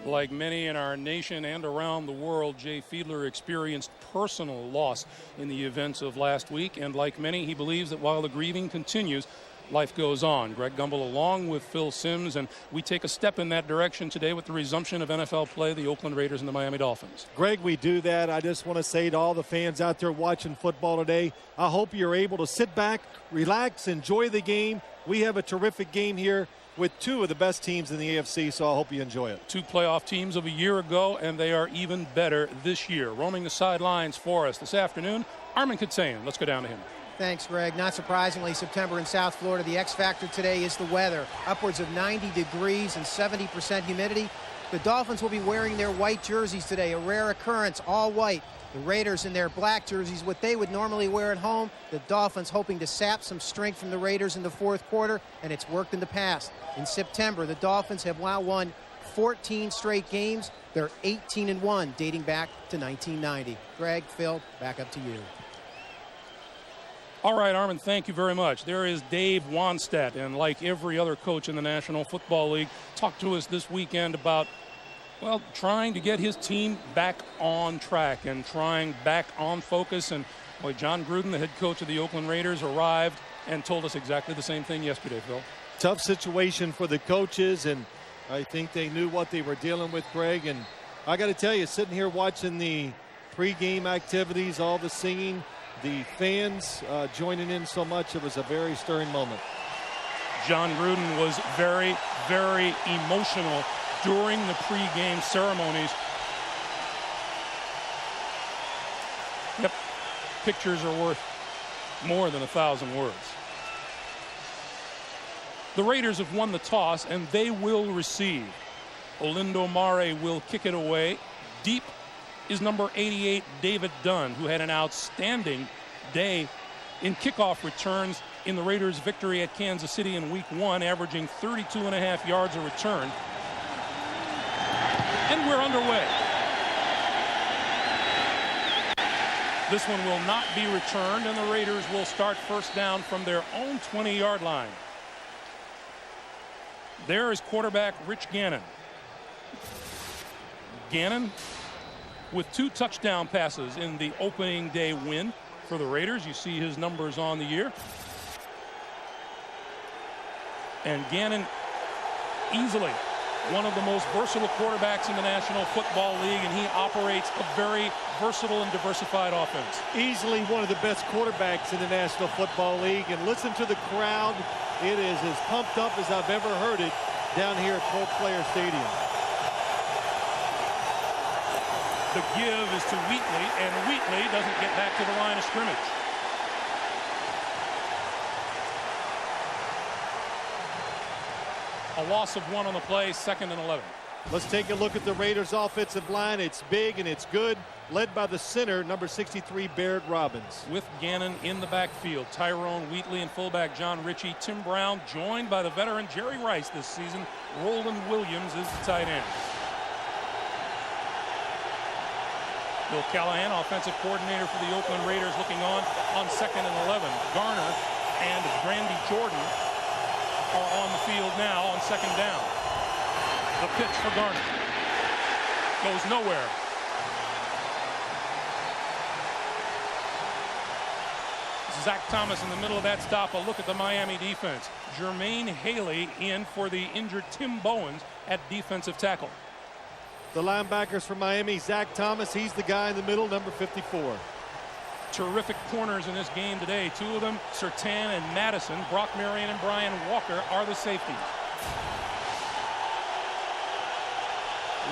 Like many in our nation and around the world, Jay Fiedler experienced personal loss in the events of last week. And like many, he believes that while the grieving continues, life goes on. Greg Gumbel along with Phil Simms, and we take a step in that direction today with the resumption of NFL play, the Oakland Raiders and the Miami Dolphins. Greg, we do that. I just want to say to all the fans out there watching football today, I hope you're able to sit back, relax, enjoy the game. We have a terrific game here with two of the best teams in the AFC, so I hope you enjoy it. Two playoff teams of a year ago, and they are even better this year. Roaming the sidelines for us this afternoon, Armin Kutsayan. Let's go down to him. Thanks, Greg. Not surprisingly, September in South Florida, the X factor today is the weather. Upwards of 90 degrees and 70% humidity. The Dolphins will be wearing their white jerseys today, a rare occurrence, all white. The Raiders in their black jerseys, what they would normally wear at home. The Dolphins hoping to sap some strength from the Raiders in the fourth quarter, and it's worked in the past. In September, the Dolphins have now won 14 straight games. They're 18-1, dating back to 1990. Greg, Phil, back up to you. All right, Armin, thank you very much. There is Dave Wannstedt, and like every other coach in the National Football League, talked to us this weekend about, well, trying to get his team back on track and trying back on focus. And boy, John Gruden, the head coach of the Oakland Raiders, arrived and told us exactly the same thing yesterday, Phil. Tough situation for the coaches, and I think they knew what they were dealing with, Greg. And I got to tell you, sitting here watching the pregame activities, all the singing, the fans joining in so much, it was a very stirring moment. John Gruden was very, very emotional during the pregame ceremonies. Yep, pictures are worth more than 1,000 words. The Raiders have won the toss, and they will receive. Olindo Mare will kick it away. Deep is number 88, David Dunn, who had an outstanding day in kickoff returns in the Raiders' victory at Kansas City in Week 1, averaging 32.5 yards a return. And we're underway. This one will not be returned, and the Raiders will start first down from their own 20-yard line. There is quarterback Rich Gannon. Gannon with 2 touchdown passes in the opening day win for the Raiders. You see his numbers on the year. And Gannon, easily one of the most versatile quarterbacks in the National Football League, and he operates a very versatile and diversified offense. Easily one of the best quarterbacks in the National Football League. And listen to the crowd. It is as pumped up as I've ever heard it down here at Colt Player Stadium. The give is to Wheatley, and Wheatley doesn't get back to the line of scrimmage. A loss of 1 on the play, 2nd and 11. Let's take a look at the Raiders' offensive line. It's big and it's good, led by the center, number 63, Barrett Robbins. With Gannon in the backfield, Tyrone Wheatley and fullback John Ritchie. Tim Brown joined by the veteran Jerry Rice this season. Roland Williams is the tight end. Bill Callahan, offensive coordinator for the Oakland Raiders, looking on 2nd and 11. Garner and Brandy Jordan are on the field now on 2nd down. The pitch for Garner goes nowhere. Zach Thomas in the middle of that stop. A look at the Miami defense. Jermaine Haley in for the injured Tim Bowens at defensive tackle. The linebackers for Miami, Zach Thomas, he's the guy in the middle, number 54. Terrific corners in this game today. 2 of them, Surtain and Madison. Brock Marion and Brian Walker are the safeties.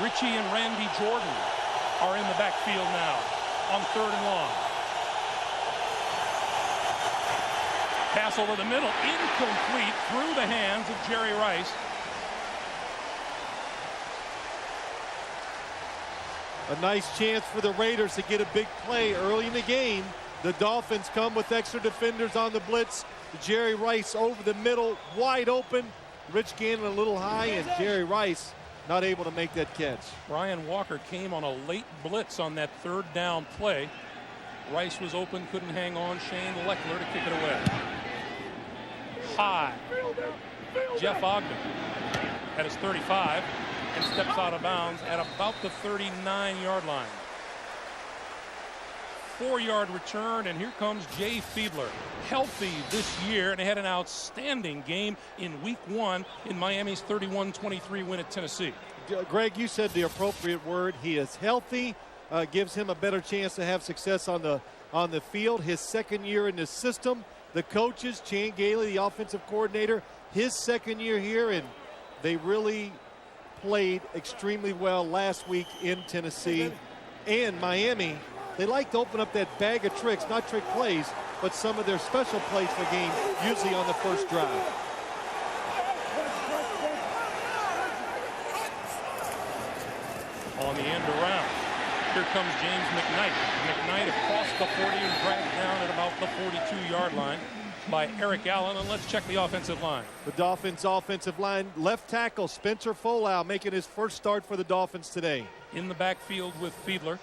Ritchie and Randy Jordan are in the backfield now on 3rd and long. Pass over the middle, incomplete, through the hands of Jerry Rice. A nice chance for the Raiders to get a big play early in the game. The Dolphins come with extra defenders on the blitz. Jerry Rice over the middle, wide open. Rich Gannon a little high, and Jerry Rice not able to make that catch. Brian Walker came on a late blitz on that 3rd down play. Rice was open, couldn't hang on. Shane Leckler to kick it away. High. Jeff Ogden at his 35. and steps out of bounds at about the 39-yard line. 4-yard return, and here comes Jay Fiedler, healthy this year, and had an outstanding game in week 1 in Miami's 31-23 win at Tennessee. Greg, you said the appropriate word. He is healthy, gives him a better chance to have success on the field. His second year in the system. The coaches, Chan Gailey, the offensive coordinator, his second year here, and they really played extremely well last week in Tennessee. And Miami, they like to open up that bag of tricks, not trick plays, but some of their special plays for the game, usually on the first drive. On the end around, here comes James McKnight. McKnight across the 40 and dragged down at about the 42-yard line by Eric Allen. And let's check the offensive line. The Dolphins offensive line, left tackle Spencer Folau making his first start for the Dolphins today. In the backfield with Fiedler,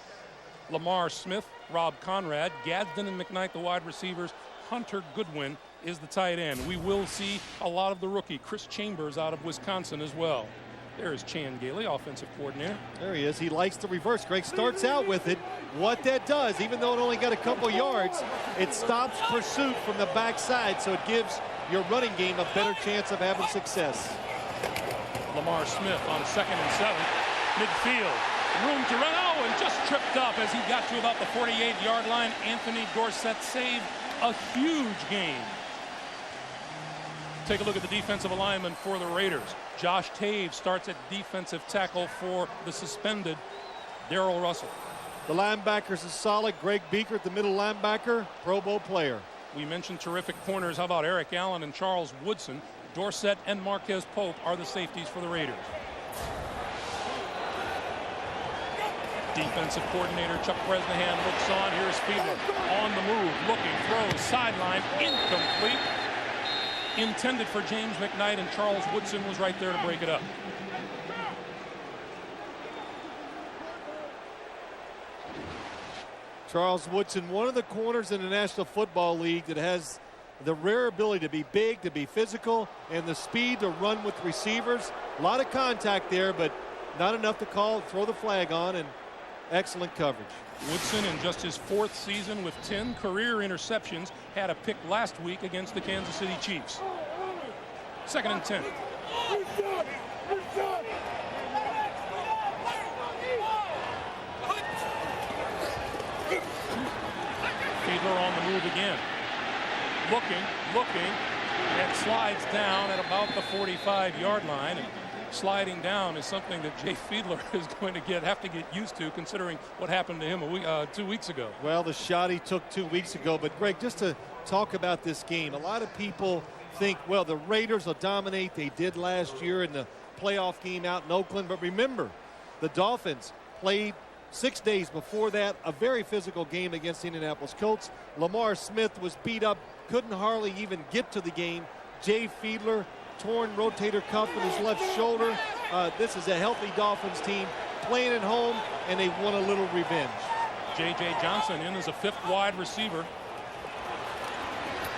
Lamar Smith, Rob Conrad, Gadsden and McKnight, the wide receivers. Hunter Goodwin is the tight end. We will see a lot of the rookie, Chris Chambers, out of Wisconsin as well. There is Chan Gailey, offensive coordinator. There he is. He likes the reverse. Greg starts out with it. What that does, even though it only got a couple yards, it stops pursuit from the backside, so it gives your running game a better chance of having success. Lamar Smith on 2nd and 7. Midfield. Room to run. Oh, and just tripped up as he got to about the 48-yard line. Anthony Dorsett saved a huge gain. Take a look at the defensive alignment for the Raiders. Josh Taves starts at defensive tackle for the suspended Darrell Russell. The linebackers is solid. Greg Beaker, the middle linebacker, Pro Bowl player. We mentioned terrific corners. How about Eric Allen and Charles Woodson? Dorsett and Marquez Pope are the safeties for the Raiders. Defensive coordinator Chuck Bresnahan looks on. Here's Fiedler on the move, looking, throws, sideline, incomplete. Intended for James McKnight, and Charles Woodson was right there to break it up. Charles Woodson, one of the corners in the National Football League that has the rare ability to be big, to be physical, and the speed to run with receivers. A lot of contact there, but not enough to throw the flag on, and excellent coverage. Woodson, in just his 4th season with 10 career interceptions, had a pick last week against the Kansas City Chiefs. 2nd and 10. Fiedler on the move again. Looking, and slides down at about the 45-yard line. And sliding down is something that Jay Fiedler is going to have to get used to, considering what happened to him 2 weeks ago. Well, the shot he took 2 weeks ago. But, Greg, just to talk about this game, a lot of people think, well, the Raiders will dominate. They did last year in the playoff game out in Oakland. But remember, the Dolphins played 6 days before that, a very physical game against the Indianapolis Colts. Lamar Smith was beat up, couldn't hardly even get to the game. Jay Fiedler, torn rotator cuff in his left shoulder. This is a healthy Dolphins team playing at home, and they want a little revenge. J.J. Johnson in as a 5th wide receiver.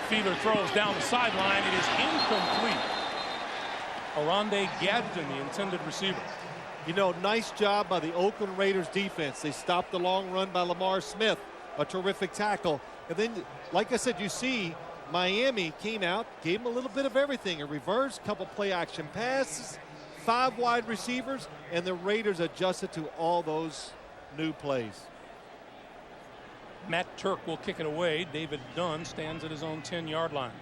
Fiedler throws down the sideline. It is incomplete. Arande Gadsden, the intended receiver. You know, nice job by the Oakland Raiders defense. They stopped the long run by Lamar Smith, a terrific tackle. And then, like I said, you see Miami came out, gave him a little bit of everything. A reverse, couple play action passes, 5 wide receivers, and the Raiders adjusted to all those new plays. Matt Turk will kick it away. David Dunn stands at his own 10-yard line.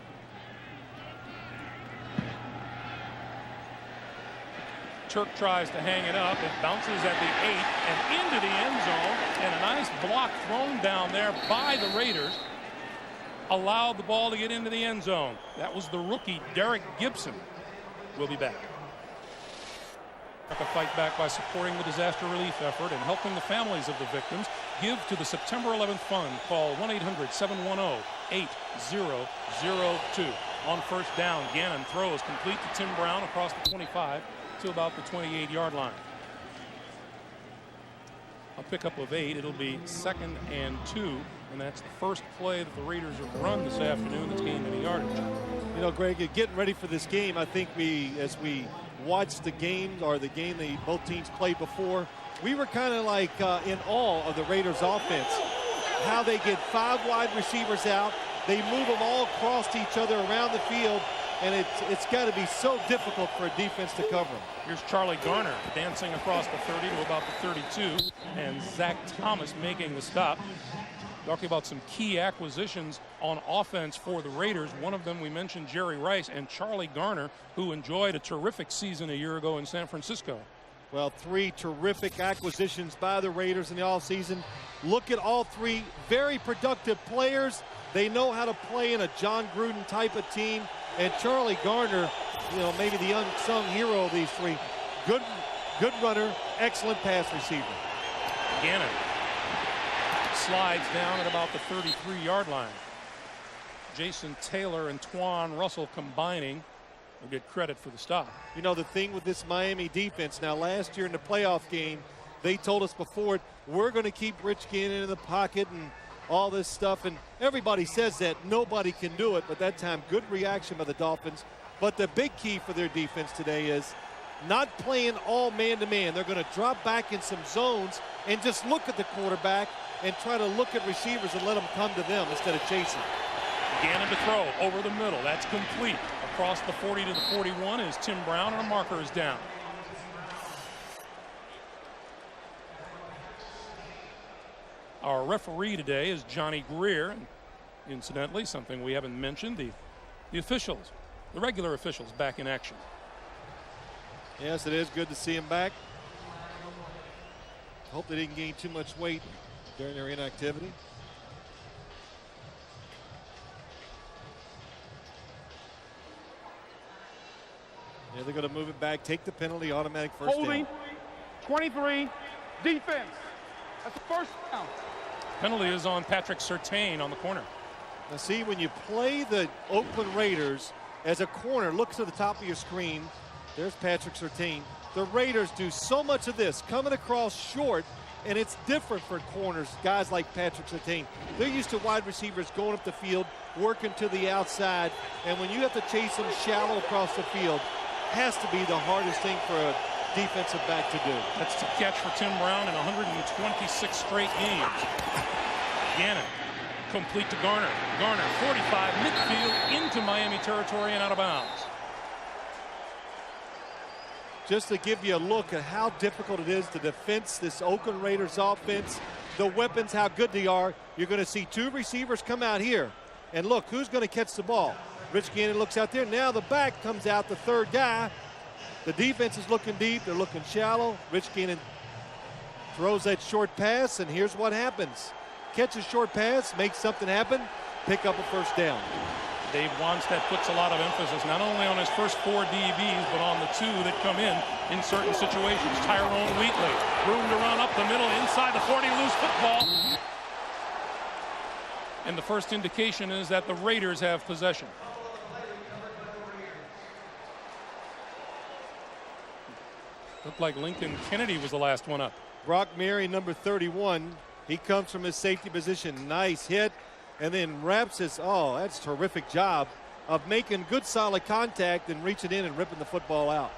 Turk tries to hang it up. It bounces at the 8 and into the end zone. And a nice block thrown down there by the Raiders allowed the ball to get into the end zone. That was the rookie, Derek Gibson. We'll be back. To fight back by supporting the disaster relief effort and helping the families of the victims. Give to the September 11th Fund. Call 1-800-710-8002. On first down, Gannon throws complete to Tim Brown across the 25 to about the 28-yard line. A pickup of 8. It'll be 2nd and 2, and that's the first play that the Raiders have run this afternoon that's gained any yardage. You know, Greg, getting ready for this game, I think as we watched the game that both teams played before, we were kind of like in awe of the Raiders offense. How they get 5 wide receivers out, they move them all across to each other around the field, and it's got to be so difficult for a defense to cover them. Here's Charlie Garner dancing across the 30 to about the 32, and Zach Thomas making the stop. Talking about some key acquisitions on offense for the Raiders. One of them we mentioned, Jerry Rice, and Charlie Garner, who enjoyed a terrific season a year ago in San Francisco. Well, 3 terrific acquisitions by the Raiders in the offseason. Look at all 3 very productive players. They know how to play in a John Gruden type of team. And Charlie Garner, maybe the unsung hero of these 3. Good runner, excellent pass receiver. Gannon slides down at about the 33-yard line. Jason Taylor and Twan Russell combining will get credit for the stop. The thing with this Miami defense, now last year in the playoff game, they told us before, we're going to keep Rich Gannon in the pocket and all this stuff, and everybody says that. Nobody can do it, but that time, good reaction by the Dolphins. But the big key for their defense today is not playing all man-to-man. They're going to drop back in some zones and just look at the quarterback and try to look at receivers and let them come to them instead of chasing. Gannon to throw over the middle. That's complete. Across the 40 to the 41 is Tim Brown, and a marker is down. Our referee today is Johnny Greer. And incidentally, something we haven't mentioned, the officials, the regular officials back in action. Yes, it is good to see him back. Hope they didn't gain too much weight during their inactivity. Yeah, they're going to move it back, take the penalty, automatic first Holding, down. 23, defense. That's the first down. Penalty is on Patrick Surtain on the corner. Now see, when you play the Oakland Raiders as a corner, look to the top of your screen. There's Patrick Surtain. The Raiders do so much of this, coming across short, and it's different for corners, guys like Patrick Surtain. They're used to wide receivers going up the field, working to the outside, and when you have to chase them shallow across the field, has to be the hardest thing for a defensive back to do. That's to catch for Tim Brown in 126 straight games. Gannon complete to Garner. Garner 45 midfield into Miami territory and out of bounds. Just to give you a look at how difficult it is to defense this Oakland Raiders offense, the weapons, how good they are. You're going to see 2 receivers come out here. And look, who's going to catch the ball? Rich Gannon looks out there. Now the back comes out, the 3rd guy. The defense is looking deep. They're looking shallow. Rich Gannon throws that short pass, and here's what happens. Catch a short pass, make something happen, pick up a first down. Dave Wanstead puts a lot of emphasis not only on his first 4 DBs, but on the 2 that come in certain situations. Tyrone Wheatley, room to run up the middle, inside the 40, loose football. And the first indication is that the Raiders have possession. Looked like Lincoln Kennedy was the last one up. Brock Mary, number 31, he comes from his safety position. Nice hit, and then wraps his, that's a terrific job of making good solid contact and reaching in and ripping the football out.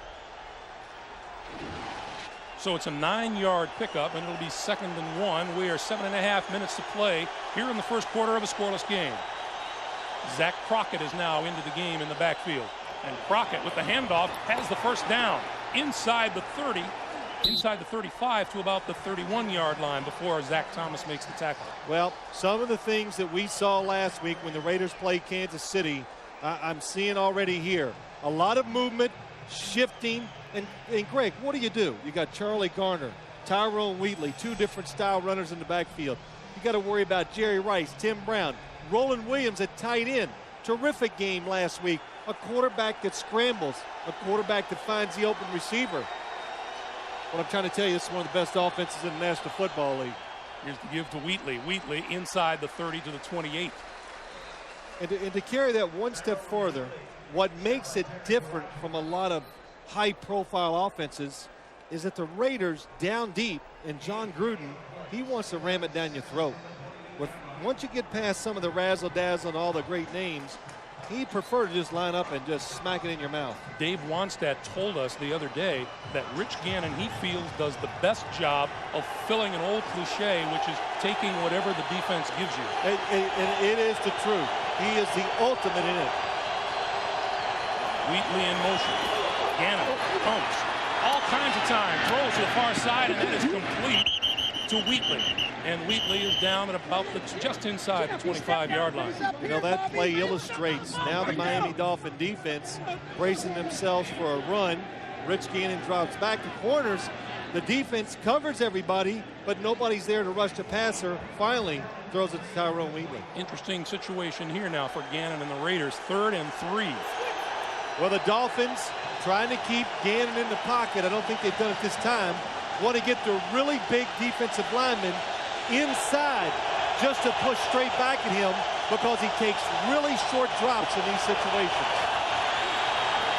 So it's a 9-yard pickup, and it'll be 2nd and 1. We are 7.5 minutes to play here in the first quarter of a scoreless game. Zach Crockett is now into the game in the backfield. And Crockett with the handoff has the first down inside the 30, inside the 35 to about the 31-yard line before Zach Thomas makes the tackle. Well, some of the things that we saw last week when the Raiders played Kansas City, I'm seeing already here. A lot of movement, shifting, and Greg, what do? You got Charlie Garner, Tyrone Wheatley, 2 different style runners in the backfield. You got to worry about Jerry Rice, Tim Brown, Roland Williams at tight end. Terrific game last week. A quarterback that scrambles, a quarterback that finds the open receiver. What I'm trying to tell you, this is one of the best offenses in the National Football League. Here's the give to Wheatley. Wheatley inside the 30 to the 28. And to carry that one step further, what makes it different from a lot of high-profile offenses is that the Raiders down deep, and John Gruden, he wants to ram it down your throat. Once you get past some of the razzle-dazzle and all the great names, He'd prefer to just line up and just smack it in your mouth. Dave Wannstedt told us the other day that Rich Gannon, he feels, does the best job of filling an old cliche, which is taking whatever the defense gives you. It is the truth. He is the ultimate in it. Wheatley in motion. Gannon pumps all kinds of time, throws to the far side, and that is complete to Wheatley. And Wheatley is down at about just inside the 25-yard line. You know, that play illustrates now the Miami Dolphin defense bracing themselves for a run. Rich Gannon drops back to corners. The defense covers everybody, but nobody's there to rush the passer. Finally throws it to Tyrone Wheatley. Interesting situation here now for Gannon and the Raiders. 3rd and 3. Well, the Dolphins trying to keep Gannon in the pocket. I don't think they've done it this time. Want to get the really big defensive lineman inside just to push straight back at him because he takes really short drops in these situations.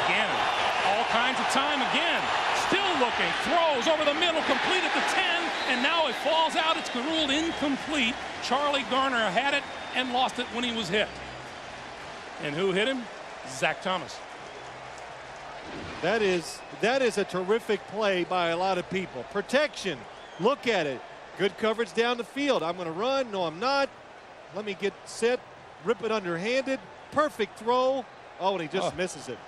Gannon, all kinds of time again. Still looking, throws over the middle, complete at the 10, and now it falls out. It's ruled incomplete. Charlie Garner had it and lost it when he was hit. And who hit him? Zach Thomas. That is a terrific play by a lot of people. Protection, look at it. Good coverage down the field. I'm going to run. No, I'm not. Let me get set. Rip it underhanded. Perfect throw. Oh, and he just misses it.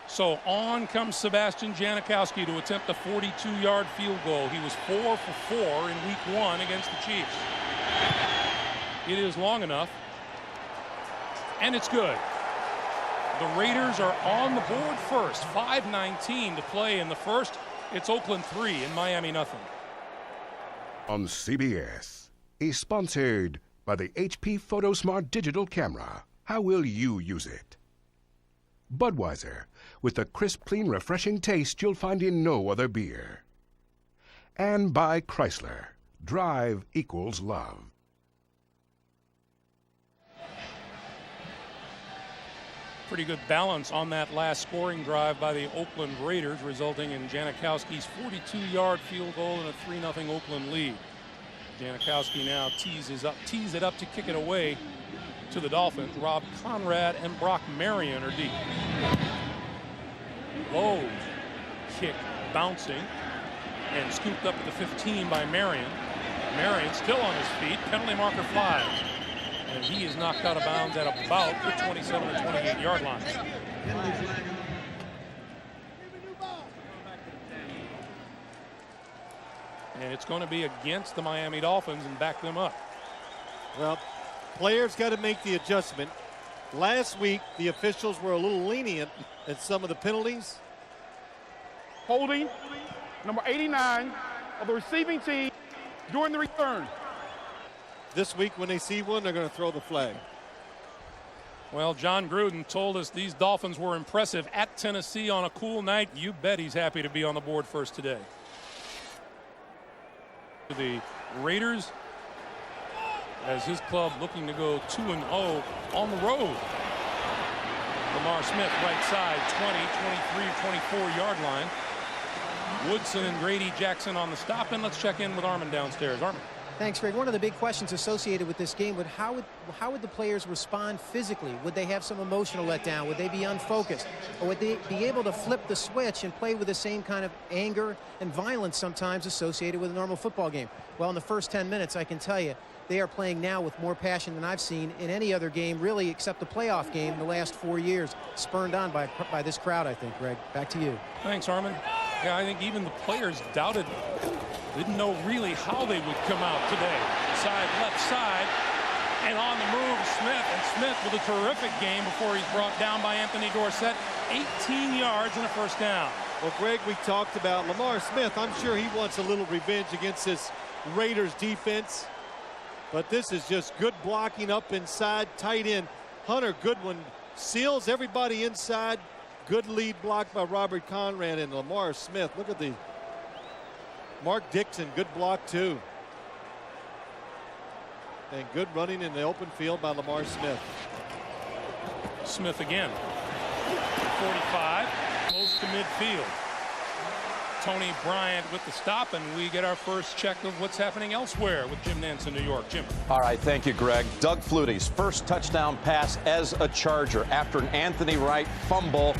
So on comes Sebastian Janikowski to attempt a 42-yard field goal. He was 4 for 4 in week 1 against the Chiefs. It is long enough. And it's good. The Raiders are on the board first. 5:19 to play in the first. It's Oakland 3 and Miami nothing. On CBS is sponsored by the HP PhotoSmart digital camera. How will you use it? Budweiser, with the crisp, clean, refreshing taste you'll find in no other beer. And by Chrysler. Drive equals love. Pretty good balance on that last scoring drive by the Oakland Raiders, resulting in Janikowski's 42-yard field goal and a 3-0 Oakland lead. Janikowski now tees it up to kick it away to the Dolphins. Rob Conrad and Brock Marion are deep. Low kick bouncing and scooped up at the 15 by Marion. Marion still on his feet. Penalty marker flies. And he is knocked out of bounds at about the 27 or 28-yard line. And it's going to be against the Miami Dolphins and back them up. Well, players got to make the adjustment. Last week, the officials were a little lenient in some of the penalties. Holding number 89 of the receiving team during the return. This week, when they see one, they're going to throw the flag. Well, John Gruden told us these Dolphins were impressive at Tennessee on a cool night. You bet he's happy to be on the board first today. The Raiders, as his club looking to go 2-0 on the road. Lamar Smith, right side, 20, 23, 24-yard line. Woodson and Grady Jackson on the stop, and let's check in with Armin downstairs. Armin. Thanks, Greg. One of the big questions associated with this game would how would the players respond physically? Would they have some emotional letdown? Would they be unfocused? Or would they be able to flip the switch and play with the same kind of anger and violence sometimes associated with a normal football game? Well, in the first 10 minutes, I can tell you, they are playing now with more passion than I've seen in any other game, really, except the playoff game in the last 4 years. Spurned on by this crowd, I think, Greg. Back to you. Thanks, Armin. Yeah, I think even the players didn't know really how they would come out today. Side, left side, and on the move, Smith. And Smith with a terrific game before he's brought down by Anthony Dorsett. 18 yards and a first down. Well, Greg, we talked about Lamar Smith. I'm sure he wants a little revenge against this Raiders defense. But this is just good blocking up inside, tight end. Hunter Goodwin seals everybody inside. Good lead block by Robert Conrad and Lamar Smith. Look at the Mark Dixon, good block too. And good running in the open field by Lamar Smith. Smith again. 45, close to midfield. Tony Bryant with the stop, and we get our first check of what's happening elsewhere with Jim Nantz in New York. Jim. All right, thank you, Greg. Doug Flutie's first touchdown pass as a Charger after an Anthony Wright fumble.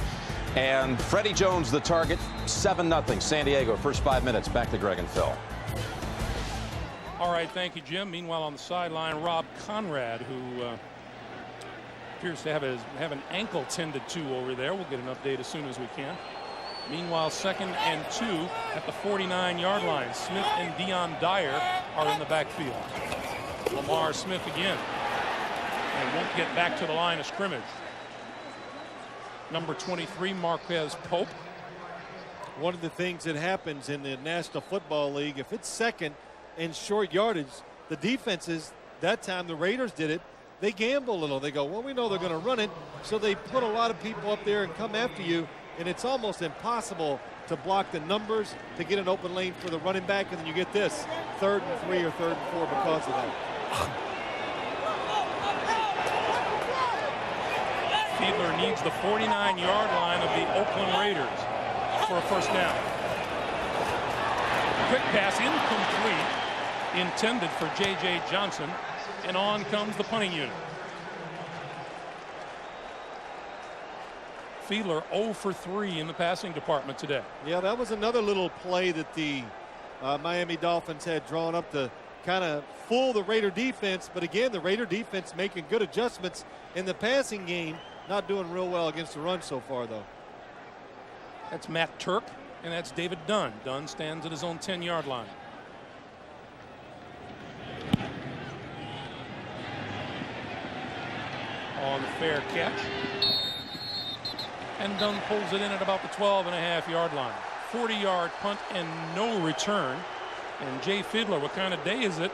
And Freddie Jones the target, 7-0 San Diego. First 5 minutes. Back to Greg and Phil. All right, thank you, Jim. Meanwhile, on the sideline, Rob Conrad, who appears to have an ankle tended to over there. We'll get an update as soon as we can. Meanwhile, 2nd and 2 at the 49-yard line. Smith and Deion Dyer are in the backfield. Lamar Smith again. And won't get back to the line of scrimmage. Number 23, Marquez Pope. One of the things that happens in the National Football League, if it's second and short yardage, the defenses, that time the Raiders did it, they gamble a little. They go, well, we know they're going to run it, so they put a lot of people up there and come after you. And it's almost impossible to block the numbers to get an open lane for the running back, and then you get this 3rd and 3 or 3rd and 4 because of that. Fiedler needs the 49-yard line of the Oakland Raiders for a first down. Quick pass incomplete, intended for J.J. Johnson, and on comes the punting unit. Fiedler 0 for 3 in the passing department today. Yeah, that was another little play that the Miami Dolphins had drawn up to kind of fool the Raider defense. But again, the Raider defense making good adjustments in the passing game. Not doing real well against the run so far, though. That's Matt Turk, and that's David Dunn. Dunn stands at his own 10-yard line. On the fair catch. And Dunn pulls it in at about the 12.5-yard line. 40-yard punt and no return. And Jay Fiedler, what kind of day is it?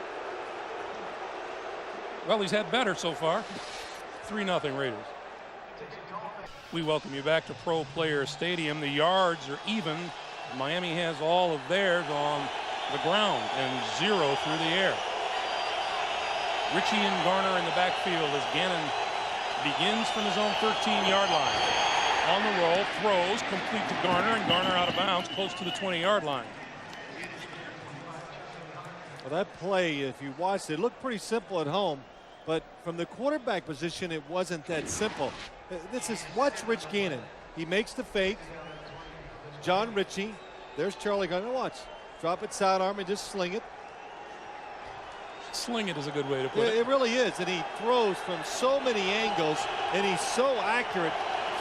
Well, he's had better so far. 3-0 Raiders. We welcome you back to Pro Player Stadium. The yards are even. Miami has all of theirs on the ground and 0 through the air. Richie and Garner in the backfield as Gannon begins from his own 13-yard line. On the roll, throws, complete to Garner, and Garner out of bounds, close to the 20-yard line. Well, that play, if you watched it, looked pretty simple at home, but from the quarterback position, it wasn't that simple. Watch Rich Gannon. He makes the fake. John Ritchie. There's Charlie Garner. Watch. Drop it sidearm and just sling it. Sling it is a good way to put it. It really is, and he throws from so many angles, and he's so accurate.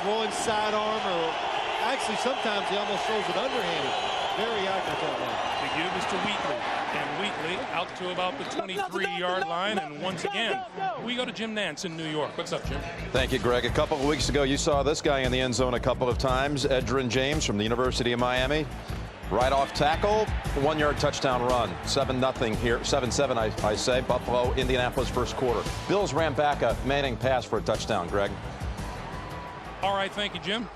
Throwing sidearm, or actually sometimes he almost throws it underhanded. Very accurate that way. The give is to Wheatley, and Wheatley out to about the 23-yard line, and once again we go to Jim Nantz in New York. What's up, Jim? Thank you, Greg. A couple of weeks ago you saw this guy in the end zone a couple of times. Edgerrin James from the University of Miami. Right off tackle, 1-yard touchdown run. 7-0 here, 7-7 I say. Buffalo, Indianapolis first quarter. Bills ran back a Manning pass for a touchdown, Greg. All right, thank you, Jim.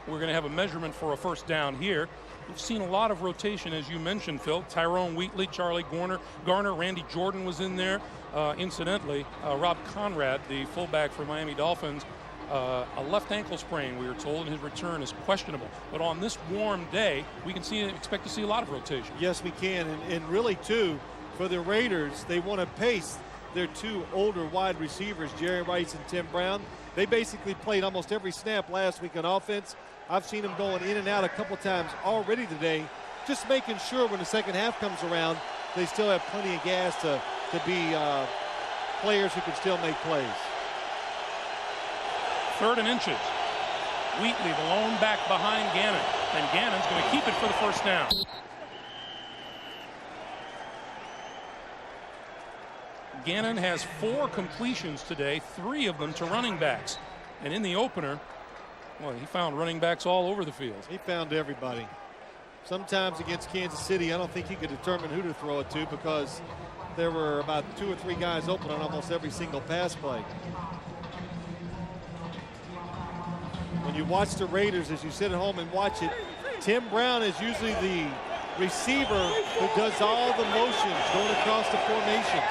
We're going to have a measurement for a first down here. We've seen a lot of rotation, as you mentioned, Phil. Tyrone Wheatley, Charlie Garner, Randy Jordan was in there. Incidentally, Rob Conrad, the fullback for Miami Dolphins, a left ankle sprain, we were told, and his return is questionable. But on this warm day, we can expect to see a lot of rotation. Yes, we can, and really, too, for the Raiders, they want to pace their 2 older wide receivers, Jerry Rice and Tim Brown. They basically played almost every snap last week on offense. I've seen them going in and out a couple times already today, just making sure when the second half comes around, they still have plenty of gas to be players who can still make plays. 3rd and inches. Wheatley, the lone back behind Gannon, and Gannon's going to keep it for the first down. Gannon has 4 completions today, 3 of them to running backs. And in the opener, well, he found running backs all over the field. He found everybody. Sometimes against Kansas City, I don't think he could determine who to throw it to because there were about 2 or 3 guys open on almost every single pass play. When you watch the Raiders, as you sit at home and watch it, Tim Brown is usually the receiver who does all the motions going across the formations.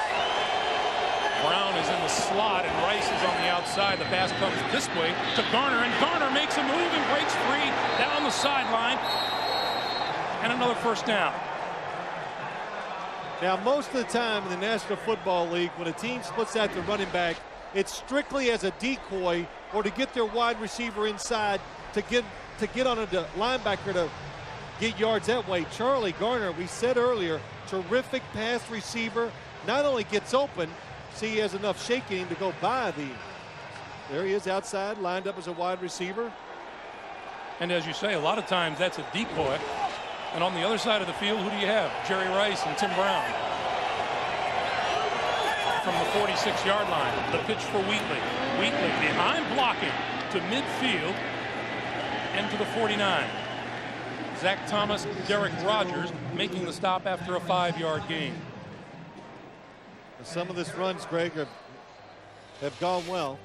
Brown is in the slot and Rice is on the outside. The pass comes this way to Garner, and Garner makes a move and breaks free down the sideline. and another first down. Now, most of the time in the National Football League, when a team splits out the running back, it's strictly as a decoy or to get their wide receiver inside to get on a linebacker to get yards that way. Charlie Garner, we said earlier, terrific pass receiver. Not only gets open, see he has enough shaking to go by the. There he is outside, lined up as a wide receiver. And as you say, a lot of times that's a decoy. And on the other side of the field, who do you have? Jerry Rice and Tim Brown. From the 46-yard line, the pitch for Wheatley. Wheatley behind blocking to midfield and to the 49. Zach Thomas, Derek Rogers making the stop after a 5-yard gain. Some of this runs, Greg, have gone well.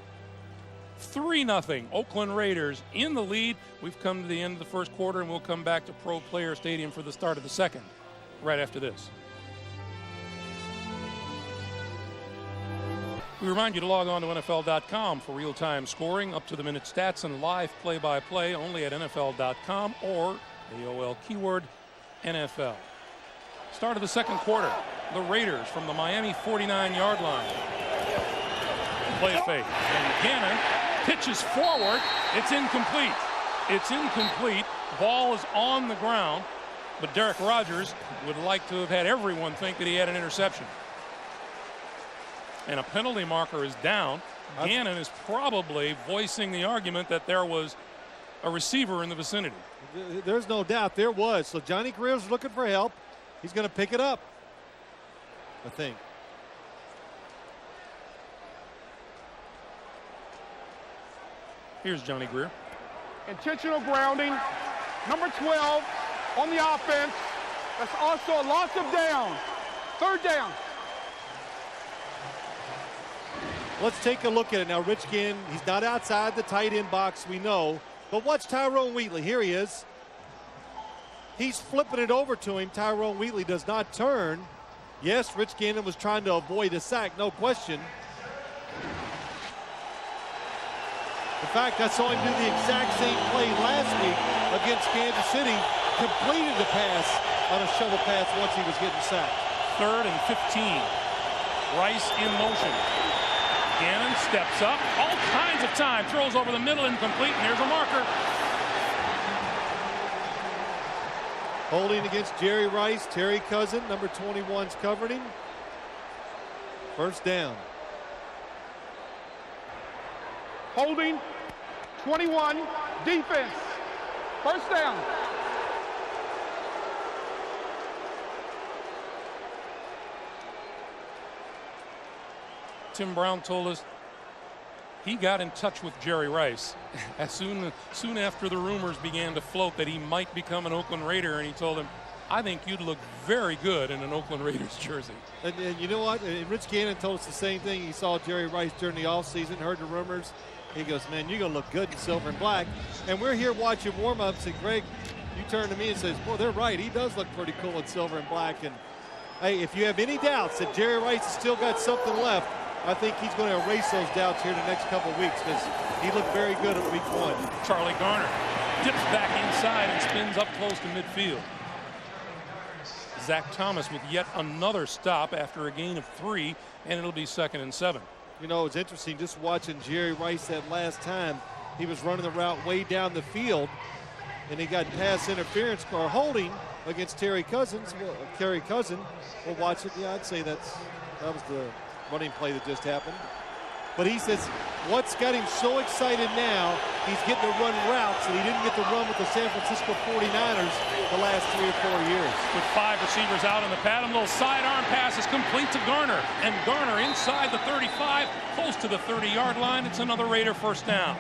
3-0 Oakland Raiders in the lead. We've come to the end of the first quarter, and we'll come back to Pro Player Stadium for the start of the second right after this. We remind you to log on to NFL.com for real-time scoring, up-to-the-minute stats, and live play-by-play only at NFL.com or AOL keyword NFL. Start of the second quarter. The Raiders from the Miami 49-yard line. Play fake. And Gannon pitches forward. It's incomplete. It's incomplete. Ball is on the ground. But Derek Rogers would like to have had everyone think that he had an interception. And a penalty marker is down. Gannon is probably voicing the argument that there was a receiver in the vicinity. There's no doubt there was. So Johnny Greer's looking for help. He's going to pick it up, I think. Here's Johnny Greer. Intentional grounding. Number 12 on the offense. That's also a loss of down. Third down. Let's take a look at it now. Rich Gannon, he's not outside the tight end box, we know. But watch Tyrone Wheatley. Here he is. He's flipping it over to him. Tyrone Wheatley does not turn. Yes, Rich Gannon was trying to avoid a sack, no question. In fact, I saw him do the exact same play last week against Kansas City. Completed the pass on a shovel pass once he was getting sacked. 3rd and 15. Rice in motion. Gannon steps up. All kinds of time. Throws over the middle, incomplete, and here's a marker. Holding against Jerry Rice. Terry Cousin, number 21's covering him. First down. Holding. 21. Defense. First down. Tim Brown told us he got in touch with Jerry Rice as soon after the rumors began to float that he might become an Oakland Raider, and he told him, I think you'd look very good in an Oakland Raiders jersey. And you know what? And Rich Gannon told us the same thing. He saw Jerry Rice during the offseason, heard the rumors. He goes, man, you're going to look good in silver and black. And we're here watching warm-ups, and Greg, you turn to me and says, well, they're right. He does look pretty cool in silver and black. And, hey, if you have any doubts that Jerry Rice has still got something left, I think he's going to erase those doubts here the next couple of weeks because he looked very good at week 1. Charlie Garner dips back inside and spins up close to midfield. Zach Thomas with yet another stop after a gain of 3, and it'll be 2nd and 7. You know, it's interesting just watching Jerry Rice that last time. He was running the route way down the field, and he got pass interference or holding against Terry Cousin. We'll watch it. Yeah, I'd say that was the running play that just happened. But he says what's got him so excited now, he's getting to run routes that he didn't get to run with the San Francisco 49ers the last 3 or 4 years. With 5 receivers out in the pad, a little sidearm pass is complete to Garner. And Garner inside the 35, close to the 30-yard line. It's another Raider first down.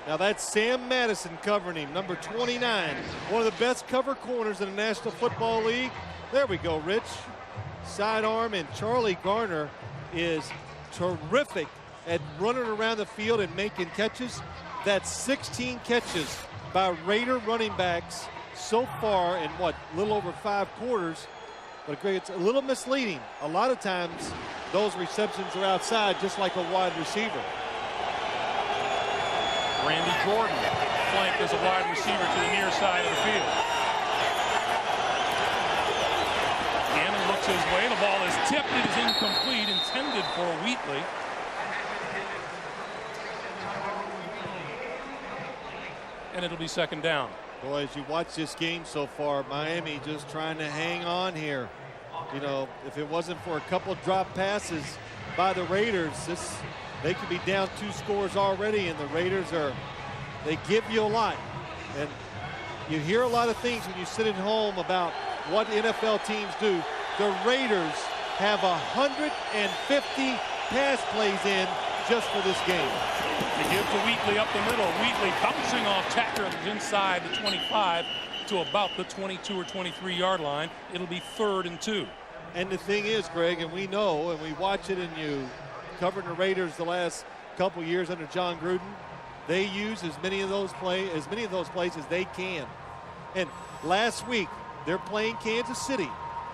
Now that's Sam Madison covering him, number 29. One of the best cover corners in the National Football League. There we go, Rich. Sidearm, and Charlie Garner is terrific at running around the field and making catches. That's 16 catches by Raider running backs so far in a little over 5 quarters. But Greg, it's a little misleading. A lot of times those receptions are outside just like a wide receiver. Randy Jordan flanked as a wide receiver to the near side of the field. Gannon looks his way. The ball is tipped. It is incomplete, intended for Wheatley. And it'll be second down. Boy, as you watch this game so far, Miami just trying to hang on here. You know, if it wasn't for a couple of drop passes by the Raiders, they could be down 2 scores already, and the Raiders they give you a lot. And you hear a lot of things when you sit at home about what NFL teams do. The Raiders have 150 pass plays in just for this game. They give to Wheatley up the middle. Wheatley bouncing off tackles inside the 25 to about the 22 or 23 yard line. It'll be 3rd and 2. And the thing is, Greg, and we know, and we watch it, and you covered the Raiders the last couple years under John Gruden, they use as many of those plays as they can. And last week, they're playing Kansas City.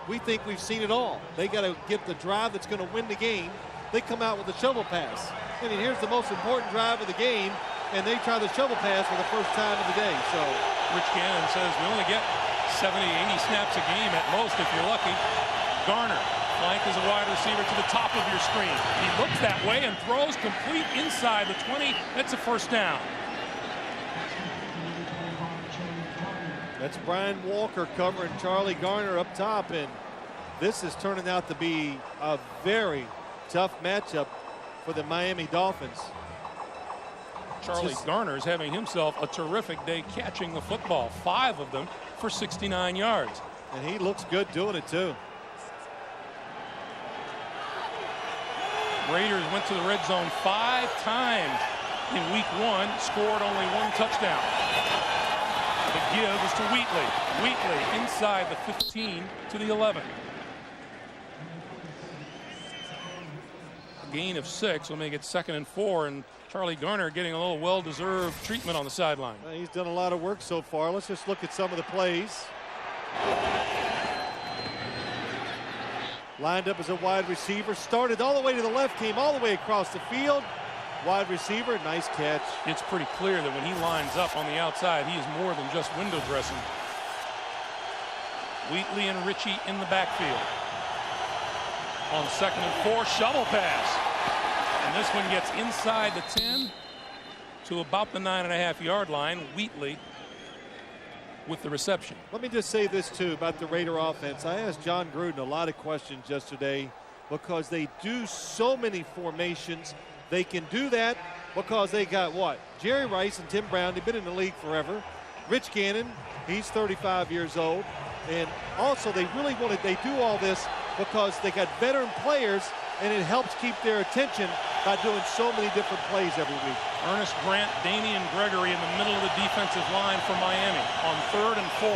We think we've seen it all. They got to get the drive that's going to win the game. They come out with a shovel pass. I mean, here's the most important drive of the game, and they try the shovel pass for the first time of the day. So Rich Gannon says we only get 70, 80 snaps a game at most if you're lucky. Garner, flanked as a wide receiver to the top of your screen. He looks that way and throws complete inside the 20. That's a first down. that's Brian Walker covering Charlie Garner up top, and this is turning out to be a very tough matchup for the Miami Dolphins. Charlie Garner's having himself a terrific day catching the football. 5 of them for 69 yards. And he looks good doing it too. Raiders went to the red zone 5 times in week 1, scored only 1 touchdown. The give is to Wheatley. Wheatley inside the 15 to the 11. A gain of 6 will make it 2nd and 4, and Charlie Garner getting a little well-deserved treatment on the sideline. He's done a lot of work so far. Let's just look at some of the plays. Lined up as a wide receiver, started all the way to the left, came all the way across the field. Wide receiver, nice catch. It's pretty clear that when he lines up on the outside, he is more than just window dressing. Wheatley and Ritchie in the backfield. On 2nd and 4, shovel pass. And this one gets inside the 10 to about the 9.5 yard line. Wheatley with the reception. Let me just say this too about the Raider offense. I asked John Gruden a lot of questions yesterday because they do so many formations. They can do that because they got what? Jerry Rice and Tim Brown, they've been in the league forever. Rich Gannon, he's 35 years old. And also they do all this because they got veteran players, and it helps keep their attention by doing so many different plays every week. Ernest Grant, Damian Gregory in the middle of the defensive line for Miami on 3rd and 4.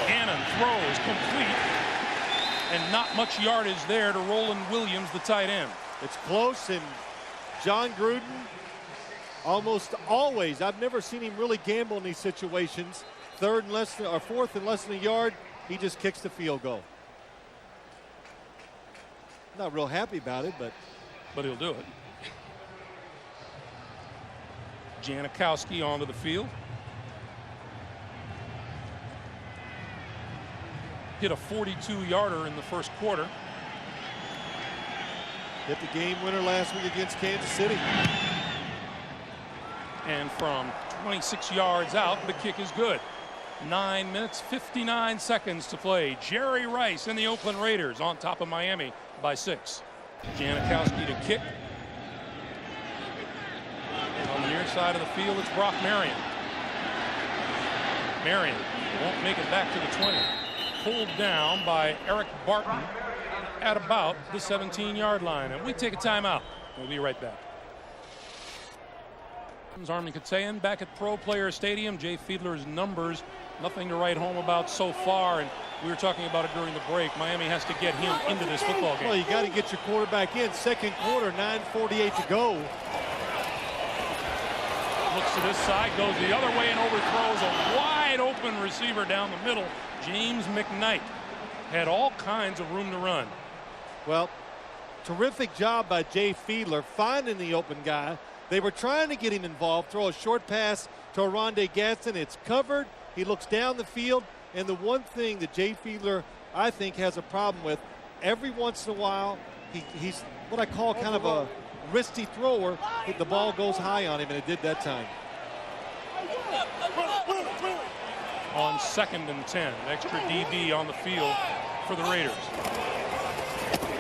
Gannon throws complete, and not much yardage there to Roland Williams, the tight end. It's close, and John Gruden almost always, I've never seen him really gamble in these situations. 4th and less than a yard, he just kicks the field goal. Not real happy about it, but he'll do it. Janikowski onto the field. Hit a 42-yarder in the first quarter. Hit the game winner last week against Kansas City. And from 26 yards out, the kick is good. 9 minutes, 59 seconds to play. Jerry Rice and the Oakland Raiders on top of Miami by 6. Janikowski to kick. And on the near side of the field, it's Brock Marion. Marion won't make it back to the 20. Pulled down by Eric Barton at about the 17-yard line. And we take a timeout. We'll be right back. Armin Katayan back at Pro Player Stadium. Jay Fiedler's numbers, nothing to write home about so far, and we were talking about it during the break. Miami has to get him into this football game. Well, you got to get your quarterback in. Second quarter, 9:48 to go. Looks to this side, goes the other way and overthrows a wide open receiver down the middle. James McKnight had all kinds of room to run. Well, terrific job by Jay Fiedler finding the open guy. They were trying to get him involved, throw a short pass to Oronde Gadsden. It's covered. He looks down the field. And the one thing that Jay Fiedler, I think, has a problem with, every once in a while, he's what I call kind of a wristy thrower. The ball goes high on him, and it did that time. On 2nd and 10, extra DB on the field for the Raiders.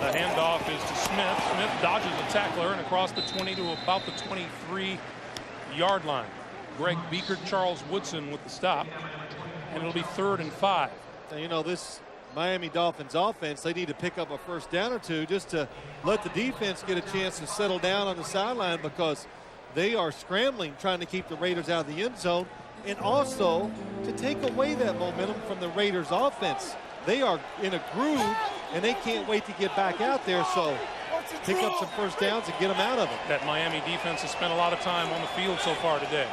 The handoff is to Smith. Smith dodges a tackler and across the 20 to about the 23-yard line. Greg Beaker, Charles Woodson with the stop, and it'll be 3rd and 5. Now, you know, this Miami Dolphins offense, they need to pick up a first down or two just to let the defense get a chance to settle down on the sideline, because they are scrambling trying to keep the Raiders out of the end zone, and also to take away that momentum from the Raiders offense. They are in a groove, and they can't wait to get back out there. So pick up some first downs and get them out of it. That Miami defense has spent a lot of time on the field so far today.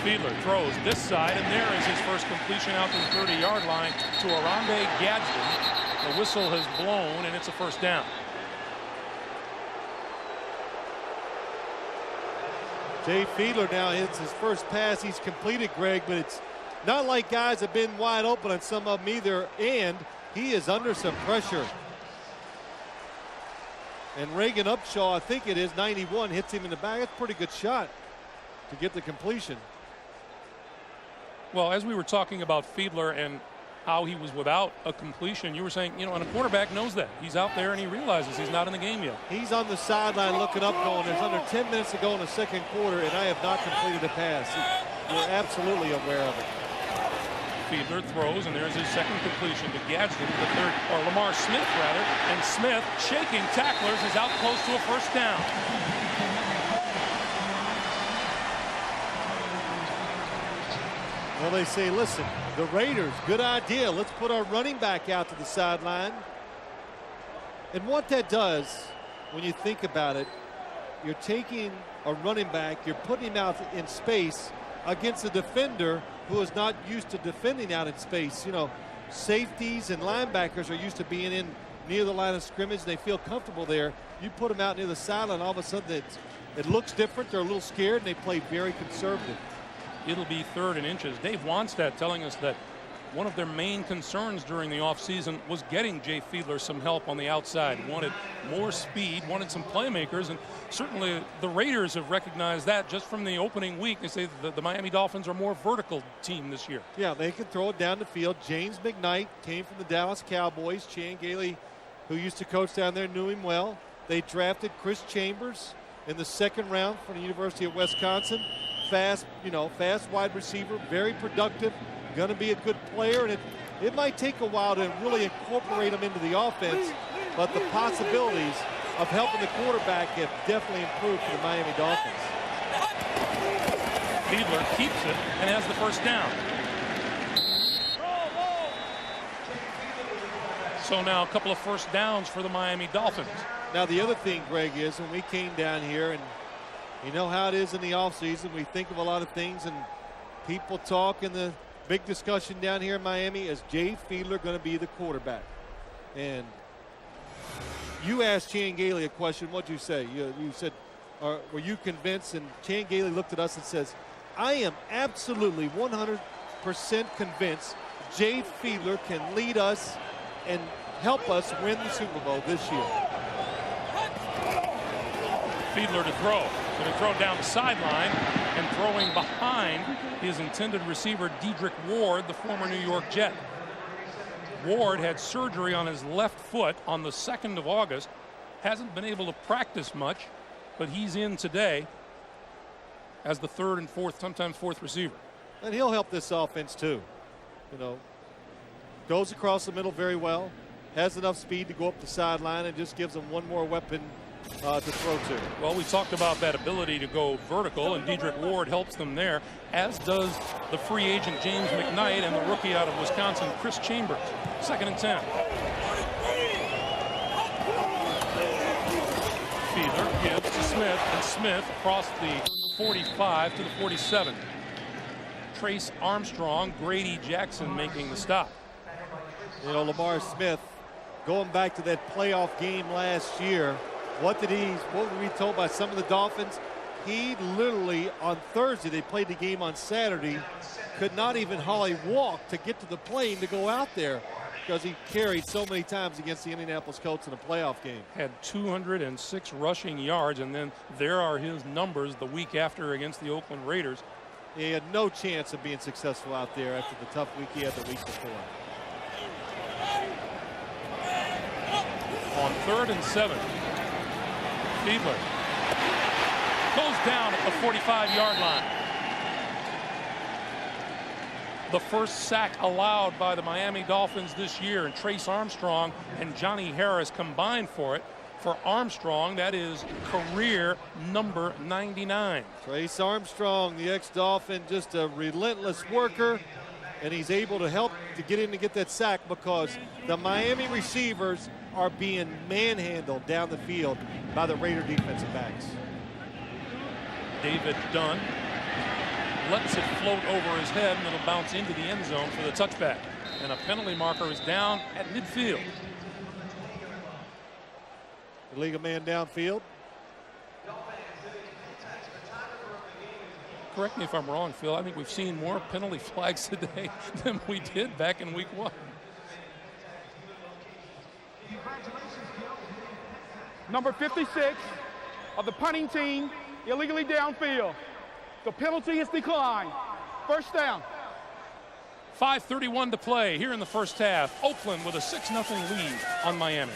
Fiedler throws this side, and there is his first completion out to the 30-yard line to Oronde Gadsden. The whistle has blown, and it's a first down. Jay Fiedler now hits his first pass he's completed, Greg, but it's not like guys have been wide open on some of them either, and he is under some pressure. And Reagan Upshaw, I think it is, 91, hits him in the back. That's a pretty good shot to get the completion. Well, as we were talking about Fiedler and how he was without a completion, you were saying, you know, and a quarterback knows that. He's out there and he realizes he's not in the game yet. He's on the sideline looking up going, there's under 10 minutes to go in the second quarter, and I have not completed a pass. You're absolutely aware of it. Fiedler throws, and there's his second completion to Gadsden, the third, or Lamar Smith rather, and Smith, shaking tacklers, is out close to a first down. Well, they say, listen, the Raiders, good idea. Let's put our running back out to the sideline. And what that does, when you think about it, you're taking a running back, you're putting him out in space against a defender who is not used to defending out in space. You know, safeties and linebackers are used to being in near the line of scrimmage, and they feel comfortable there. You put them out near the sideline, all of a sudden it looks different. They're a little scared, and they play very conservative. It'll be 3rd and inches. Dave Wannstedt telling us that one of their main concerns during the offseason was getting Jay Fiedler some help on the outside. Wanted more speed, wanted some playmakers, and certainly the Raiders have recognized that just from the opening week. They say the Miami Dolphins are a more vertical team this year. Yeah, they can throw it down the field. James McKnight came from the Dallas Cowboys. Chan Gailey, who used to coach down there, knew him well. They drafted Chris Chambers in the 2nd round from the University of Wisconsin. Fast, fast wide receiver, very productive, going to be a good player, and it might take a while to really incorporate him into the offense, but the possibilities of helping the quarterback have definitely improved for the Miami Dolphins. Fiedler keeps it and has the first down. So now a couple of first downs for the Miami Dolphins. Now the other thing, Greg, is when we came down here, and you know how it is in the offseason, we think of a lot of things, and people talk, and the big discussion down here in Miami is Jay Fiedler going to be the quarterback. And you asked Chan Gailey a question. What'd you say? You said, were you convinced? And Chan Gailey looked at us and says, I am absolutely 100% convinced Jay Fiedler can lead us and help us win the Super Bowl this year. Fiedler to throw. Going to throw down the sideline and throwing behind his intended receiver, Dedrick Ward, the former New York Jet. Ward had surgery on his left foot on the 2nd of August. Hasn't been able to practice much, but he's in today as the 3rd and 4th, sometimes 4th receiver. And he'll help this offense too. Goes across the middle very well, has enough speed to go up the sideline, and just gives them one more weapon to throw to. Well, we talked about that ability to go vertical, and Dedrick Ward helps them there, as does the free agent James McKnight and the rookie out of Wisconsin, Chris Chambers. 2nd and 10. Fiedler gives to Smith, and Smith across the 45 to the 47. Trace Armstrong, Grady Jackson making the stop. Lamar Smith, going back to that playoff game last year, what were we told by some of the Dolphins? He literally, on Thursday, they played the game on Saturday, could not even hardly walk to get to the plane to go out there because he carried so many times against the Indianapolis Colts in a playoff game. Had 206 rushing yards, and then there are his numbers the week after against the Oakland Raiders. He had no chance of being successful out there after the tough week he had the week before. On 3rd and 7, Fiedler goes down at the 45-yard line. The first sack allowed by the Miami Dolphins this year, and Trace Armstrong and Johnny Harris combined for it. For Armstrong, that is career number 99. Trace Armstrong, the ex-Dolphin, just a relentless worker, and he's able to help to get in to get that sack because the Miami receivers are being manhandled down the field by the Raider defensive backs. David Dunn lets it float over his head, and it'll bounce into the end zone for the touchback. And a penalty marker is down at midfield. The league a man downfield. Correct me if I'm wrong, Phil. I think we've seen more penalty flags today than we did back in week 1. Number 56 of the punting team, illegally downfield. The penalty is declined. First down. 5:31 to play here in the first half. Oakland with a 6-0 lead on Miami.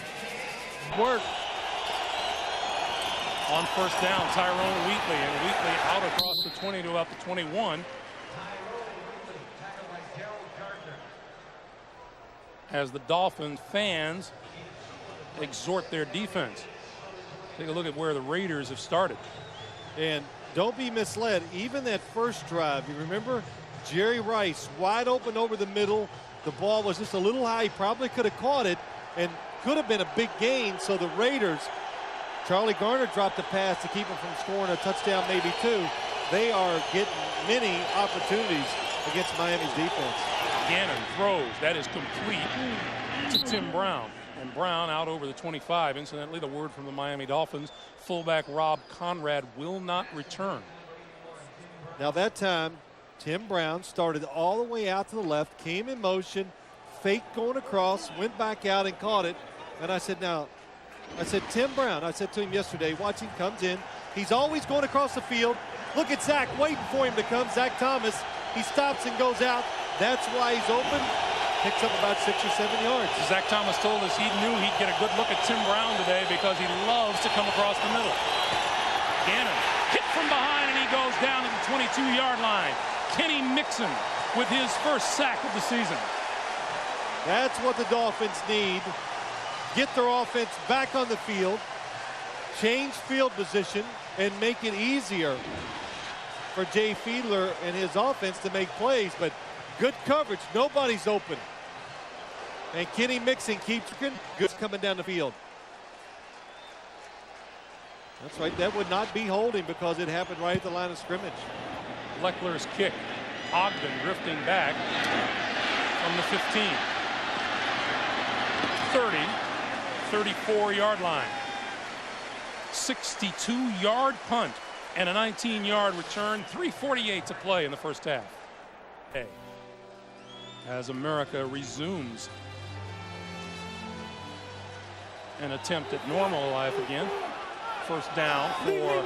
Work. On first down, Tyrone Wheatley, and Wheatley out across the 20 to about the 21. As the Dolphin fans exhort their defense. Take a look at where the Raiders have started. And don't be misled, even that first drive, you remember Jerry Rice wide open over the middle. The ball was just a little high. He probably could have caught it and could have been a big gain. So the Raiders, Charlie Garner dropped a pass to keep him from scoring a touchdown, maybe 2. They are getting many opportunities against Miami's defense. Gannon throws. That is complete to Tim Brown. And Brown out over the 25. Incidentally, the word from the Miami Dolphins, fullback Rob Conrad will not return. Now that time, Tim Brown started all the way out to the left, came in motion, faked going across, went back out and caught it. And I said, Tim Brown, I said to him yesterday, watch him, comes in. He's always going across the field. Look at Zach waiting for him to come. Zach Thomas, he stops and goes out. That's why he's open. Picks up about 6 or 7 yards. Zach Thomas told us he knew he'd get a good look at Tim Brown today because he loves to come across the middle. Gannon hit from behind, and he goes down to the 22-yard line. Kenny Mixon with his first sack of the season. That's what the Dolphins need. Get their offense back on the field, change field position, and make it easier for Jay Fiedler and his offense to make plays. But good coverage. Nobody's open. And Kenny Mixon keeps good coming down the field. That's right. That would not be holding because it happened right at the line of scrimmage. Leckler's kick. Ogden drifting back from the 15. 30, 34-yard line. 62-yard punt and a 19-yard return. 3:48 to play in the first half. As America resumes an attempt at normal life again. First down for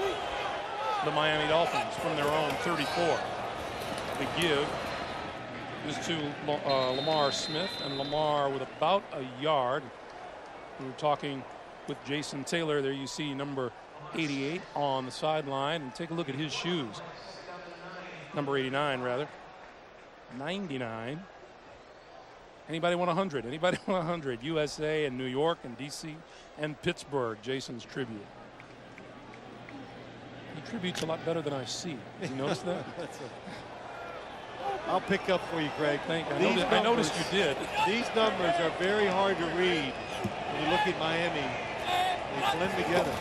the Miami Dolphins from their own 34. The give is to Lamar Smith, and Lamar with about a yard. We were talking with Jason Taylor. There you see number 88 on the sideline, and take a look at his shoes. Number 89, rather. 99. Anybody want 100? Anybody want 100? USA and New York and DC and Pittsburgh. Jason's tribute. He tributes a lot better than I see. Did you notice that? I'll pick up for you, Greg. I noticed you did. These numbers are very hard to read when you look at Miami. They blend together.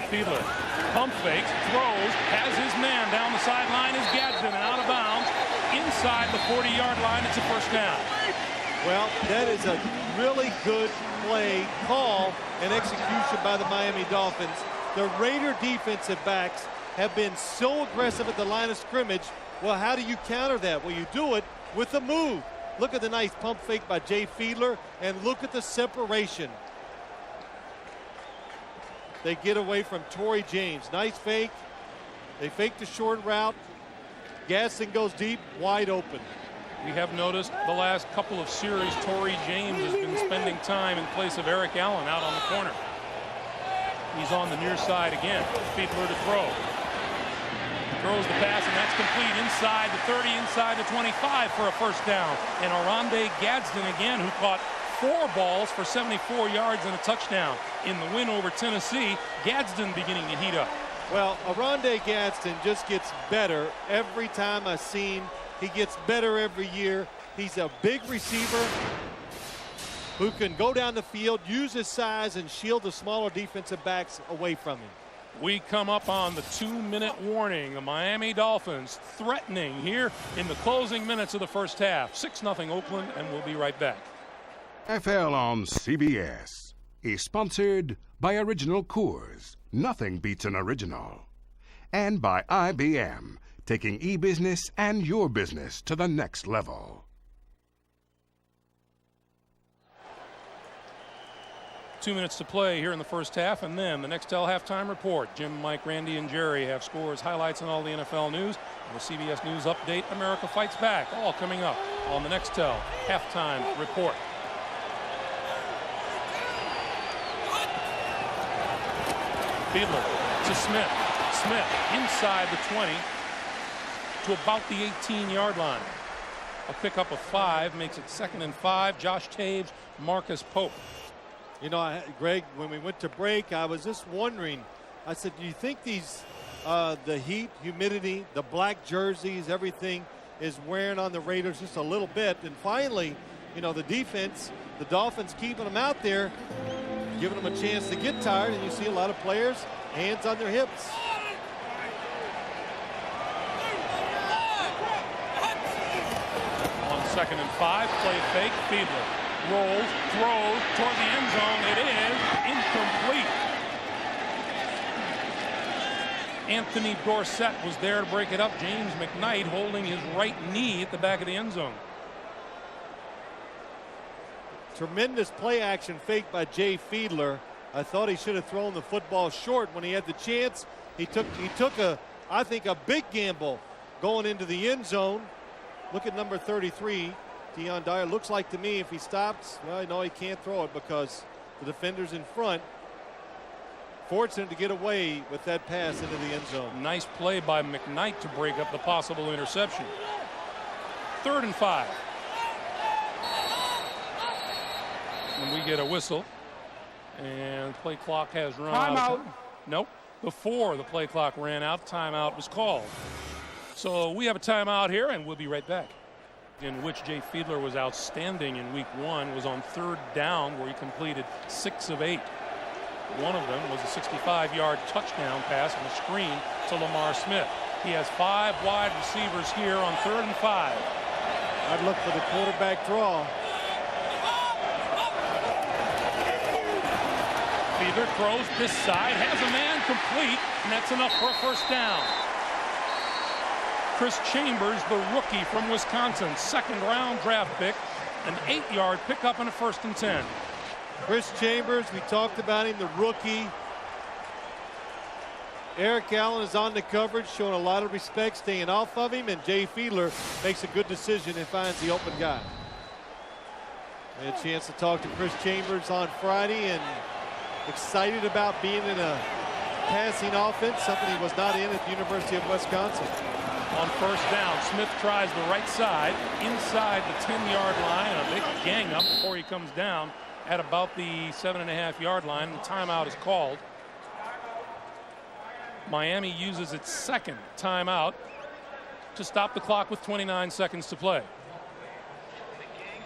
Fiedler pump fakes, throws, has his man down the sideline is Gadsden, and out of bounds inside the 40-yard line. It's a first down. Well, that is a really good play, call, and execution by the Miami Dolphins. The Raider defensive backs have been so aggressive at the line of scrimmage. Well, how do you counter that? Well, you do it with a move. Look at the nice pump fake by Jay Fiedler, and look at the separation. They get away from Torrey James. Nice fake. They fake the short route. Gadsden goes deep, wide open. We have noticed the last couple of series, Torrey James has been spending time in place of Eric Allen out on the corner. He's on the near side again. Fiedler to throw. Throws the pass, and that's complete inside the 30, inside the 25 for a first down. And Oronde Gadsden again, who caught 4 balls for 74 yards and a touchdown in the win over Tennessee. Gadsden beginning to heat up. Well, Oronde Gadsden just gets better every time I've seen. He gets better every year. He's a big receiver who can go down the field, use his size, and shield the smaller defensive backs away from him. We come up on the 2-minute warning. The Miami Dolphins threatening here in the closing minutes of the first half. 6-0 Oakland, and we'll be right back. FL on CBS is sponsored by Original Coors. Nothing beats an original. And by IBM, taking e-business and your business to the next level. 2 minutes to play here in the first half, and then the Nextel halftime report. Jim, Mike, Randy, and Jerry have scores, highlights, and all the NFL news. And the CBS News update, America Fights Back, all coming up on the Nextel halftime report. Fiedler to Smith. Smith inside the 20 to about the 18-yard line. A pickup of 5 makes it 2nd and 5. Josh Taves, Marcus Pope. You know, Greg, when we went to break, I was just wondering. I said, do you think these, the heat, humidity, the black jerseys, everything is wearing on the Raiders just a little bit? And finally, you know, the defense, the Dolphins keeping them out there, giving them a chance to get tired. And you see a lot of players, hands on their hips. On 2nd and 5, play fake, Fiedler. Rolls, throws toward the end zone. It is incomplete. Anthony Dorsett was there to break it up. James McKnight holding his right knee at the back of the end zone. Tremendous play action fake by Jay Fiedler. I thought he should have thrown the football short when he had the chance. He took I think a big gamble going into the end zone. Look at number 33. Deion Dyer. Looks like to me if he stops, well, no, he can't throw it because the defender's in front. Fortunate to get away with that pass into the end zone. Nice play by McKnight to break up the possible interception. 3rd and 5. And we get a whistle. And play clock has run out. Nope. Before the play clock ran out, timeout was called. So we have a timeout here, and we'll be right back. In which Jay Fiedler was outstanding in week 1 was on 3rd down, where he completed 6 of 8. One of them was a 65-yard touchdown pass on a screen to Lamar Smith. He has 5 wide receivers here on 3rd and 5. I'd look for the quarterback draw. Fiedler throws this side, has a man complete, and that's enough for a first down. Chris Chambers, the rookie from Wisconsin, 2nd-round draft pick, an 8-yard pickup and a 1st and 10. Chris Chambers, we talked about him, the rookie. Eric Allen is on the coverage, showing a lot of respect, staying off of him, and Jay Fiedler makes a good decision and finds the open guy. We had a chance to talk to Chris Chambers on Friday, and excited about being in a passing offense, something he was not in at the University of Wisconsin. On 1st down, Smith tries the right side inside the 10-yard line, and a big gang up before he comes down at about the 7.5-yard line. The timeout is called. Miami uses its 2nd timeout to stop the clock with 29 seconds to play.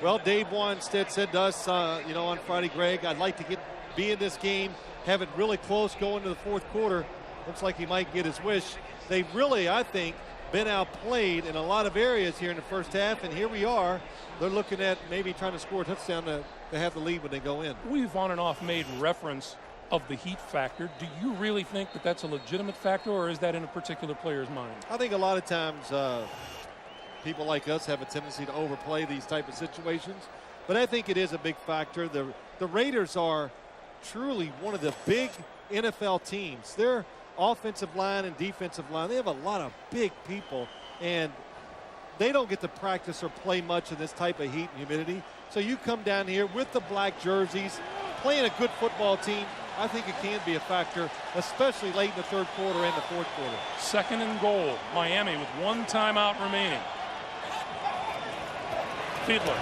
Well, Dave Wanstead said to us, you know, on Friday, Greg, I'd like to be in this game, have it really close going to the 4th quarter. Looks like he might get his wish. They've really, I think, been outplayed in a lot of areas here in the first half, and here we are. They're looking at maybe trying to score a touchdown to have the lead when they go in. We've on and off made reference of the heat factor. Do you really think that that's a legitimate factor, or is that in a particular player's mind? I think a lot of times people like us have a tendency to overplay these type of situations, but I think it is a big factor. The Raiders are truly one of the big NFL teams. Their offensive line and defensive line, they have a lot of big people, and they don't get to practice or play much in this type of heat and humidity. So you come down here with the black jerseys, playing a good football team, I think it can be a factor, especially late in the third quarter and the fourth quarter. 2nd and goal. Miami with 1 timeout remaining. Fiedler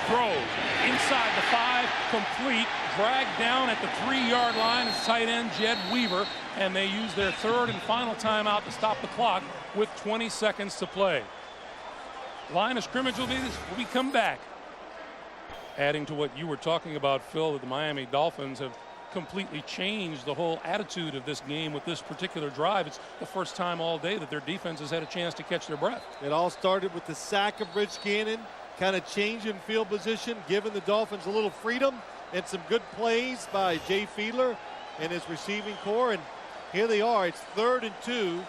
throws inside the 5, complete, dragged down at the 3-yard line is tight end Jed Weaver, and they use their 3rd and final timeout to stop the clock with 20 seconds to play. Line of scrimmage will be come back. Adding to what you were talking about, Phil, that the Miami Dolphins have completely changed the whole attitude of this game with this particular drive. It's the first time all day that their defense has had a chance to catch their breath. It all started with the sack of Rich Gannon, kind of changing field position, giving the Dolphins a little freedom, and some good plays by Jay Fiedler and his receiving core. And here they are. It's 3rd and 2.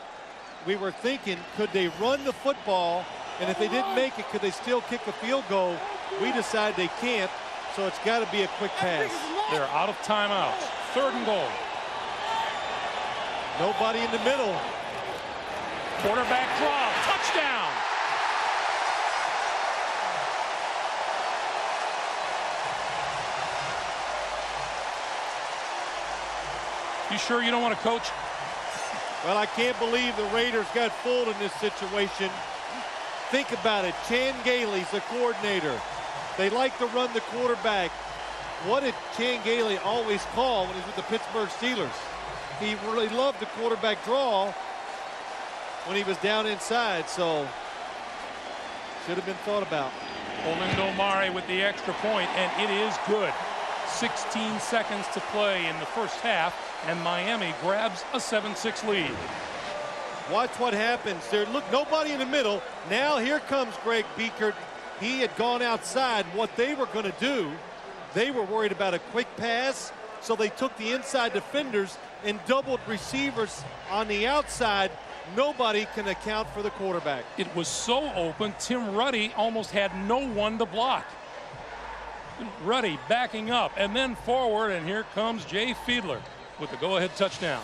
We were thinking, could they run the football? And if they didn't make it, could they still kick a field goal? We decided they can't, so it's got to be a quick pass. They're out of timeouts. 3rd and goal. Nobody in the middle. Quarterback draw. Touchdown. You sure you don't want to coach? Well, I can't believe the Raiders got fooled in this situation. Think about it. Chan Gailey's the coordinator. They like to run the quarterback. What did Chan Gailey always call when he was with the Pittsburgh Steelers? He really loved the quarterback draw when he was down inside, so should have been thought about. Orlando Mare with the extra point, and it is good. 16 seconds to play in the first half, and Miami grabs a 7-6 lead. Watch what happens there. Look, nobody in the middle. Now here comes Greg Biekert. He had gone outside. What they were going to do, they were worried about a quick pass, so they took the inside defenders and doubled receivers on the outside. Nobody can account for the quarterback. It was so open, Tim Ruddy almost had no one to block. Ruddy backing up and then forward, and here comes Jay Fiedler with the go-ahead touchdown.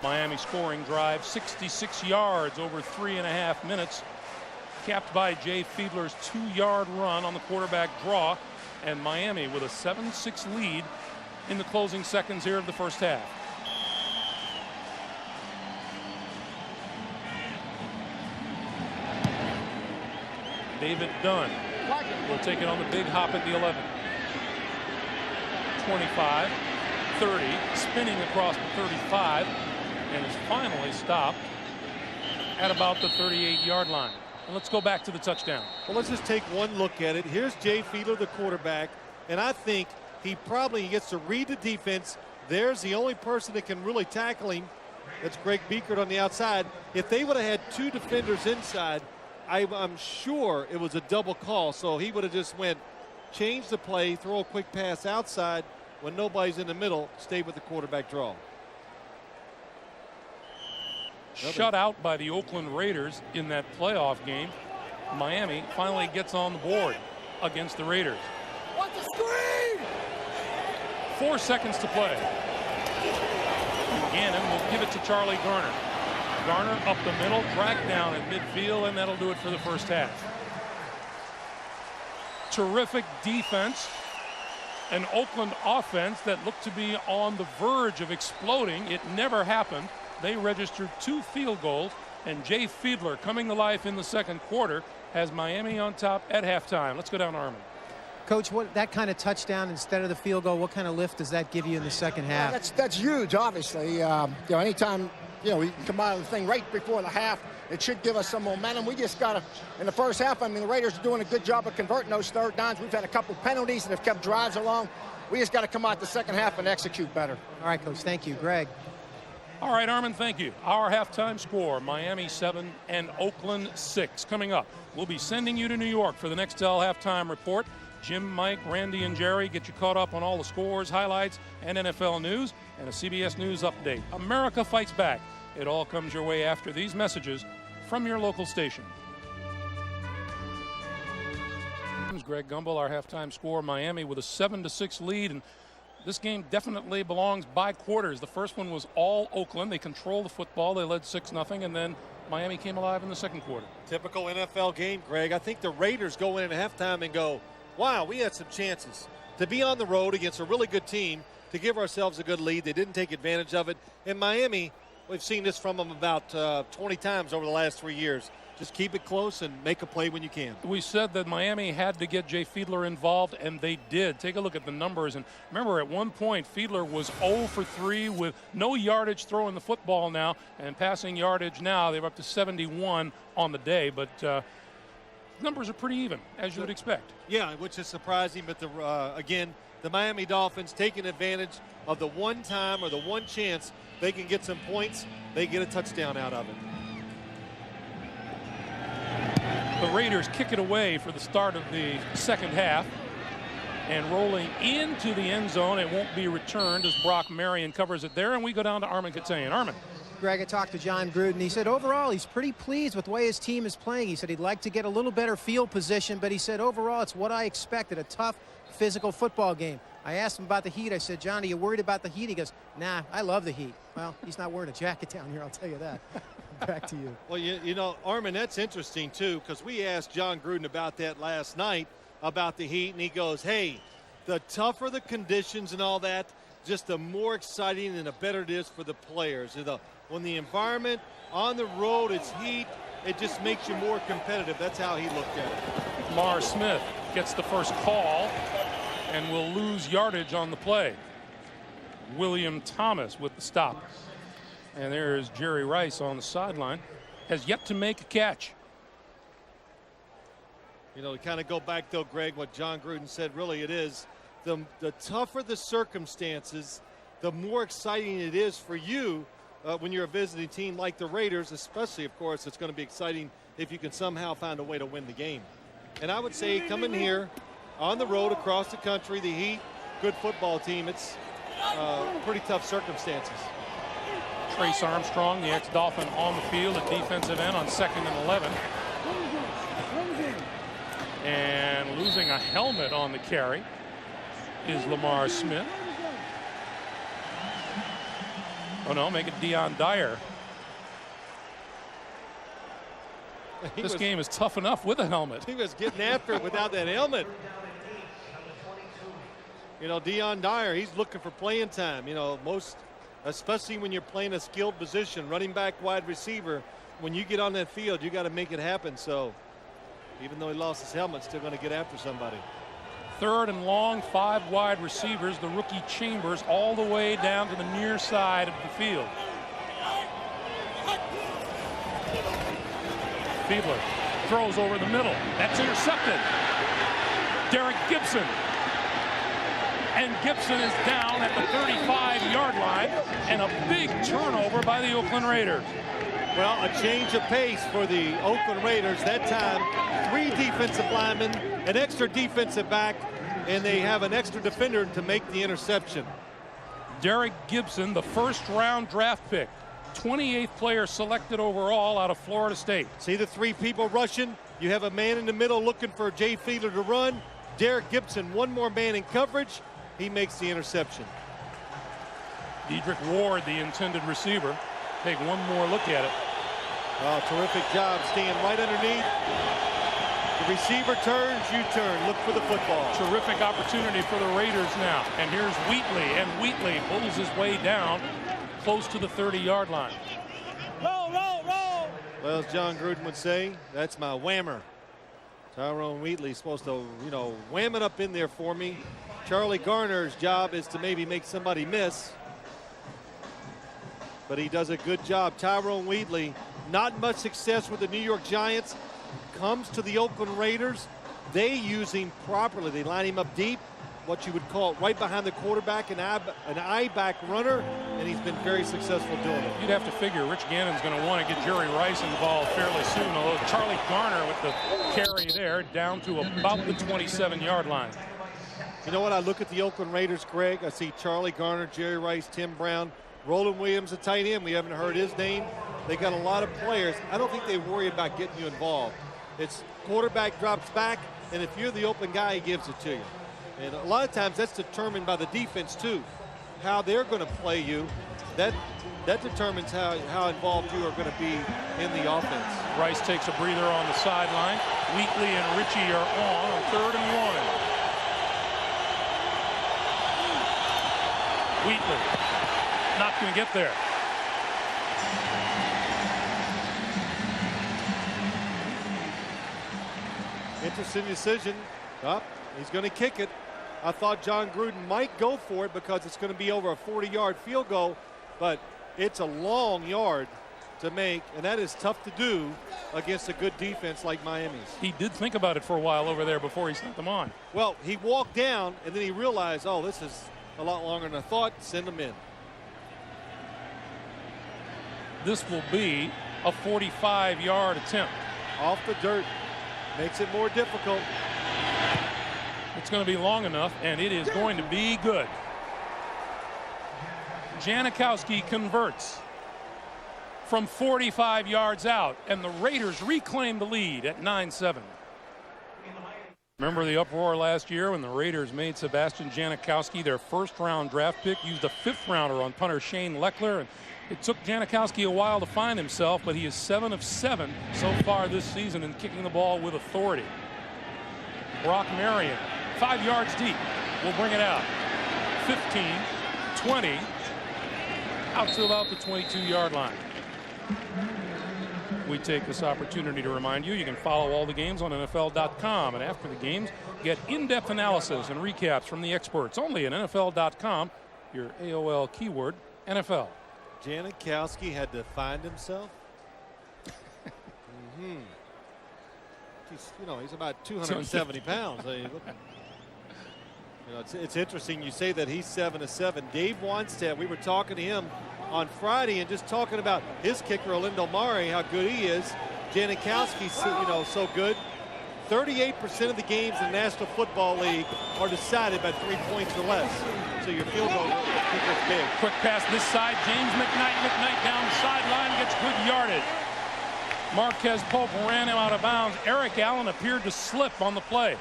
Miami scoring drive, 66 yards over 3.5 minutes, capped by Jay Fiedler's 2-yard run on the quarterback draw, and Miami with a 7-6 lead in the closing seconds here of the first half. David Dunn will take it on the big hop at the 11. 25, 30, spinning across the 35, and is finally stopped at about the 38-yard line. And let's go back to the touchdown. Well, let's just take one look at it. Here's Jay Fiedler, the quarterback, and I think he probably gets to read the defense. There's the only person that can really tackle him. That's Greg Biekert on the outside. If they would have had 2 defenders inside, I'm sure it was a double call. So he would have just went, change the play, throw a quick pass outside when nobody's in the middle, stay with the quarterback draw. Shut out by the Oakland Raiders in that playoff game. Miami finally gets on the board against the Raiders. Watch the screen! 4 seconds to play. Gannon will give it to Charlie Garner. Garner up the middle, dragged down at midfield, and that'll do it for the first half. Terrific defense. An Oakland offense that looked to be on the verge of exploding. It never happened. They registered 2 field goals, and Jay Fiedler coming to life in the second quarter has Miami on top at halftime. Let's go down to Armin. Coach, what that kind of touchdown instead of the field goal, what kind of lift does that give you in the second half? That's huge, obviously. Anytime we can come out of the thing right before the half, it should give us some momentum. We just got to, in the first half, I mean, the Raiders are doing a good job of converting those third downs. We've had a couple penalties that have kept drives along. We just got to come out the second half and execute better. All right, Coach, thank you. Greg. All right, Armin, thank you. Our halftime score, Miami 7 and Oakland 6. Coming up, we'll be sending you to New York for the Nextel halftime report. Jim, Mike, Randy, and Jerry get you caught up on all the scores, highlights, and NFL news, and a CBS News update. America fights back. It all comes your way after these messages from your local station. Greg Gumbel, our halftime score, Miami with a 7-6 lead, and this game definitely belongs by quarters. The first one was all Oakland. They controlled the football. They led 6-0, and then Miami came alive in the second quarter. Typical NFL game, Greg. I think the Raiders go in at halftime and go, wow, we had some chances to be on the road against a really good team, to give ourselves a good lead. They didn't take advantage of it. In Miami, we've seen this from them about 20 times over the last 3 years. Just keep it close and make a play when you can. We said that Miami had to get Jay Fiedler involved, and they did. Take a look at the numbers. And remember, at one point, Fiedler was 0 for 3 with no yardage throwing the football now, and passing yardage now. They're up to 71 on the day, but numbers are pretty even, as you would expect. Yeah, which is surprising, but again, the Miami Dolphins taking advantage of the one time or the one chance they can get some points, they get a touchdown out of it. The Raiders kick it away for the start of the second half, and rolling into the end zone, it won't be returned as Brock Marion covers it there, and we go down to Armin Katayan. Armin. Greg, I talked to John Gruden. He said overall he's pretty pleased with the way his team is playing. He said he'd like to get a little better field position, but he said overall it's what I expected, a tough physical football game. I asked him about the heat. I said, John, are you worried about the heat? He goes, nah, I love the heat. Well, he's not wearing a jacket down here, I'll tell you that. Back to you. Well, you know, Armin, that's interesting, too, because we asked John Gruden about that last night, about the heat, and he goes, hey, the tougher the conditions and all that, just the more exciting and the better it is for the players. When the environment on the road, it's heat, it just makes you more competitive. That's how he looked at it. Lamar Smith gets the first call and will lose yardage on the play. William Thomas with the stop. And there's Jerry Rice on the sideline. Has yet to make a catch. You know, to kind of go back, though, Greg, what John Gruden said, really it is, the tougher the circumstances, the more exciting it is for you when you're a visiting team like the Raiders, especially, of course, it's going to be exciting if you can somehow find a way to win the game. And I would say coming here on the road across the country, the Heat, good football team, it's pretty tough circumstances. Trace Armstrong, the ex-Dolphin, on the field at defensive end on 2nd and 11. And losing a helmet on the carry is Lamar Smith. Oh no, make it Deion Dyer. This game is tough enough with a helmet. He was getting after it without that helmet. You know, Deion Dyer, he's looking for playing time. You know, especially when you're playing a skilled position, running back, wide receiver, when you get on that field, you got to make it happen. So even though he lost his helmet, still going to get after somebody. 3rd and long, 5 wide receivers, the rookie Chambers, all the way down to the near side of the field. Fiedler throws over the middle. That's intercepted. Derek Gibson. And Gibson is down at the 35-yard line, and a big turnover by the Oakland Raiders. Well, a change of pace for the Oakland Raiders. That time, 3 defensive linemen, an extra defensive back, and they have an extra defender to make the interception. Derek Gibson, the first-round draft pick, 28th player selected overall out of Florida State. See the 3 people rushing? You have a man in the middle looking for Jay Fiedler to run. Derek Gibson, one more man in coverage. He makes the interception. Dedrick Ward, the intended receiver. Take one more look at it. Oh, terrific job staying right underneath. The receiver turns, you turn. Look for the football. Terrific opportunity for the Raiders now. And here's Wheatley, and Wheatley pulls his way down close to the 30-yard line. Roll, roll, roll. Well, as John Gruden would say, that's my whammer. Tyrone Wheatley's supposed to, wham it up in there for me. Charlie Garner's job is to maybe make somebody miss. But he does a good job. Tyrone Wheatley, not much success with the New York Giants. Comes to the Oakland Raiders. They use him properly. They line him up deep. what you would call right behind the quarterback, an I-back runner, and he's been very successful doing it. You'd have to figure Rich Gannon's going to want to get Jerry Rice involved fairly soon, although Charlie Garner with the carry there down to about the 27-yard line. You know what? I look at the Oakland Raiders, Greg. I see Charlie Garner, Jerry Rice, Tim Brown, Roland Williams, a tight end. We haven't heard his name. They got a lot of players. I don't think they worry about getting you involved. It's quarterback drops back, and if you're the open guy, he gives it to you. And a lot of times that's determined by the defense too, how they're going to play you. That determines how involved you are going to be in the offense. Rice takes a breather on the sideline. Wheatley and Ritchie are on 3rd and 1. Wheatley not going to get there. Interesting decision. He's going to kick it. I thought John Gruden might go for it because it's going to be over a 40-yard field goal, but it's a long yard to make, and that is tough to do against a good defense like Miami's. He did think about it for a while over there before he sent them on. Well, he walked down, and then he realized, oh, this is a lot longer than I thought. Send him in. This will be a 45-yard attempt. Off the dirt. Makes it more difficult. It's going to be long enough, and it is going to be good. Janikowski converts from 45 yards out, and the Raiders reclaim the lead at 9-7. Remember the uproar last year when the Raiders made Sebastian Janikowski their first-round draft pick, used a 5th-rounder on punter Shane Leckler, and it took Janikowski a while to find himself, but he is 7 of 7 so far this season in kicking the ball with authority. Brock Marion, 5 yards deep, will bring it out. 15, 20, out to about the 22-yard line. We take this opportunity to remind you can follow all the games on NFL.com, and after the games, get in-depth analysis and recaps from the experts only at NFL.com. Your AOL keyword, NFL. Janikowski had to find himself. He's about 270 pounds. It's interesting you say that he's 7 of 7. Dave Wannstedt, we were talking to him on Friday and just talking about his kicker, Olindo Mare, how good he is. Janikowski's so good. 38% of the games in the National Football League are decided by 3 points or less. So your field goal kicker is big. Quick pass this side. James McKnight. McKnight down the sideline, gets good yardage. Marquez Pope ran him out of bounds. Eric Allen appeared to slip on the play.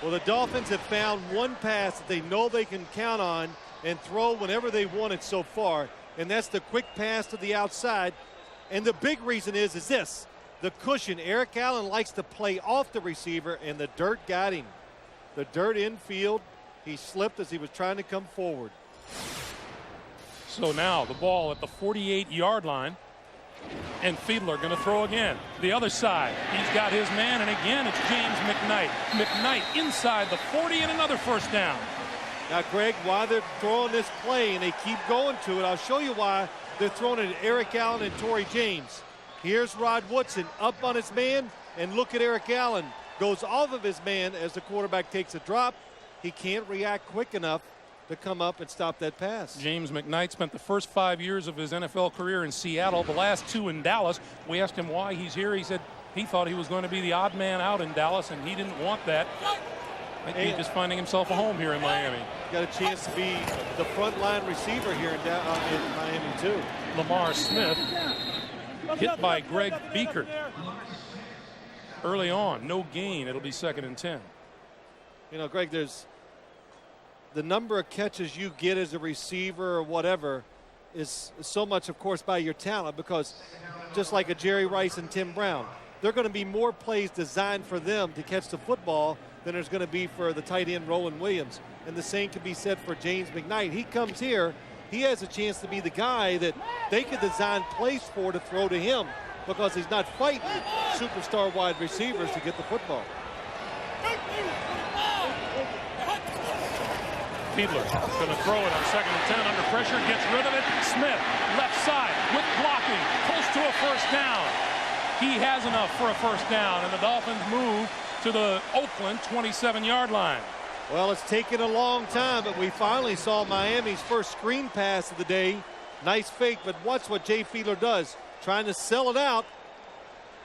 Well, the Dolphins have found one pass that they know they can count on and throw whenever they want it so far, and that's the quick pass to the outside. And the big reason is this: the cushion. Eric Allen likes to play off the receiver, and the dirt got him. The dirt infield. He slipped as he was trying to come forward. So now the ball at the 48-yard line, and Fiedler going to throw again. The other side, he's got his man, and again it's James McKnight. McKnight inside the 40 and another first down. Now, Greg, why they're throwing this play and they keep going to it, I'll show you why they're throwing it at Eric Allen and Torrey James. Here's Rod Woodson up on his man, and look at Eric Allen. Goes off of his man as the quarterback takes a drop. He can't react quick enough to come up and stop that pass. James McKnight spent the first 5 years of his NFL career in Seattle, the last 2 in Dallas. We asked him why he's here. He said he thought he was going to be the odd man out in Dallas, and he didn't want that. Might be just finding himself a home here in Miami. Got a chance to be the frontline receiver here in Miami, too. Lamar Smith hit by Greg Beekert early on. No gain. It'll be 2nd and 10. Greg, there's the number of catches you get as a receiver or whatever is so much, of course, by your talent, because just like a Jerry Rice and Tim Brown, there are going to be more plays designed for them to catch the football than there's going to be for the tight end Roland Williams. And the same can be said for James McKnight. He comes here, he has a chance to be the guy that they could design plays for to throw to him, because he's not fighting superstar wide receivers to get the football. Fiedler going to throw it on 2nd and 10 under pressure, gets rid of it. Smith, left side with blocking, close to a first down. He has enough for a first down, and the Dolphins move to the Oakland 27-yard line. Well, it's taken a long time, but we finally saw Miami's first screen pass of the day. Nice fake, but watch what Jay Fiedler does. Trying to sell it out.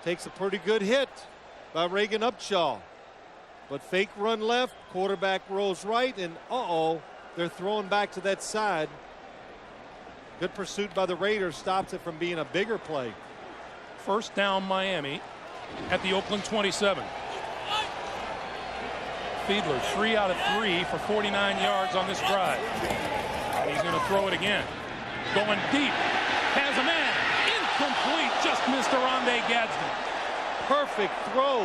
Takes a pretty good hit by Reagan Upshaw. But fake run left, quarterback rolls right, and they're throwing back to that side. Good pursuit by the Raiders, stops it from being a bigger play. First down Miami at the Oakland 27. Fiedler 3 out of 3 for 49 yards on this drive. He's going to throw it again. Going deep. Has a man. Incomplete. Just missed Oronde Gadsden. Perfect throw.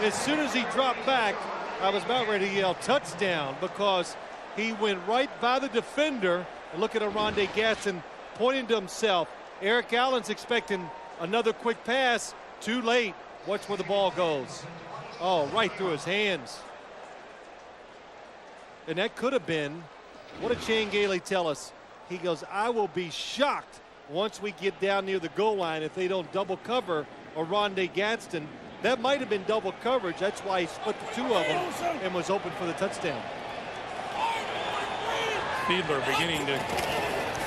As soon as he dropped back, I was about ready to yell touchdown because he went right by the defender. And look at Oronde Gadsden pointing to himself. Eric Allen's expecting another quick pass. Too late. Watch where the ball goes. Oh, right through his hands. And that could have been, what did Shane Gailey tell us? He goes, I will be shocked once we get down near the goal line if they don't double cover Oronde Gadsden. That might have been double coverage. That's why he split the two of them and was open for the touchdown. Fiedler beginning to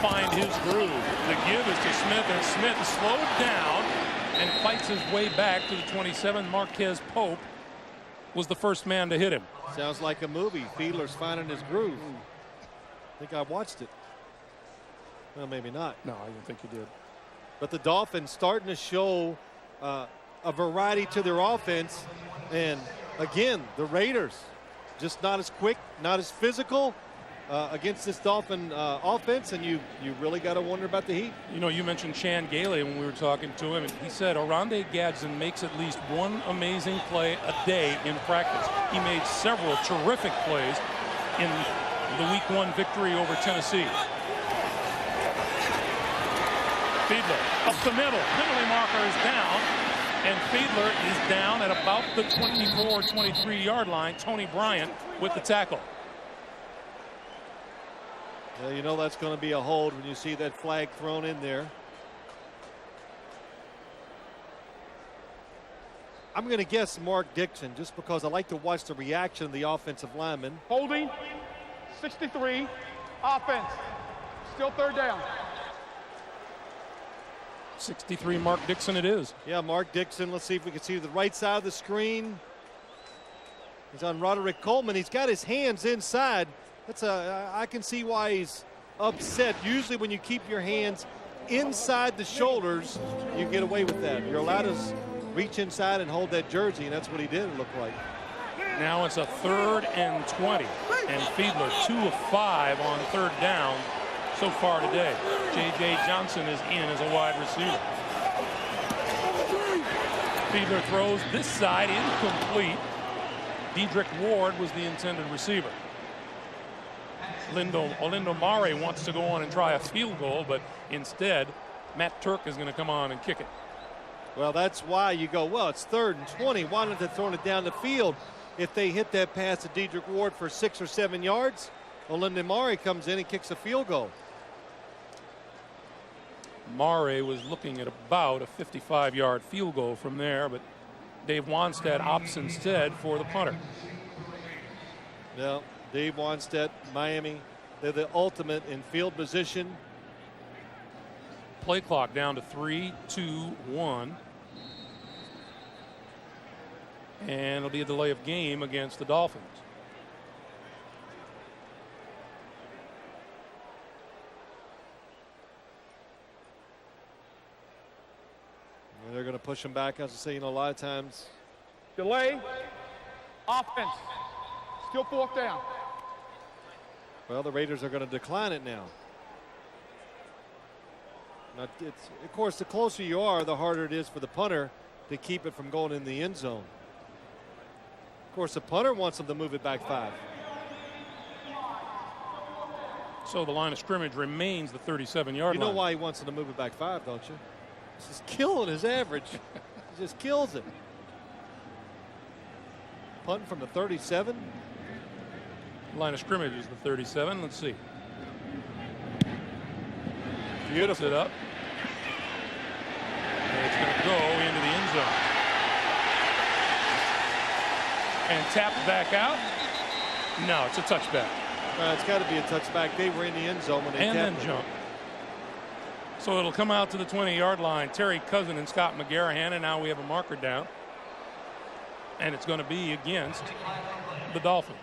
find his groove. The give is to Smith, and Smith slowed down and fights his way back to the 27. Marquez Pope was the first man to hit him. Sounds like a movie. Fiedler's finding his groove. I think I watched it. Well, maybe not. No, I didn't think you did. But the Dolphins starting to show a variety to their offense. And again, the Raiders just not as quick, not as physical against this Dolphin offense. And you really got to wonder about the Heat. You know, you mentioned Chan Gailey when we were talking to him, and he said Oronde Gadsden makes at least one amazing play a day in practice. He made several terrific plays in the Week 1 victory over Tennessee. Fiedler up the middle. Penalty marker is down, and Fiedler is down at about the 24-23 line. Tony Bryant with the tackle. Well, you know that's going to be a hold when you see that flag thrown in there. I'm going to guess Mark Dixon just because I like to watch the reaction of the offensive lineman. Holding, 63, offense, still third down. 63 Mark Dixon it is. Yeah, Mark Dixon. Let's see if we can see the right side of the screen. He's on Roderick Coleman. He's got his hands inside. I can see why he's upset. Usually when you keep your hands inside the shoulders, you get away with that. You're allowed to reach inside and hold that jersey, and that's what he did, it looked like. Now it's a 3rd and 20, and Fiedler 2 of 5 on 3rd down so far today. J.J. Johnson is in as a wide receiver. Fiedler throws this side incomplete. Dedrick Ward was the intended receiver. Olindo Mare wants to go on and try a field goal, but instead Matt Turk is going to come on and kick it. Well, that's why you go, well, it's 3rd and 20. Why not they throw it down the field? If they hit that pass to Dedrick Ward for 6 or 7 yards, Olindo Mare comes in and kicks a field goal. Mare was looking at about a 55-yard field goal from there, but Dave Wanstead opts instead for the punter. Now, Dave Wanstead, Miami, they're the ultimate in field position. Play clock down to 3, 2, 1. And it'll be a delay of game against the Dolphins. And they're going to push him back. As I say, a lot of times. Delay, offense, still 4th down. Well, the Raiders are going to decline it now. Now, of course, the closer you are, the harder it is for the punter to keep it from going in the end zone. Of course, the punter wants them to move it back 5. So the line of scrimmage remains the 37-yard line. You know why he wants them to move it back 5, don't you? It's just killing his average. He just kills it. Punting from the 37. Line of scrimmage is the 37. Let's see. Beautiful. Puts it up. And it's going to go into the end zone. And tapped back out. No, it's a touchback. It's got to be a touchback. They were in the end zone when they and then jump. So it'll come out to the 20-yard line. Terry Cousin and Scott McGarrahan, and now we have a marker down. And it's going to be against the Dolphins.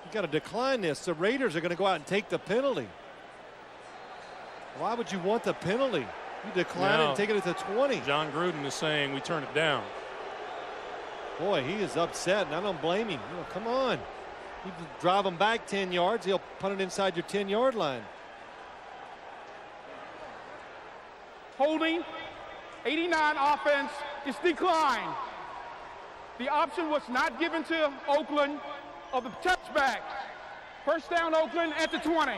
You got to decline this. The Raiders are going to go out and take the penalty. Why would you want the penalty? You decline it and take it at the 20. John Gruden is saying we turn it down. Boy, he is upset, and I don't blame him. You know, come on. You drive him back 10 yards, he'll punt it inside your 10-yard line. Holding, 89 offense is declined. The option was not given to Oakland of the touchback. First down, Oakland at the 20.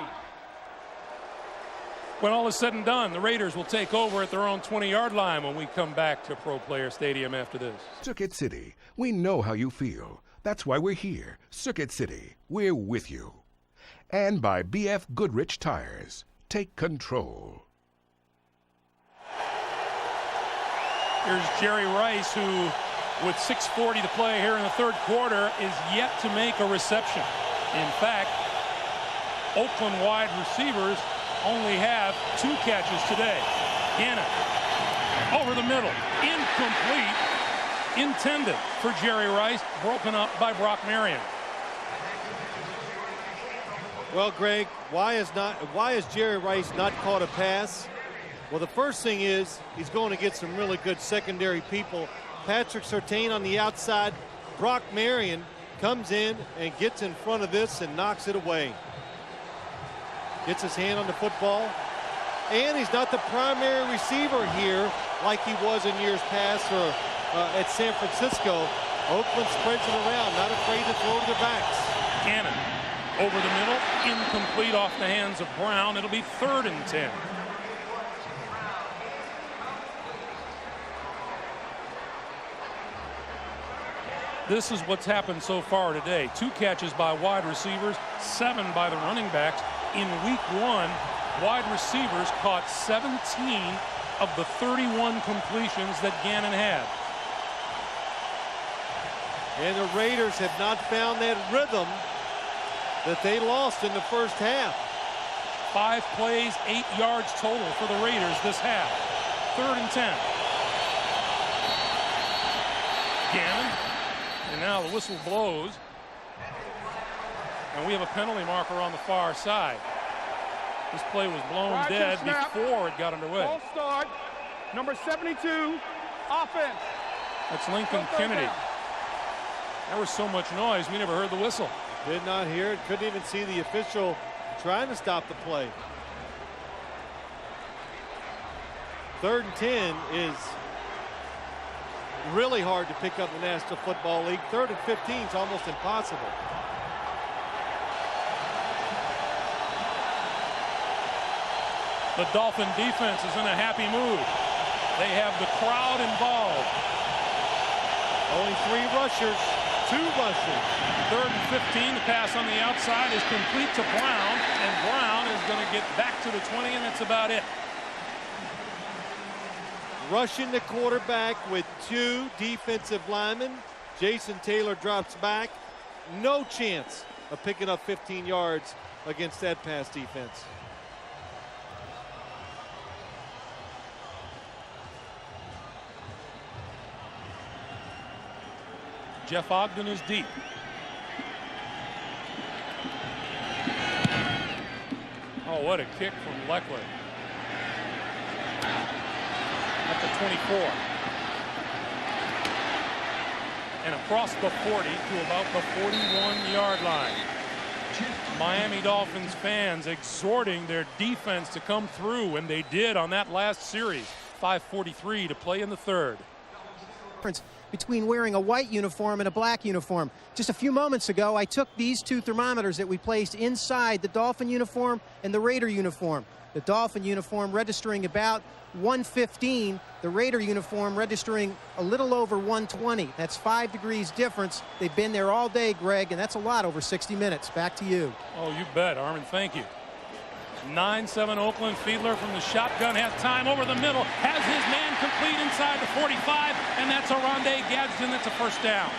When all is said and done, the Raiders will take over at their own 20-yard line when we come back to Pro Player Stadium after this. Circuit City, we know how you feel. That's why we're here. Circuit City, we're with you. And by BF Goodrich Tires. Take control. Here's Jerry Rice, who, with 6:40 to play here in the third quarter, is yet to make a reception. In fact, Oakland wide receivers only have 2 catches today. Gannon over the middle, incomplete, intended for Jerry Rice, broken up by Brock Marion. Well, Greg, why is Jerry Rice not caught a pass? Well, the first thing is he's going to get some really good secondary people. Patrick Surtain on the outside. Brock Marion comes in and gets in front of this and knocks it away. Gets his hand on the football. And he's not the primary receiver here like he was in years past or at San Francisco. Oakland spreads it around, not afraid to throw to their backs. Gannon over the middle, incomplete off the hands of Brown. It'll be 3rd and 10. This is what's happened so far today. 2 catches by wide receivers, 7 by the running backs. In week 1, wide receivers caught 17 of the 31 completions that Gannon had. And the Raiders have not found that rhythm that they lost in the first half. 5 plays, 8 yards total for the Raiders this half. 3rd and 10. Gannon. And now the whistle blows. And we have a penalty marker on the far side. This play was blown dead before it got underway. False start, number 72, offense. That's Lincoln Kennedy. There was so much noise, we never heard the whistle. Did not hear it. Couldn't even see the official trying to stop the play. 3rd and 10 is really hard to pick up in the National Football League. 3rd and 15 is almost impossible. The Dolphin defense is in a happy mood. They have the crowd involved. Only 3 rushers, 2 rushers. 3rd and 15, the pass on the outside is complete to Brown, and Brown is going to get back to the 20, and that's about it. Rushing the quarterback with 2 defensive linemen. Jason Taylor drops back. No chance of picking up 15 yards against that pass defense. Jeff Ogden is deep. Oh, what a kick from Leckler. At the 24. And across the 40 to about the 41-yard line. Miami Dolphins fans exhorting their defense to come through, and they did on that last series. 5:43 to play in the 3rd. Between wearing a white uniform and a black uniform. Just a few moments ago, I took these 2 thermometers that we placed inside the Dolphin uniform and the Raider uniform. The Dolphin uniform registering about 115, the Raider uniform registering a little over 120. That's 5 degrees difference. They've been there all day, Greg, and that's a lot over 60 minutes. Back to you. Oh, you bet, Armin. Thank you. 9-7 Oakland. Fiedler from the shotgun has time over the middle, has his man complete inside the 45, and that's Oronde Gadsden. That's a first down.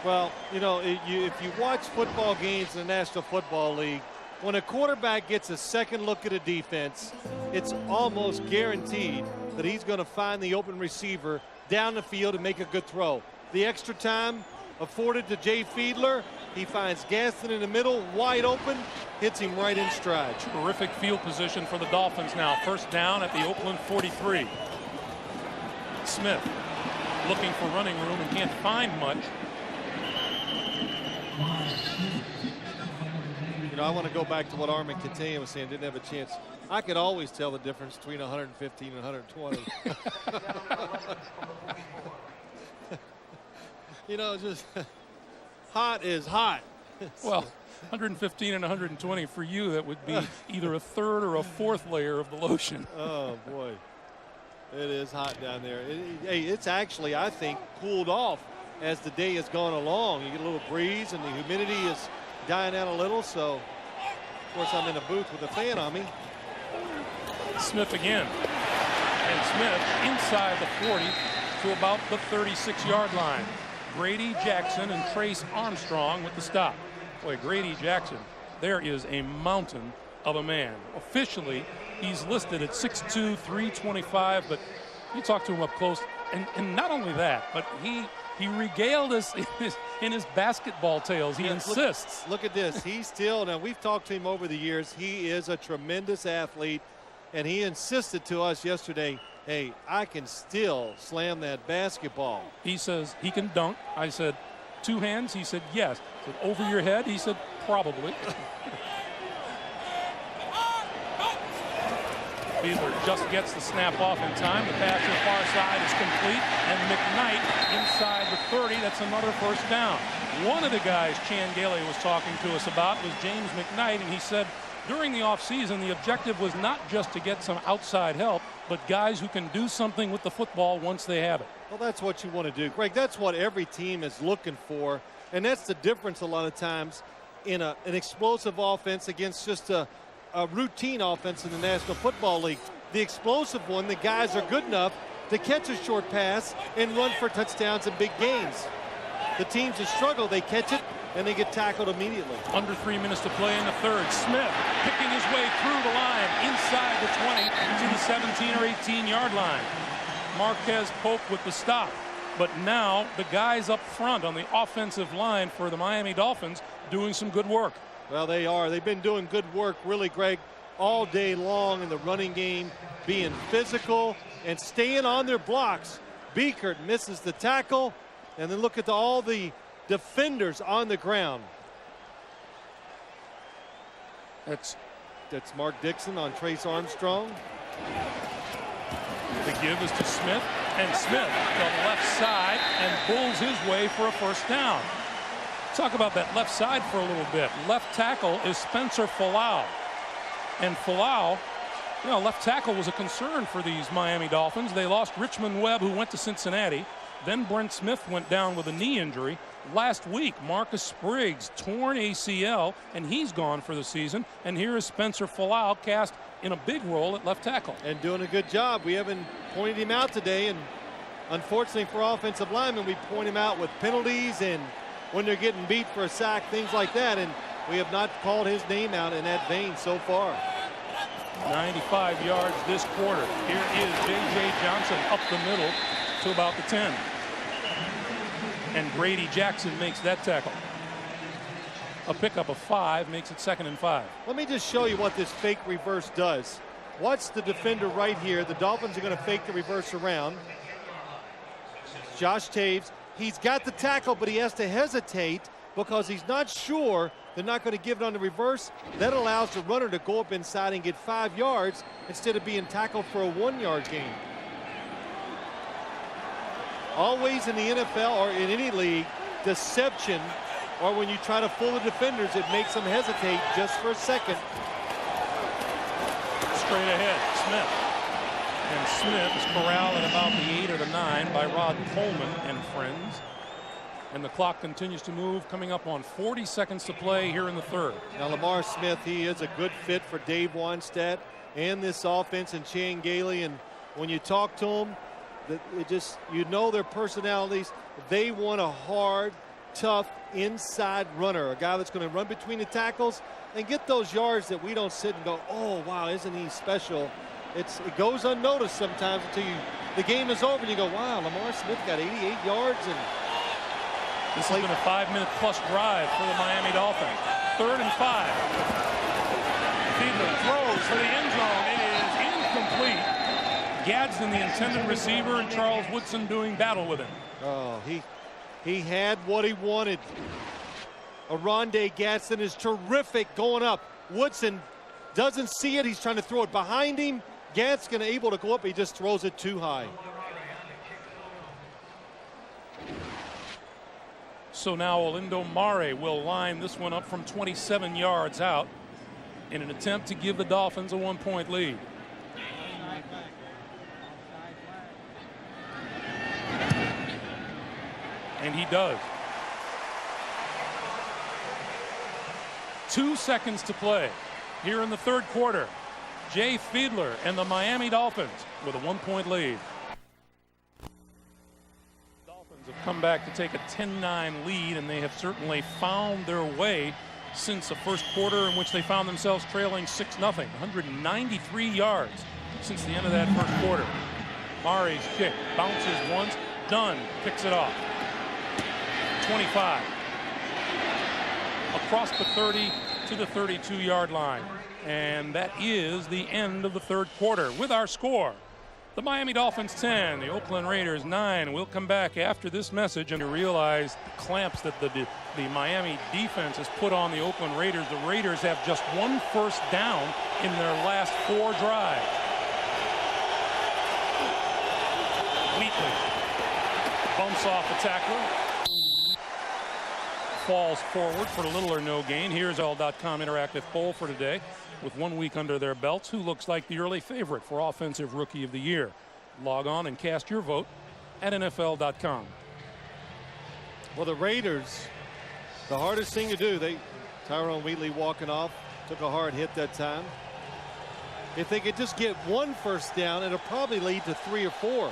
Well, you know, if you watch football games in the National Football League, when a quarterback gets a second look at a defense, it's almost guaranteed that he's going to find the open receiver down the field and make a good throw. The extra time afforded to Jay Fiedler, he finds Gaston in the middle, wide open, hits him right in stride. Terrific field position for the Dolphins now. First down at the Oakland 43. Smith looking for running room and can't find much. You know, I want to go back to what Armin Catania was saying, didn't have a chance. I could always tell the difference between 115 and 120. You know, just hot is hot. Well, 115 and 120 for you, that would be either a third or a fourth layer of the lotion. Oh, boy. It is hot down there. It's actually, I think, cooled off as the day has gone along. You get a little breeze and the humidity is dying out a little, so of course I'm in a booth with a fan on me. Smith again, and Smith inside the 40 to about the 36-yard line. Grady Jackson and Trace Armstrong with the stop. Boy, Grady Jackson, there is a mountain of a man. Officially, he's listed at 6'2", 325, but you talk to him up close, and not only that, but he regaled us in his basketball tales. He insists. Look at this. He's still, now we've talked to him over the years. He is a tremendous athlete, and he insisted to us yesterday, hey, I can still slam that basketball. He says he can dunk. I said, 2 hands? He said, yes. I said, over your head? He said, probably. Fiedler just gets the snap off in time. The pass to the far side is complete, and McKnight inside the 30. That's another first down. One of the guys Chan Gailey was talking to us about was James McKnight, and he said during the offseason the objective was not just to get some outside help, but guys who can do something with the football once they have it. Well, that's what you want to do, Greg. That's what every team is looking for, and that's the difference a lot of times in an explosive offense against just a routine offense in the National Football League. The explosive one, the guys are good enough to catch a short pass and run for touchdowns and big gains. The teams that struggle, they catch it and they get tackled immediately. Under 3 minutes to play in the third. Smith picking his way through the line inside the 20 to the 17 or 18-yard line. Marquez Pope with the stop. But now the guys up front on the offensive line for the Miami Dolphins doing some good work. Well, they are. They've been doing good work, really, Greg, all day long in the running game, being physical and staying on their blocks. Beekert misses the tackle, and then look at all the defenders on the ground. That's Mark Dixon on Trace Armstrong. The give is to Smith, and Smith to the left side and pulls his way for a first down. Talk about that left side for a little bit. Left tackle is Spencer Falau. And Falau, you know, left tackle was a concern for these Miami Dolphins. They lost Richmond Webb, who went to Cincinnati. Then Brent Smith went down with a knee injury. Last week, Marcus Spriggs, torn ACL, and he's gone for the season. And here is Spencer Falau, cast in a big role at left tackle. And doing a good job. We haven't pointed him out today, and unfortunately for offensive linemen, we point him out with penalties and when they're getting beat for a sack, things like that, and we have not called his name out in that vein so far. 95 yards this quarter. Here is J.J. Johnson up the middle to about the 10. And Grady Jackson makes that tackle. A pickup of 5 makes it 2nd and 5. Let me just show you what this fake reverse does. Watch the defender right here. The Dolphins are going to fake the reverse around. Josh Taves. He's got the tackle, but he has to hesitate because he's not sure they're not going to give it on the reverse. That allows the runner to go up inside and get 5 yards instead of being tackled for a 1-yard gain. Always in the NFL or in any league, deception, or when you try to fool the defenders, it makes them hesitate just for a second. Straight ahead, Smith. And Smith is corralled at about the 8 or the 9 by Rod Coleman and friends. and the clock continues to move, coming up on 40 seconds to play here in the third. Now, Lamar Smith, he is a good fit for Dave Wannstedt and this offense and Chan Gailey. And when you talk to them, you know their personalities. They want a hard, tough inside runner, a guy that's going to run between the tackles and get those yards that we don't sit and go, oh, wow, isn't he special? It goes unnoticed sometimes until the game is over and you go, wow, Lamar Smith got 88 yards. And this has been a 5-minute plus drive for the Miami Dolphins. 3rd and 5. Fiedler throws for the end zone. It is incomplete. Gadsden, the intended receiver, and Charles Woodson doing battle with him. Oh, he had what he wanted. Oronde Gadsden is terrific going up. Woodson doesn't see it. He's trying to throw it behind him. Gadsden able to go up. He just throws it too high. So now Olindo Mare will line this one up from 27 yards out in an attempt to give the Dolphins a 1-point lead. And he does. 2 seconds to play here in the third quarter. Jay Fiedler and the Miami Dolphins with a 1-point lead. Dolphins have come back to take a 10-9 lead, and they have certainly found their way since the first quarter, in which they found themselves trailing 6-0. 193 yards since the end of that first quarter. Mare's kick bounces once. Dunn picks it off. 25. Across the 30 to the 32-yard line. And that is the end of the third quarter with our score. The Miami Dolphins 10, the Oakland Raiders 9. We'll come back after this message and realize the clamps that the Miami defense has put on the Oakland Raiders. The Raiders have just 1 first down in their last 4 drives. Wheatley bumps off the tackler. Falls forward for little or no gain. Here's All.com interactive poll for today. With 1 week under their belts, who looks like the early favorite for Offensive Rookie of the Year? Log on and cast your vote at NFL.com. Well, the Raiders, the hardest thing to do, Tyrone Wheatley walking off, took a hard hit that time. If they could just get 1 first down, it'll probably lead to 3 or 4.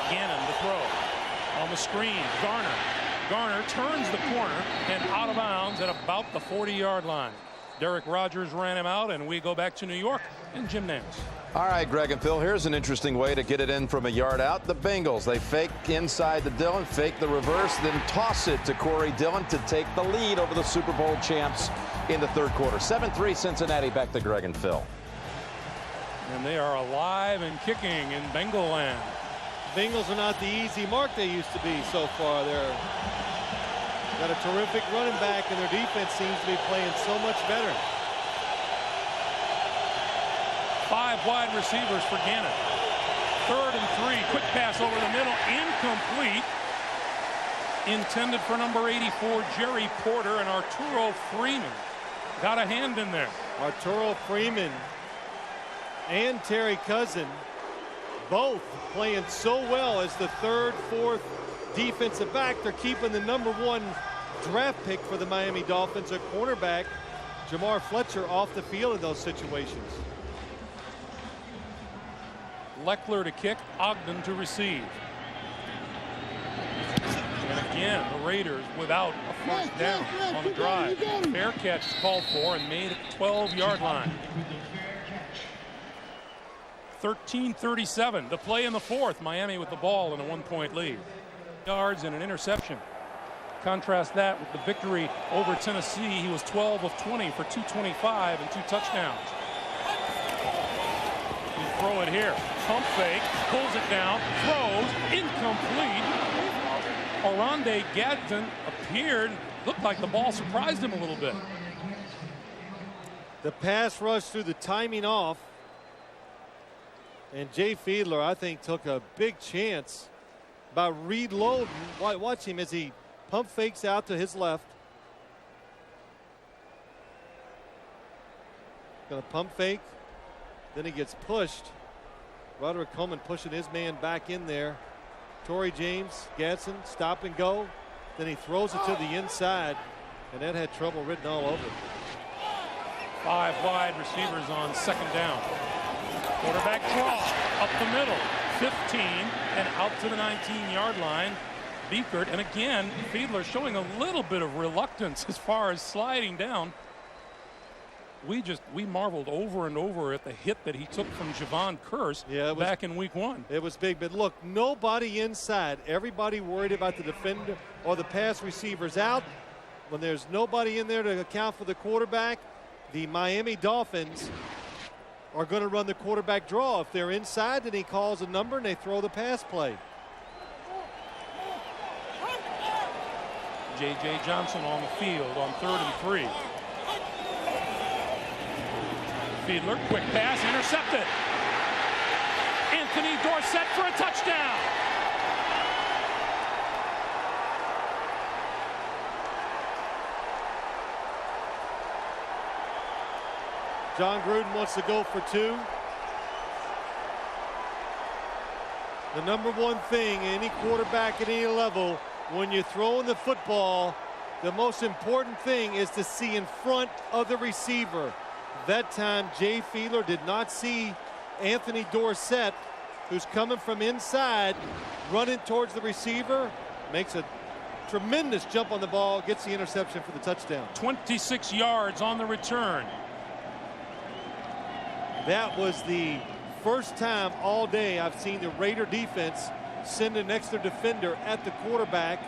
Gannon to throw. On the screen, Garner turns the corner and out of bounds at about the 40-yard line. Derek Rogers ran him out, and we go back to New York and Jim Nance. All right, Greg and Phil, here's an interesting way to get it in from a yard out. The Bengals, they fake inside to Dillon, fake the reverse, then toss it to Corey Dillon to take the lead over the Super Bowl champs in the third quarter. 7-3 Cincinnati. Back to Greg and Phil. And they are alive and kicking in Bengal land. Bengals are not the easy mark they used to be so far. They're got a terrific running back, and their defense seems to be playing so much better. 5 wide receivers for Gannon. 3rd and 3. Quick pass over the middle. Incomplete. Intended for number 84, Jerry Porter, and Arturo Freeman got a hand in there. Arturo Freeman and Terry Cousin both playing so well as the 3rd, 4th defensive back. They're keeping the number 1 draft pick for the Miami Dolphins, a cornerback, Jamar Fletcher, off the field in those situations. Leckler to kick, Ogden to receive. And again, the Raiders without a first down on the drive. Fair catch called for and made at the 12-yard line. 13:37 to play in the fourth. Miami with the ball in a 1-point lead. Yards and an interception. Contrast that with the victory over Tennessee. He was 12 of 20 for 225 and 2 touchdowns. You throw it here. Pump fake, pulls it down, throws, incomplete. Oronde Gadsden appeared, looked like the ball surprised him a little bit. The pass rush through the timing off. And Jay Fiedler, I think, took a big chance by reloading. Watch him as he pump fakes out to his left. Gonna pump fake. Then he gets pushed. Roderick Coleman pushing his man back in there. Torrey James, Gadsden, stop and go. Then he throws it to the inside, and that had trouble written all over it. 5 wide receivers on 2nd down. Quarterback draw up the middle. 15 and out to the 19-yard line. Beekert, and again, Fiedler showing a little bit of reluctance as far as sliding down. We marveled over and over at the hit that he took from Javon Curse back in week 1. It was big, but look, nobody inside. Everybody worried about the defender or the pass receivers out. When there's nobody in there to account for the quarterback, the Miami Dolphins are going to run the quarterback draw. If they're inside, then he calls a number and they throw the pass play. J.J. Johnson on the field on 3rd and 3. Fiedler, quick pass, intercepted. Anthony Dorsett for a touchdown. John Gruden wants to go for 2. The number one thing, any quarterback at any level, when you're throwing the football, the most important thing is to see in front of the receiver. That time, Jay Fiedler did not see Anthony Dorsett, who's coming from inside, running towards the receiver, makes a tremendous jump on the ball, gets the interception for the touchdown. 26 yards on the return. That was the first time all day I've seen the Raider defense send an extra defender at the quarterback.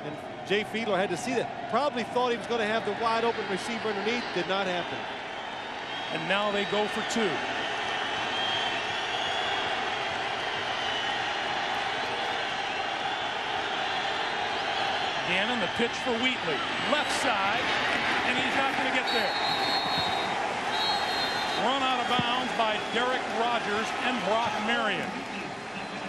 And Jay Fiedler had to see that. Probably thought he was going to have the wide open receiver underneath. Did not happen. And now they go for 2. Gannon, the pitch for Wheatley. Left side, and he's not going to get there. Run out of bounds by Derek Rogers and Brock Marion.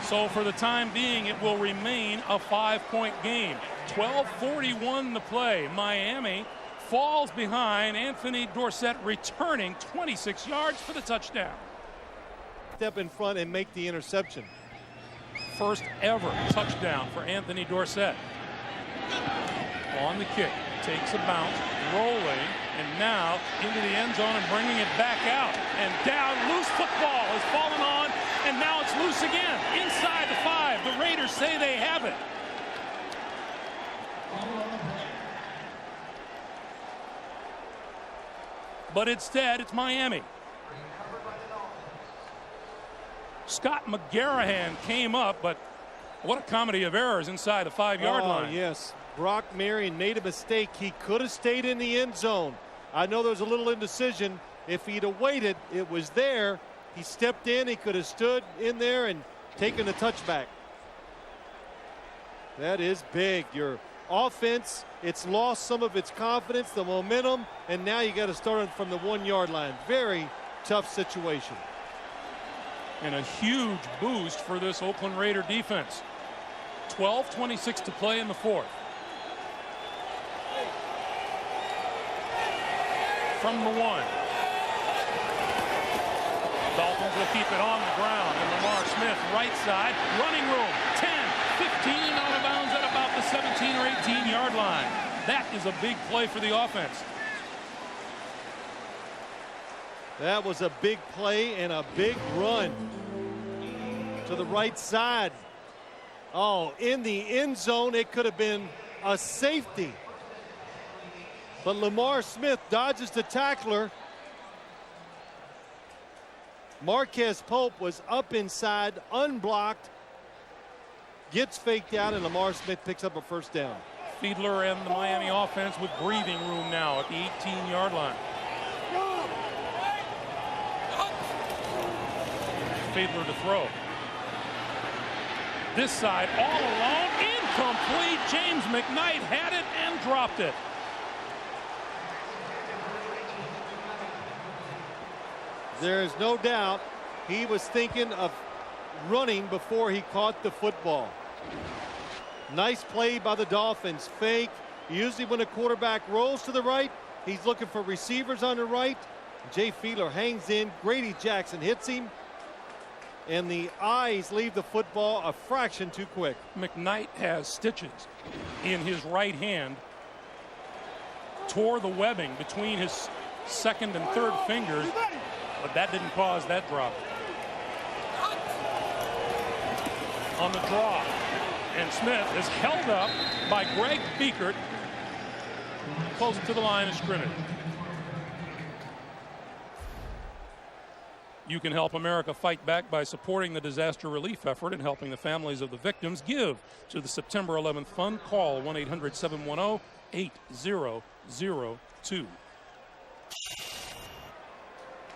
So for the time being, it will remain a 5-point game. 12:41 to play. Miami falls behind. Anthony Dorsett returning 26 yards for the touchdown. Step in front and make the interception. First ever touchdown for Anthony Dorsett. On the kick, takes a bounce, rolling, and now into the end zone and bringing it back out. And down, loose football has fallen on, and now it's loose again. Inside the 5, the Raiders say they have it. But instead, it's Miami. Scott McGarrahan came up, but what a comedy of errors inside the 5-yard line. Yes. Brock Marion made a mistake. He could have stayed in the end zone. I know there was a little indecision. If he'd have waited, it was there. He stepped in. He could have stood in there and taken the touchback. That is big. Your offense, it's lost some of its confidence, the momentum, and now you got to start from the 1-yard line. Very tough situation. And a huge boost for this Oakland Raider defense. 12:26 to play in the 4th. From the 1. Dolphins will keep it on the ground. And Lamar Smith, right side, running room. 10, 15, out of bounds at about the 17 or 18-yard line. That is a big play for the offense. That was a big play and a big run to the right side. Oh, in the end zone, it could have been a safety. But Lamar Smith dodges the tackler. Marquez Pope was up inside, unblocked, gets faked out, and Lamar Smith picks up a first down. Fiedler and the Miami offense with breathing room now at the 18-yard line. Fiedler to throw. This side all alone, incomplete. James McKnight had it and dropped it. There is no doubt he was thinking of running before he caught the football. Nice play by the Dolphins. Fake. Usually when a quarterback rolls to the right, he's looking for receivers on the right. Jay Fiedler hangs in. Grady Jackson hits him. And the eyes leave the football a fraction too quick. McKnight has stitches in his right hand. Tore the webbing between his second and third fingers, but that didn't cause that drop. On the draw, and Smith is held up by Greg Biekert close to the line of scrimmage. You can help America fight back by supporting the disaster relief effort and helping the families of the victims. Give to the September 11th fund. Call 1-800-710-8002.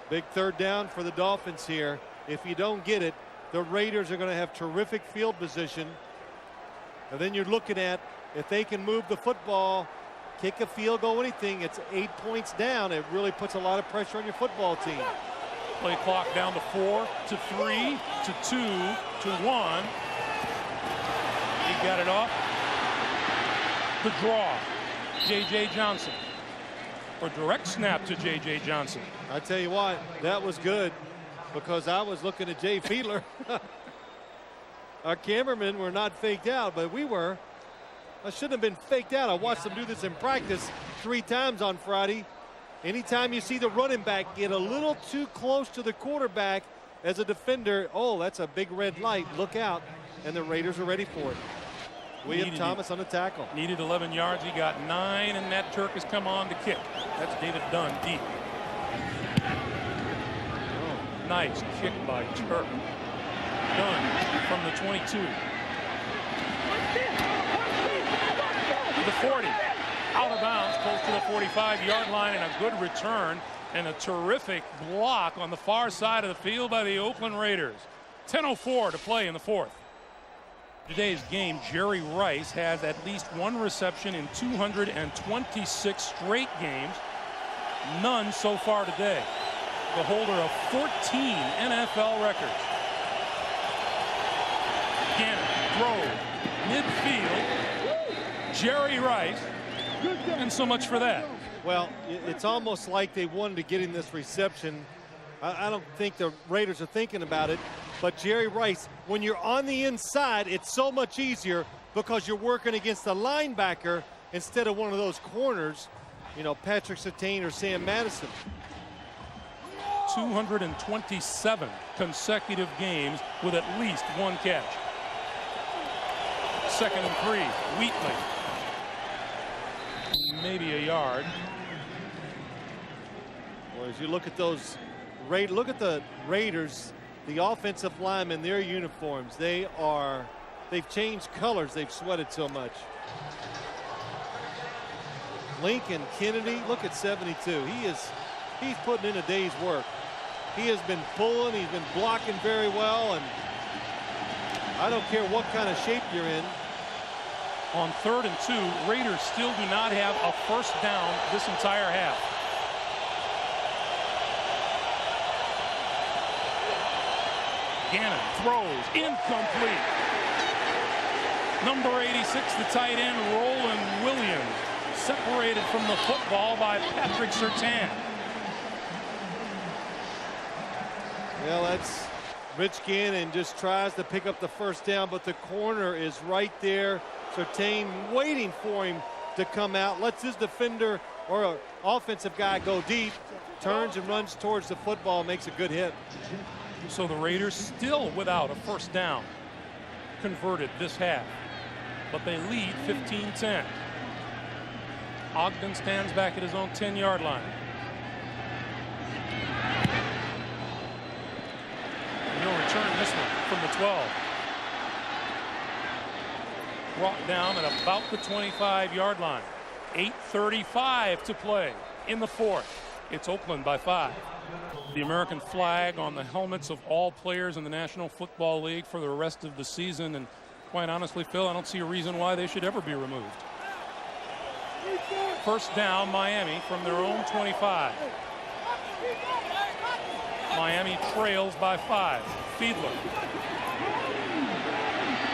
Big third down for the Dolphins here. If you don't get it, the Raiders are going to have terrific field position. And then you're looking at, if they can move the football, kick a field goal, anything, it's 8 points down. It really puts a lot of pressure on your football team. Play clock down to 4 to 3 to 2 to 1. He got it off. The draw, J.J. Johnson. Or direct snap to J.J. Johnson. I tell you what, that was good, because I was looking at Jay Fiedler. Our cameramen were not faked out, but we were. I shouldn't have been faked out. I watched them do this in practice 3 times on Friday. Anytime you see the running back get a little too close to the quarterback as a defender, oh, that's a big red light. Look out. And the Raiders are ready for it. William Thomas on the tackle. Needed 11 yards. He got 9, and Nat Turk has come on to kick. That's David Dunn deep. Oh, nice kick by Turk. Dunn from the 22. To the 40. Out of bounds, close to the 45-yard line, and a good return and a terrific block on the far side of the field by the Oakland Raiders. 10:04 to play in the fourth. Today's game, Jerry Rice has at least 1 reception in 226 straight games. None so far today. The holder of 14 NFL records. Gannon throws midfield. Jerry Rice. And so much for that. Well, it's almost like they wanted to get in this reception. I don't think the Raiders are thinking about it. But Jerry Rice, when you're on the inside, it's so much easier because you're working against a linebacker instead of one of those corners, you know, Patrick Surtain or Sam Madison. 227 consecutive games with at least 1 catch. 2nd and 3, Wheatley. Maybe a yard. Well, as you look at those, look at the Raiders, the offensive linemen, their uniforms. They've changed colors. They've sweated so much. Lincoln Kennedy, look at 72. He's putting in a day's work. He has been pulling. He's been blocking very well, and I don't care what kind of shape you're in. On 3rd and 2, Raiders still do not have a first down this entire half. Gannon throws incomplete. Number 86, the tight end, Roland Williams, separated from the football by Patrick Surtain. Well, that's Rich Gannon just tries to pick up the first down, but the corner is right there. Surtain waiting for him to come out, lets his defender or an offensive guy go deep, turns and runs towards the football, makes a good hit. So the Raiders still without a first down converted this half, but they lead 15-10. Ogden stands back at his own 10-yard line. And he'll return this one from the 12. Brought down at about the 25-yard line. 8:35 to play in the fourth. It's Oakland by 5. The American flag on the helmets of all players in the National Football League for the rest of the season. And quite honestly, Phil, I don't see a reason why they should ever be removed. First down, Miami from their own 25. Miami trails by 5. Fiedler.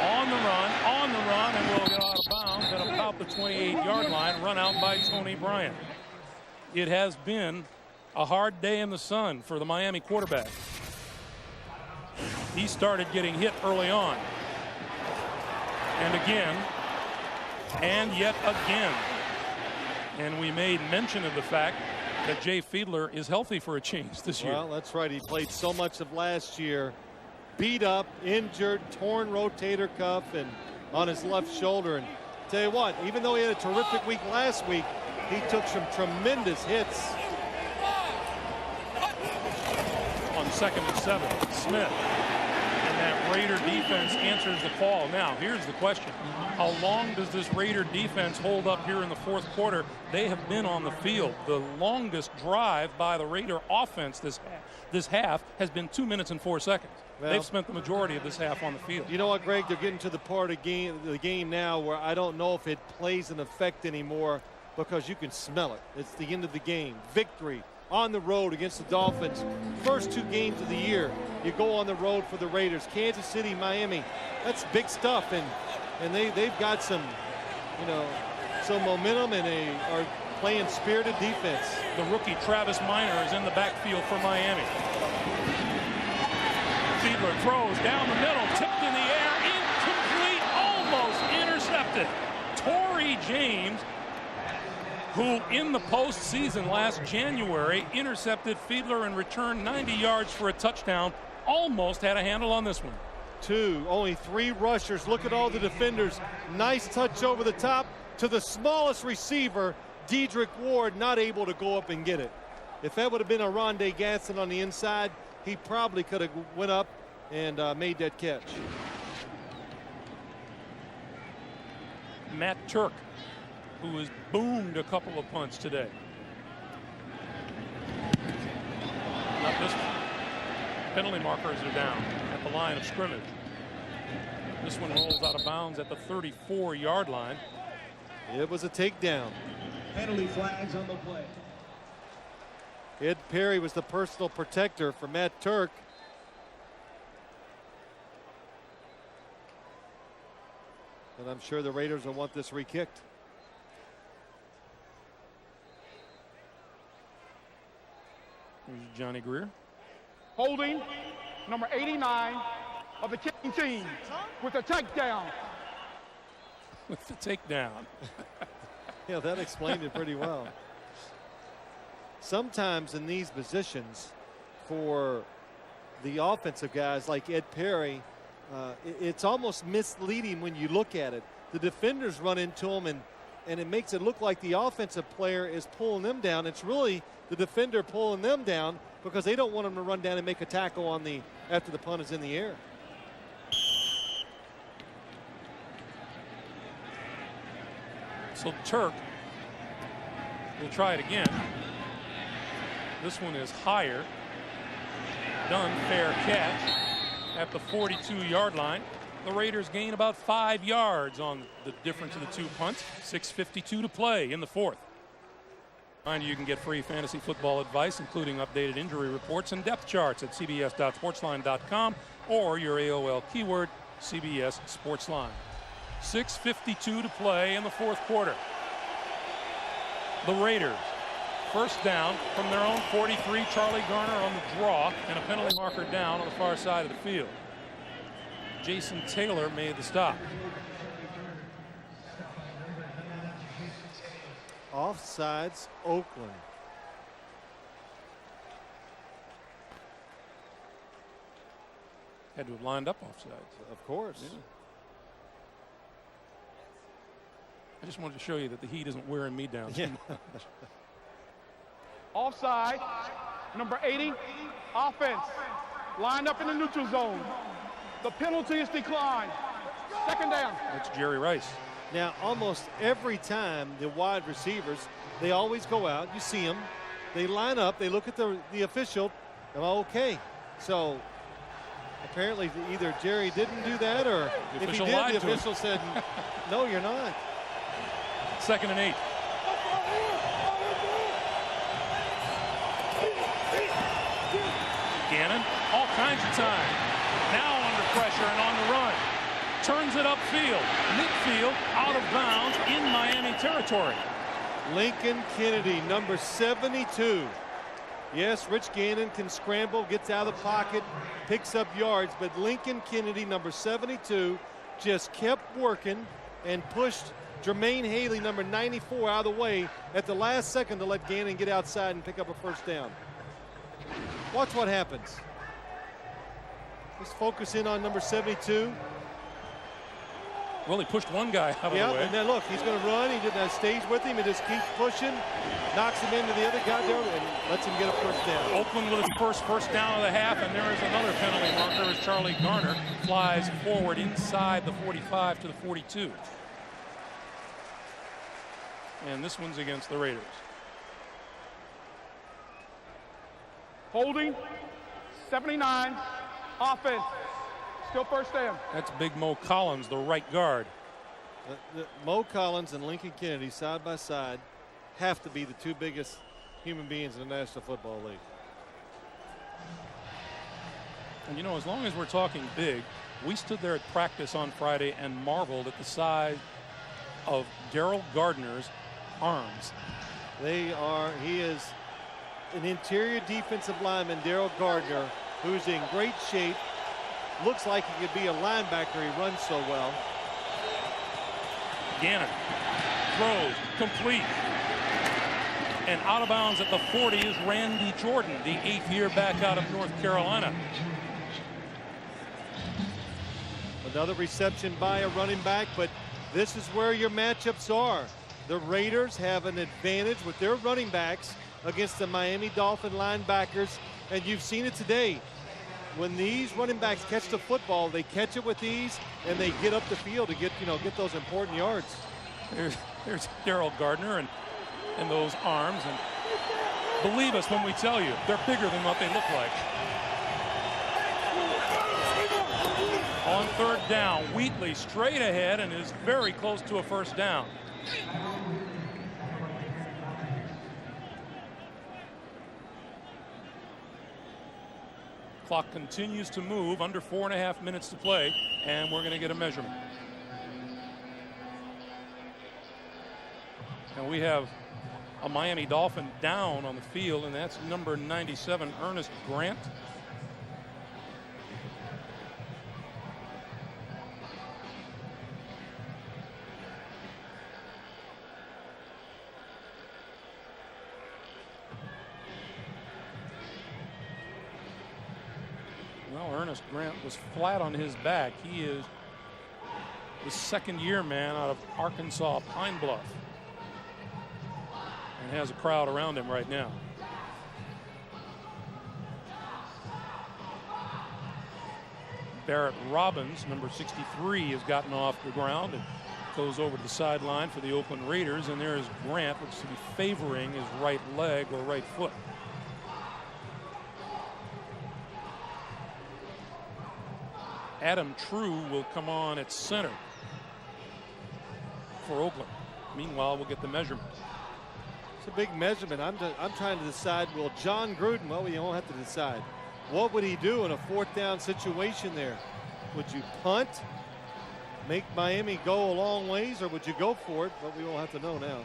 On the run, and will get out of bounds at about the 28-yard line, run out by Tony Bryant. It has been A hard day in the sun for the Miami quarterback. He started getting hit early on. And again. And yet again. And we made mention of the fact that Jay Fiedler is healthy for a change this year. Well, that's right. He played so much of last year. Beat up, injured, torn rotator cuff and on his left shoulder. And tell you what, even though he had a terrific week last week, he took some tremendous hits. On 2nd and 7, Smith. And that Raider defense answers the call. Now, here's the question. How long does this Raider defense hold up here in the 4th quarter? They have been on the field. The longest drive by the Raider offense this half has been 2 minutes and 4 seconds. Well, they've spent the majority of this half on the field. You know what, Greg? They're getting to the part of the game now where I don't know if it plays an effect anymore because you can smell it. It's the end of the game. Victory on the road against the Dolphins. First 2 games of the year, you go on the road for the Raiders. Kansas City, Miami. That's big stuff, and they've got some, some momentum and they are playing spirited defense. The rookie Travis Minor is in the backfield for Miami. Fiedler throws down the middle, tipped in the air, incomplete, almost intercepted. Torrey James, who in the postseason last January intercepted Fiedler and returned 90 yards for a touchdown, almost had a handle on this one. Only 3 rushers. Look at all the defenders. Nice touch over the top to the smallest receiver, Dedrick Ward, not able to go up and get it. If that would have been a Rondé Gatson on the inside, he probably could have went up and made that catch. Matt Turk, who has boomed a couple of punts today. Not this one. Penalty markers are down at the line of scrimmage. This one rolls out of bounds at the 34-yard line. It was a takedown. Penalty flags on the play. Ed Perry was the personal protector for Matt Turk. And I'm sure the Raiders will want this re-kicked. Here's Johnny Greer. Holding number 89 of the kicking team with a takedown. With the takedown. Yeah, that explained it pretty well. Sometimes in these positions for the offensive guys like Ed Perry, it's almost misleading when you look at it. The defenders run into him and it makes it look like the offensive player is pulling them down. It's really the defender pulling them down because they don't want them to run down and make a tackle on after the punt is in the air. So Turk will try it again. This one is higher. Done, fair catch at the 42-yard line. The Raiders gain about 5 yards on the difference of the 2 punts. 6:52 to play in the 4th. Mind you can get free fantasy football advice, including updated injury reports and depth charts at cbs.sportsline.com or your AOL keyword, CBS Sportsline. 6:52 to play in the 4th quarter. The Raiders, first down from their own 43. Charlie Garner on the draw and a penalty marker down on the far side of the field. Jason Taylor made the stop. Offsides, Oakland. Had to have lined up offsides. Of course. Yeah. I just wanted to show you that the heat isn't wearing me down. Yeah. Offside, number 80, offense, lined up in the neutral zone. The penalty is declined. 2nd down. That's Jerry Rice. Now, almost every time the wide receivers, they always go out. You see them. They line up. They look at the official. Okay. So apparently either Jerry didn't do that or if he did, the official said, no, you're not. 2nd and 8. Gannon, all kinds of time. Now under pressure and on the run. Turns it upfield. Midfield, out of bounds in Miami territory. Lincoln Kennedy, number 72. Yes, Rich Gannon can scramble, gets out of the pocket, picks up yards, but Lincoln Kennedy, number 72, just kept working and pushed Jermaine Haley, number 94, out of the way at the last second to let Gannon get outside and pick up a first down. Watch what happens. Let's focus in on number 72. Well, he pushed one guy out of the way. And then look, he's going to run. He stays with him and just keeps pushing, knocks him into the other guy there, and lets him get a first down. Oakland with his first down of the half, and there is another penalty marker as Charlie Garner flies forward inside the 45 to the 42. And this one's against the Raiders. Holding, 79, offense. Still first down. That's Big Mo Collins, the right guard. Mo Collins and Lincoln Kennedy side by side have to be the two biggest human beings in the National Football League. And you know, as long as we're talking big, we stood there at practice on Friday and marveled at the size of Daryl Gardner's arms. He is an interior defensive lineman, Daryl Gardner, who's in great shape. Looks like he could be a linebacker. He runs so well. Gannon throws complete. And out of bounds at the 40 is Randy Jordan, the 8th-year back out of North Carolina. Another reception by a running back, but this is where your matchups are. The Raiders have an advantage with their running backs against the Miami Dolphin linebackers, and you've seen it today. When these running backs catch the football, they catch it with ease, and they get up the field to get those important yards. There's Daryl Gardner and those arms, and believe us when we tell you, they're bigger than what they look like. On third down, Wheatley straight ahead and is very close to a first down. Clock continues to move, under 4.5 minutes to play, and we're going to get a measurement. And we have a Miami Dolphin down on the field, and that's number 97, Ernest Grant. Ernest Grant was flat on his back. He is the second-year man out of Arkansas Pine Bluff and has a crowd around him right now. Barrett Robbins, number 63, has gotten off the ground and goes over to the sideline for the Oakland Raiders, and there is Grant, which is to be favoring his right leg or right foot. Adam True will come on at center for Oakland. Meanwhile, we'll get the measurement. It's a big measurement. I'm trying to decide, will John Gruden, well, we don't have to decide. What would he do in a fourth down situation there? Would you punt, make Miami go a long ways, or would you go for it? But we won't have to know now.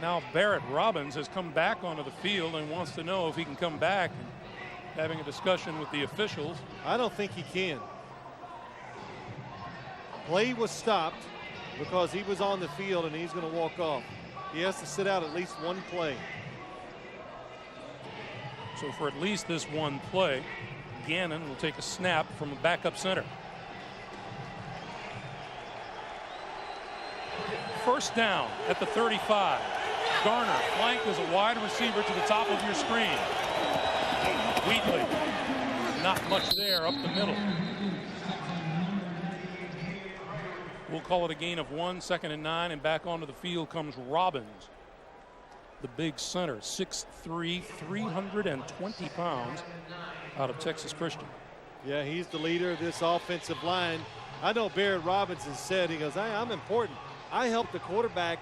Now Barrett Robbins has come back onto the field and wants to know if he can come back, and having a discussion with the officials. I don't think he can. Play was stopped because he was on the field and he's going to walk off. He has to sit out at least one play. So for at least this one play, Gannon will take a snap from a backup center. First down at the 35. Garner flanked as a wide receiver to the top of your screen. Wheatley, not much there up the middle. We'll call it a gain of 1, 2nd and 9, and back onto the field comes Robbins, the big center, 6'3", 320 pounds, out of Texas Christian. Yeah, he's the leader of this offensive line. I know Barrett Robbins has said, he goes, hey, I'm important. I helped the quarterback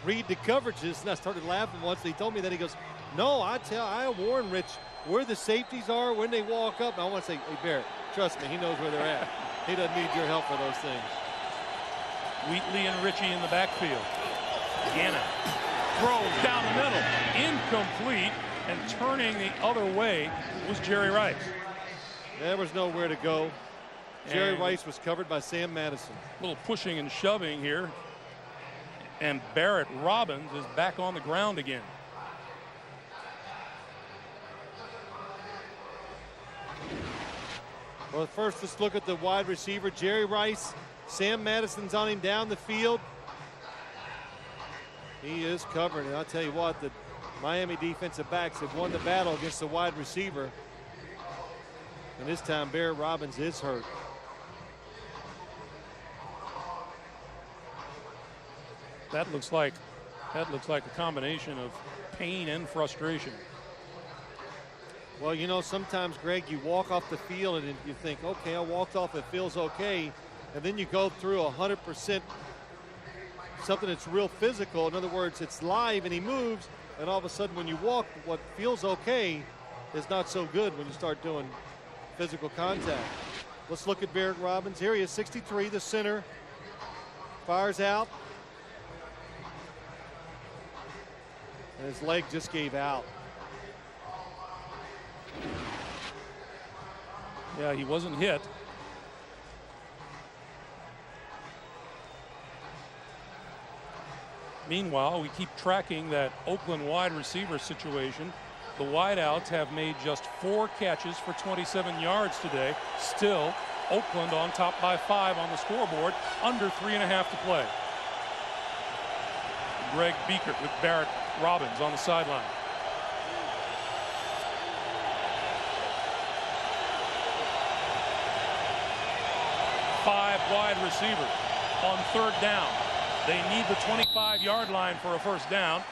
read the coverages, and I started laughing once. He told me that. He goes, no, I warn Rich where the safeties are when they walk up. And I want to say, hey, Barrett, trust me, he knows where they're at. He doesn't need your help for those things. Wheatley and Ritchie in the backfield. Gannon throws down the middle, incomplete, and turning the other way was Jerry Rice. There was nowhere to go. Jerry Rice was covered by Sam Madison. A little pushing and shoving here. And Barrett Robbins is back on the ground again. Well, first let's look at the wide receiver, Jerry Rice. Sam Madison's on him down the field. He is covered, and I'll tell you what, the Miami defensive backs have won the battle against the wide receiver. And this time Barrett Robbins is hurt. That looks like a combination of pain and frustration. Well, you know, sometimes, Greg, you walk off the field and you think, okay, I walked off, it feels okay. And then you go through 100% something that's real physical. In other words, it's live and he moves. And all of a sudden when you walk, what feels okay is not so good when you start doing physical contact. Let's look at Barrett Robbins. Here he is, 63, the center. Fires out. And his leg just gave out. Yeah, he wasn't hit. Meanwhile, we keep tracking that Oakland wide receiver situation. The wideouts have made just 4 catches for 27 yards today. Still, Oakland on top by 5 on the scoreboard, under 3.5 to play. Greg Biekert with Barrett Robbins on the sideline. Five wide receivers on 3rd down. They need the 25-yard line for a first down.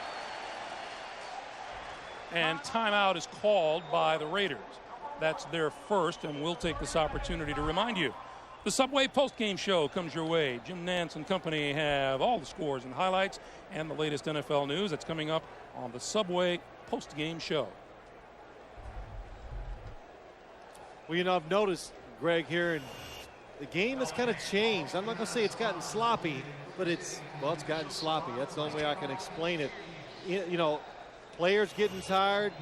And timeout is called by the Raiders. That's their first, and we'll take this opportunity to remind you. The Subway postgame show comes your way. Jim Nantz and company have all the scores and highlights and the latest NFL news that's coming up on the Subway postgame show. Well, you know, I've noticed, Greg, here, and the game has kind of changed. I'm not going to say it's gotten sloppy, but it's gotten sloppy. That's the only way I can explain it. You know, players getting tired,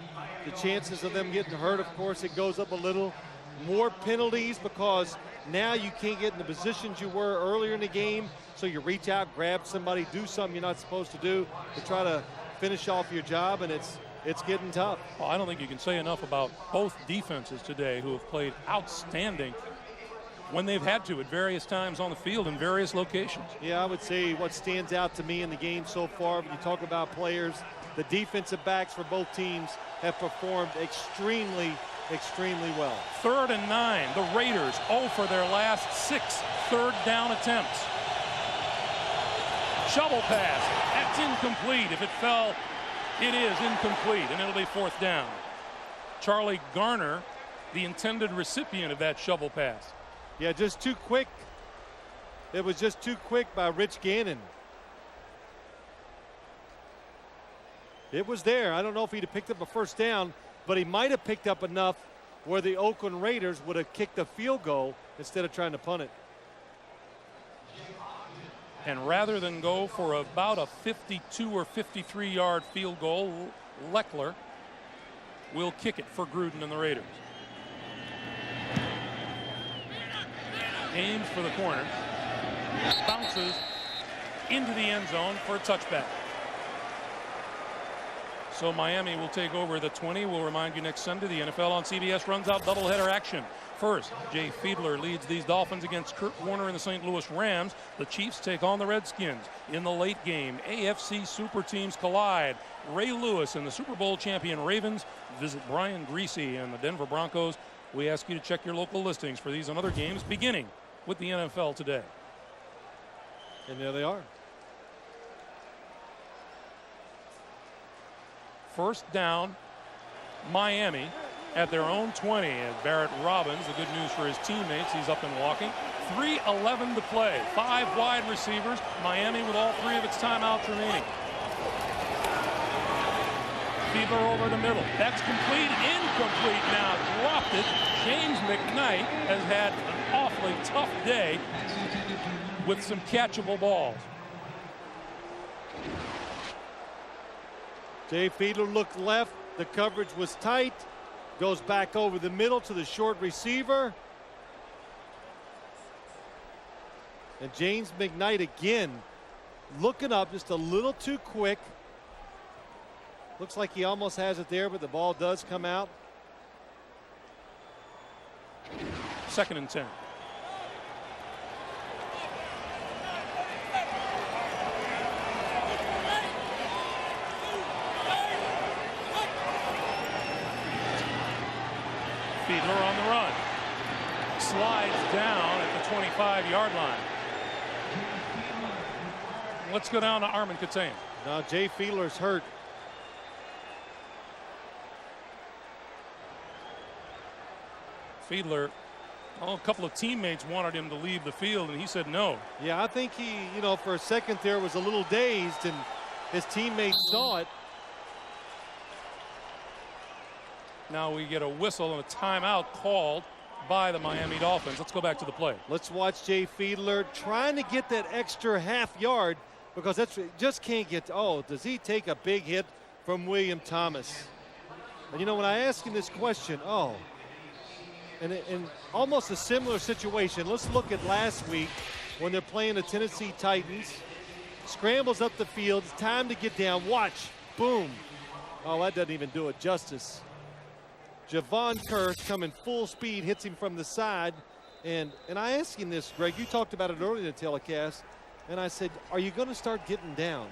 the chances of them getting hurt, of course, it goes up a little. More penalties because now you can't get in the positions you were earlier in the game, so you reach out, grab somebody, do something you're not supposed to do to try to finish off your job, and it's getting tough. Well, I don't think you can say enough about both defenses today who have played outstanding when they've had to at various times on the field in various locations. Yeah, I would say what stands out to me in the game so far, when you talk about players, the defensive backs for both teams have performed extremely well. 3rd and 9. The Raiders 0 for their last 6 third down attempts. Shovel pass. That's incomplete. If it fell, it is incomplete, and it'll be 4th down. Charlie Garner, the intended recipient of that shovel pass. Yeah, just too quick. It was just too quick by Rich Gannon. It was there. I don't know if he'd have picked up a first down, but he might have picked up enough where the Oakland Raiders would have kicked a field goal instead of trying to punt it. And rather than go for about a 52 or 53-yard field goal, Leckler will kick it for Gruden and the Raiders. Aims for the corner. Bounces into the end zone for a touchback. So Miami will take over the 20. We'll remind you next Sunday the NFL on CBS runs out doubleheader action. First, Jay Fiedler leads these Dolphins against Kurt Warner and the St. Louis Rams. The Chiefs take on the Redskins. In the late game, AFC super teams collide. Ray Lewis and the Super Bowl champion Ravens visit Brian Greasy and the Denver Broncos. We ask you to check your local listings for these and other games, beginning with the NFL today. And there they are. First down, Miami at their own 20. And Barrett Robbins, the good news for his teammates, he's up and walking. 3:11 to play. 5 wide receivers. Miami with all 3 of its timeouts remaining. Fiedler over the middle. That's complete. Incomplete now. Dropped it. James McKnight has had an awfully tough day with some catchable balls. Jay Fiedler looked left. The coverage was tight. Goes back over the middle to the short receiver. And James McKnight again looking up just a little too quick. Looks like he almost has it there, but the ball does come out. 2nd and 10. Fiedler on the run. Slides down at the 25-yard line. Let's go down to Armin Katayan. Now Jay Fiedler's hurt. Fiedler, a couple of teammates wanted him to leave the field, and he said no. Yeah, I think he, for a second there was a little dazed, and his teammates saw it. Now we get a whistle and a timeout called by the Miami Dolphins. Let's go back to the play. Let's watch Jay Fiedler trying to get that extra half yard, because that's just can't get. Oh, does he take a big hit from William Thomas? And when I ask him this question, and almost a similar situation. Let's look at last week when they're playing the Tennessee Titans. Scrambles up the field. It's time to get down. Watch. Boom. Oh, that doesn't even do it justice. Javon Curse coming full speed, hits him from the side. And I asked him this, Greg. You talked about it earlier in the telecast. And I said, are you going to start getting down?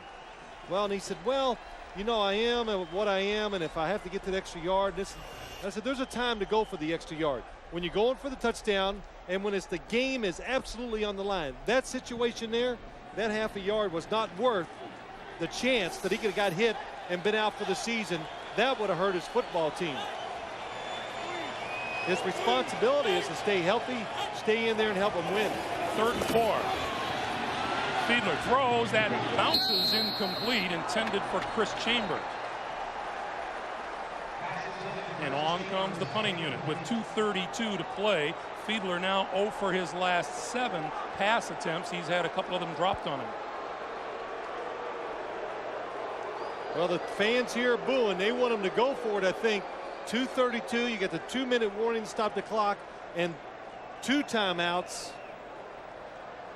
Well, and he said, well, I am and what I am. And if I have to get to the extra yard, I said, there's a time to go for the extra yard. When you're going for the touchdown and when the game is absolutely on the line. That situation there, that half a yard was not worth the chance that he could have got hit and been out for the season. That would have hurt his football team. His responsibility is to stay healthy, stay in there and help them win. 3rd and 4. Fiedler throws, that bounces incomplete, intended for Chris Chambers. And on comes the punting unit with 2:32 to play. Fiedler now 0 for his last 7 pass attempts. He's had a couple of them dropped on him. Well, the fans here are booing. They want him to go for it, I think. 2:32, you get the 2-minute warning to stop the clock and 2 timeouts.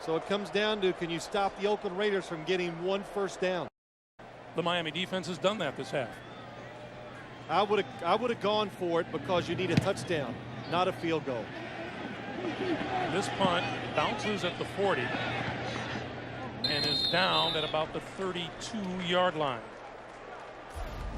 So it comes down to, can you stop the Oakland Raiders from getting 1 first down? The Miami defense has done that this half. I would have gone for it because you need a touchdown, not a field goal. This punt bounces at the 40 and is down at about the 32-yard line.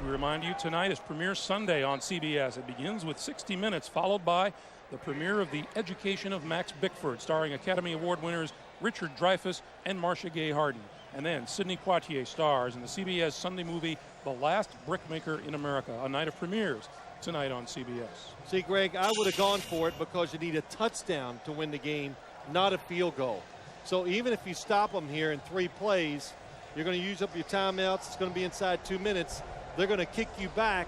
We remind you, tonight is Premiere Sunday on CBS. It begins with 60 Minutes, followed by the premiere of The Education of Max Bickford, starring Academy Award winners Richard Dreyfuss and Marcia Gay Harden. And then Sidney Poitier stars in the CBS Sunday movie The Last Brickmaker in America, a night of premieres tonight on CBS. See, Greg, I would have gone for it because you need a touchdown to win the game, not a field goal. So even if you stop them here in 3 plays, you're going to use up your timeouts. It's going to be inside 2 minutes. They're going to kick you back.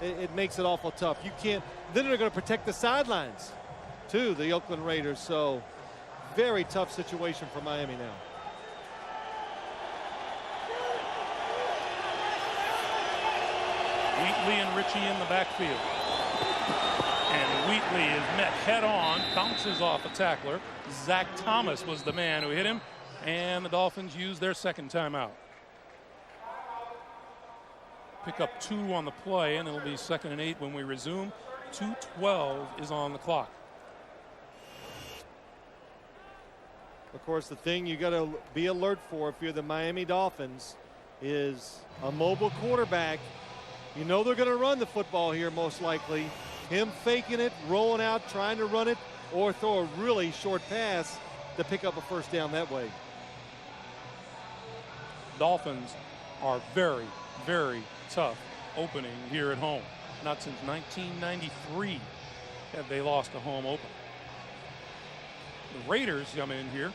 It makes it awful tough. You can't. Then they're going to protect the sidelines, too, the Oakland Raiders. So very tough situation for Miami now. Wheatley and Ritchie in the backfield. And Wheatley is met head-on, bounces off a tackler. Zach Thomas was the man who hit him, and the Dolphins use their 2nd timeout. Pick up 2 on the play, and it'll be 2nd and 8 when we resume. 2:12 is on the clock. Of course, the thing you got to be alert for if you're the Miami Dolphins is a mobile quarterback. You know they're going to run the football here most likely. Him faking it, rolling out, trying to run it, or throw a really short pass to pick up a first down that way. Dolphins are very, very tough opening here at home. Not since 1993 have they lost a home opener. The Raiders come in here.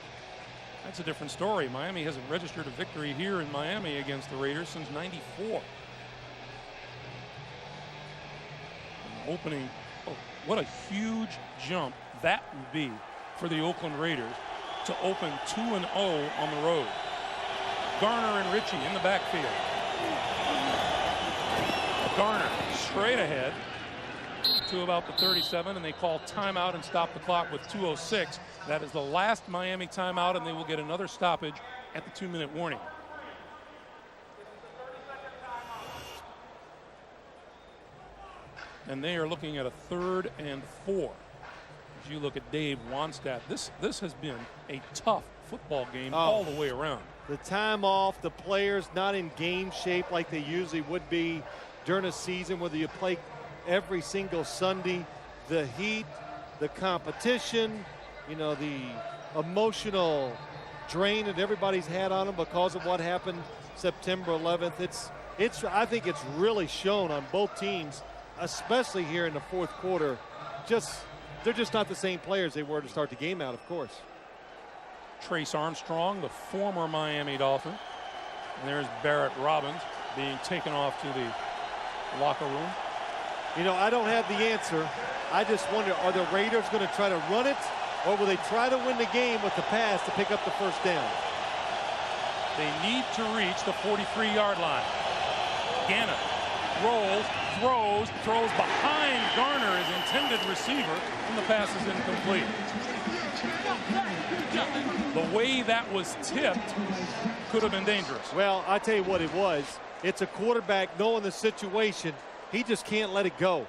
That's a different story. Miami hasn't registered a victory here in Miami against the Raiders since '94. Opening, what a huge jump that would be for the Oakland Raiders to open 2-0 on the road. Garner and Ritchie in the backfield. Garner straight ahead to about the 37, and they call timeout and stop the clock with 2:06. That is the last Miami timeout, and they will get another stoppage at the 2-minute warning. And they are looking at a 3rd and 4. As you look at Dave Wannstedt, this has been a tough football game all the way around. The time off, the players not in game shape like they usually would be during a season, whether you play every single Sunday, the heat, the competition, you know, the emotional drain that everybody's had on them because of what happened September 11th. I think it's really shown on both teams, especially here in the fourth quarter. They're just not the same players they were to start the game out, of course. Trace Armstrong, the former Miami Dolphin. And there's Barrett Robbins being taken off to the locker room. You know, I don't have the answer. I just wonder, are the Raiders going to try to run it, or will they try to win the game with the pass to pick up the first down? They need to reach the 43-yard line. Gannon rolls, throws behind Garner, his intended receiver, and the pass is incomplete. The way that was tipped could have been dangerous. Well, I tell you what it was. It's a quarterback knowing the situation. He just can't let it go.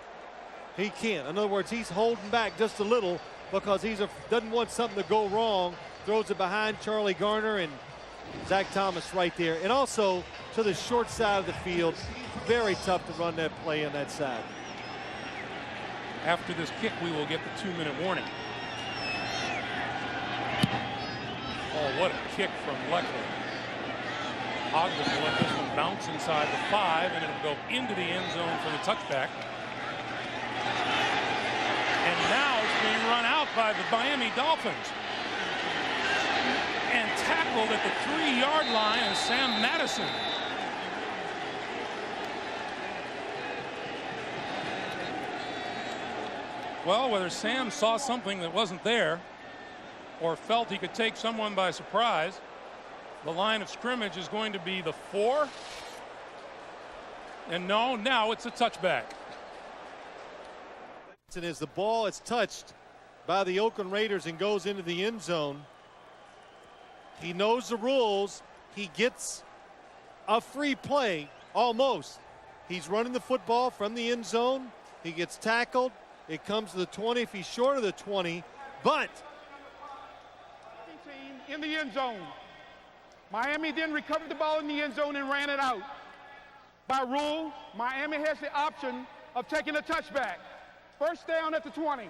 He can't. In other words, he's holding back just a little because he doesn't want something to go wrong. Throws it behind Charlie Garner and Zach Thomas right there. And also to the short side of the field. Very tough to run that play on that side. After this kick, we will get the 2-minute warning. Oh, what a kick from Leckler. Ogden will let this one bounce inside the 5, and it'll go into the end zone for the touchback. And now it's being run out by the Miami Dolphins. And tackled at the 3-yard line is Sam Madison. Well, whether Sam saw something that wasn't there or felt he could take someone by surprise, the line of scrimmage is going to be the 4. And no, now it's a touchback. And as the ball is touched by the Oakland Raiders and goes into the end zone, he knows the rules. He gets a free play almost. He's running the football from the end zone. He gets tackled. It comes to the 20 if he's short of the 20, but in the end zone. Miami then recovered the ball in the end zone and ran it out. By rule, Miami has the option of taking a touchback. First down at the 20.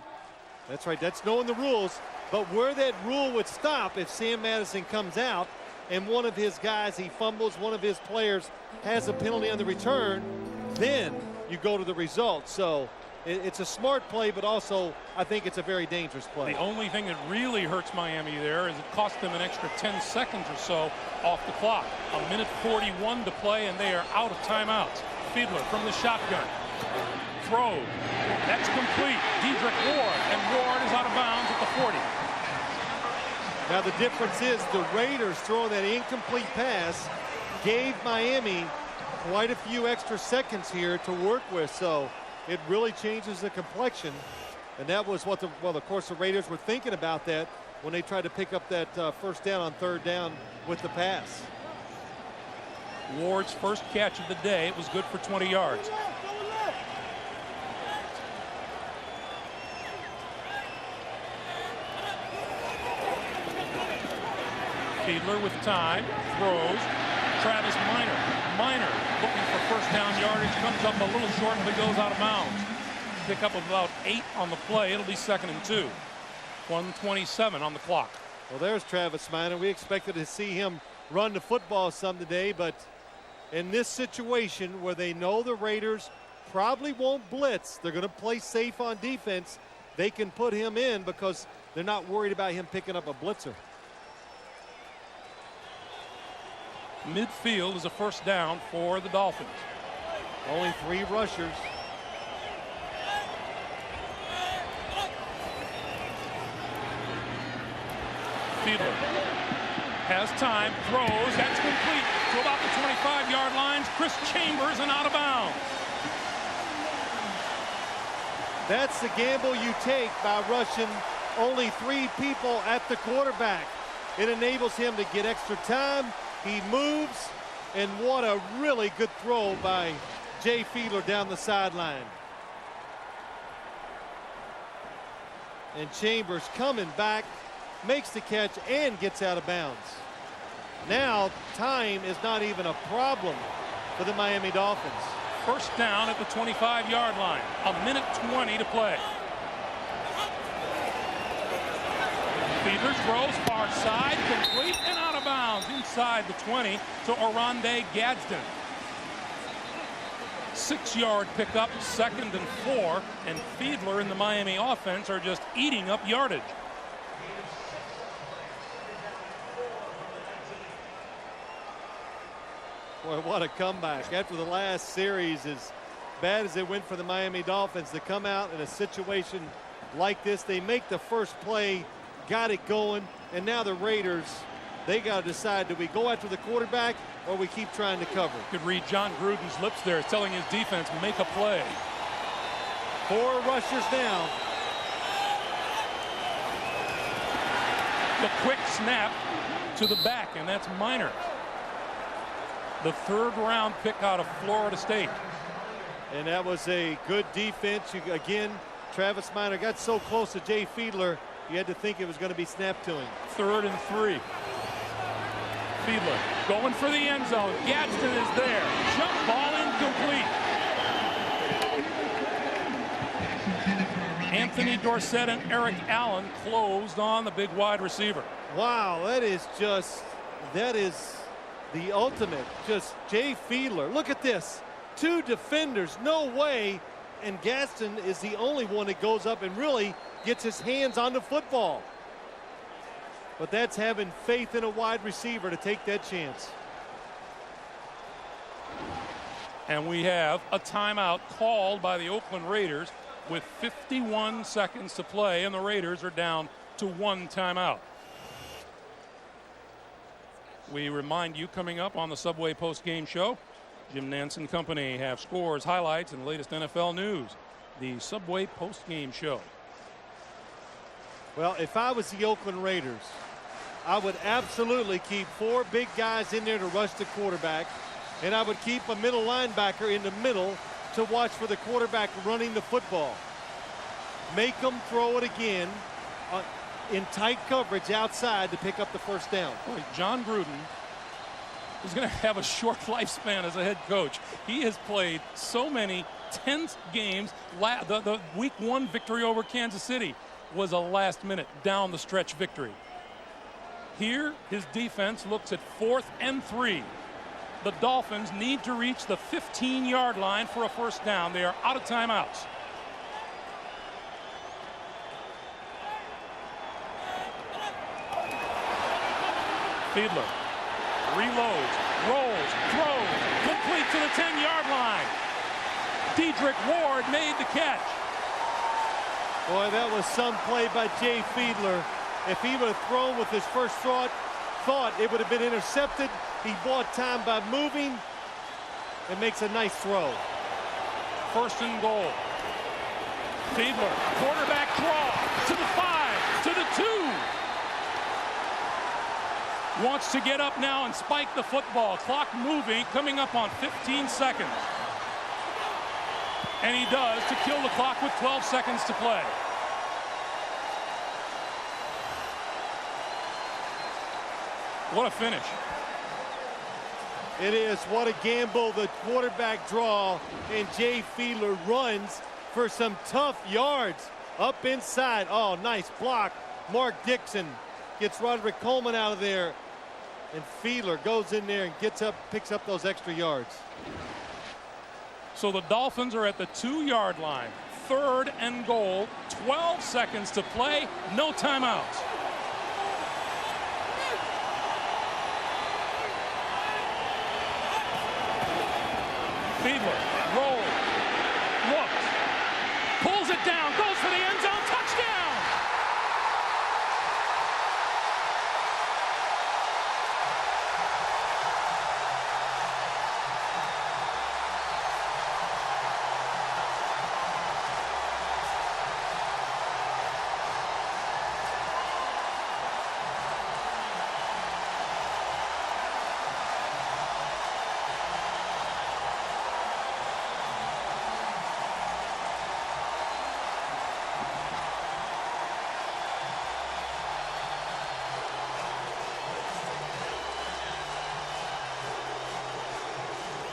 That's right. That's knowing the rules. But where that rule would stop if Sam Madison comes out and one of his guys, he fumbles, one of his players has a penalty on the return, then you go to the result. So it's a smart play, but also I think it's a very dangerous play. The only thing that really hurts Miami there is it cost them an extra 10 seconds or so off the clock. 1:41 to play, and they are out of timeouts. Fiedler from the shotgun. Throw. That's complete. Dedrick Ward, and Ward is out of bounds at the 40. Now the difference is the Raiders throwing that incomplete pass gave Miami quite a few extra seconds here to work with. So it really changes the complexion, and that was what of course the Raiders were thinking about that when they tried to pick up that first down on third down with the pass. Ward's first catch of the day, it was good for 20 yards. Fiedler with time, throws. Travis Minor looking for first down yardage, comes up a little short, but goes out of bounds. Pick up about 8 on the play. It'll be 2nd and 2. 1:27 on the clock. Well, there's Travis Minor. We expected to see him run the football some today, but in this situation where they know the Raiders probably won't blitz, they're going to play safe on defense, they can put him in because they're not worried about him picking up a blitzer. Midfield is a first down for the Dolphins. Only 3 rushers. Fiedler has time, throws, that's complete to about the 25-yard line. Chris Chambers and out of bounds. That's the gamble you take by rushing only 3 people at the quarterback. It enables him to get extra time. He moves, and what a really good throw by Jay Fiedler down the sideline. And Chambers coming back, makes the catch, and gets out of bounds. Now, time is not even a problem for the Miami Dolphins. First down at the 25-yard line. 1:20 to play. Fiedler throws far side, complete and out of bounds inside the 20 to Oronde Gadsden. 6-yard pickup, 2nd and 4, and Fiedler and the Miami offense are just eating up yardage. Boy, what a comeback. After the last series, as bad as it went for the Miami Dolphins, to come out in a situation like this, they make the first play, got it going, and now the Raiders, they got to decide, do we go after the quarterback or we keep trying to cover? You could read John Gruden's lips there, telling his defense, make a play. 4 rushers now. The quick snap to the back, and that's Minor. The 3rd-round pick out of Florida State. And that was a good defense. Again, Travis Minor got so close to Jay Fiedler, you had to think it was going to be snapped to him. 3rd and 3. Fiedler going for the end zone. Gadsden is there. Jump ball incomplete. Anthony Dorsett and Eric Allen closed on the big wide receiver. Wow, that is the ultimate. Just Jay Fiedler. Look at this. 2 defenders, no way. And Gadsden is the only one that goes up and really gets his hands on the football. But that's having faith in a wide receiver to take that chance. And we have a timeout called by the Oakland Raiders with 51 seconds to play, and the Raiders are down to 1 timeout. We remind you, coming up on the Subway post-game show, Jim Nantz and company have scores, highlights, and latest NFL news. The Subway post-game show. Well, if I was the Oakland Raiders, I would absolutely keep 4 big guys in there to rush the quarterback, and I would keep a middle linebacker in the middle to watch for the quarterback running the football. Make them throw it again in tight coverage outside to pick up the first down. Boy, John Gruden is going to have a short lifespan as a head coach. He has played so many tense games. The week 1 victory over Kansas City was a last-minute down-the-stretch victory. Here, his defense looks at 4th and 3. The Dolphins need to reach the 15-yard line for a first down. They are out of timeouts. Fiedler reloads, rolls, throws, complete to the 10-yard line. Dedrick Ward made the catch. Boy, that was some play by Jay Fiedler. If he would have thrown with his first thought it would have been intercepted. He bought time by moving and makes a nice throw. 1st and goal. Fiedler, quarterback draw to the 5, to the 2. Wants to get up now and spike the football. Clock moving, coming up on 15 seconds. And he does, to kill the clock with 12 seconds to play. What a finish. It is. What a gamble. The quarterback draw, and Jay Fiedler runs for some tough yards up inside. Oh, nice block. Mark Dixon gets Roderick Coleman out of there, and Fiedler goes in there and picks up those extra yards. So the Dolphins are at the 2-yard line. 3rd and goal. 12 seconds to play. No timeouts. Fiedler rolls, looks, pulls it down, goes for the end zone, touchdown!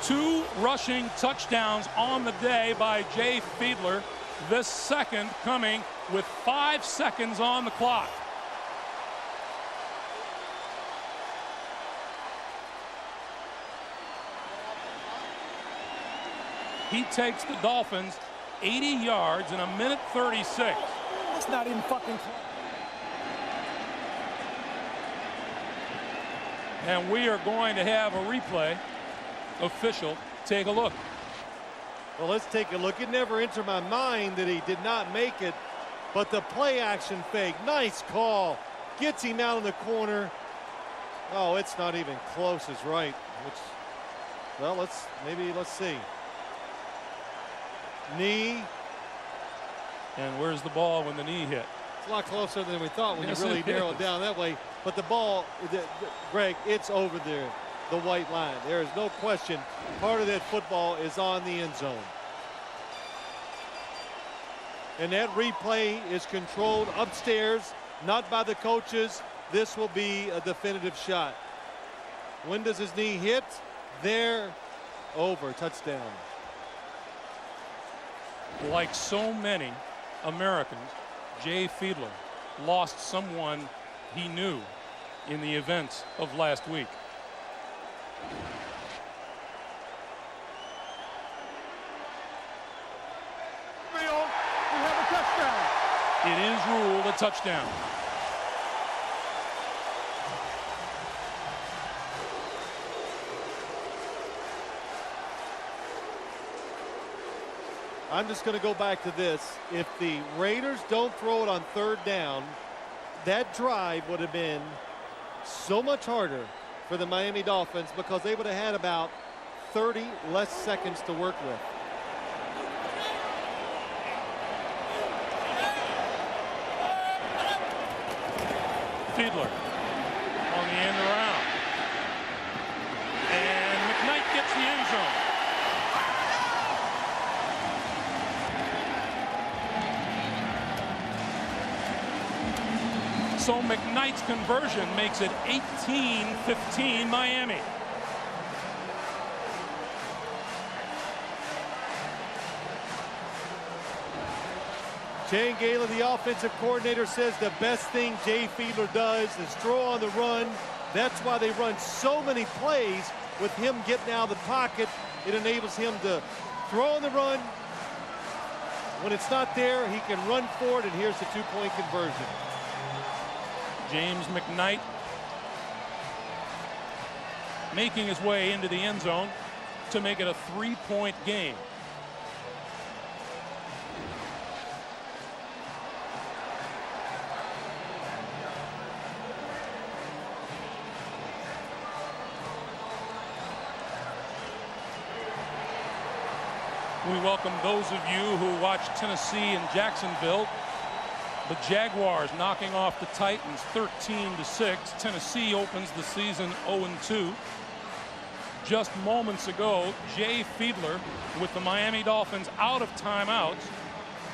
2 rushing touchdowns on the day by Jay Fiedler. This second coming with 5 seconds on the clock. He takes the Dolphins 80 yards in 1:36. That's not even fucking close. And we are going to have a replay. Official, take a look. Well, let's take a look. It never entered my mind that he did not make it, but the play action fake, nice call. Gets him out in the corner. Oh, it's not even close is right. Well, let's see. Knee. And where's the ball when the knee hit? It's a lot closer than we thought when Yes, you really it narrow is. it down that way. But the ball, Greg, it's over there, the white line. There is no question. Part of that football is on the end zone. And that replay is controlled upstairs, not by the coaches. This will be a definitive shot. When does his knee hit? There, over, touchdown. Like so many Americans, Jay Fiedler lost someone he knew in the events of last week. We have a touchdown. It is ruled a touchdown. I'm just going to go back to this. If the Raiders don't throw it on 3rd down, that drive would have been so much harder for the Miami Dolphins because they would have had about 30 less seconds to work with. Fiedler on the end around. And McKnight gets the end zone. So McKnight's conversion makes it 18-15 Miami. Shane Galen, the offensive coordinator, says the best thing Jay Fiedler does is throw on the run. That's why they run so many plays with him getting out of the pocket. It enables him to throw on the run. When it's not there, he can run for it, and here's the 2-point conversion. James McKnight making his way into the end zone to make it a 3-point game. We welcome those of you who watched Tennessee and Jacksonville. The Jaguars knocking off the Titans 13-6. Tennessee opens the season 0-2. Just moments ago, Jay Fiedler with the Miami Dolphins out of timeouts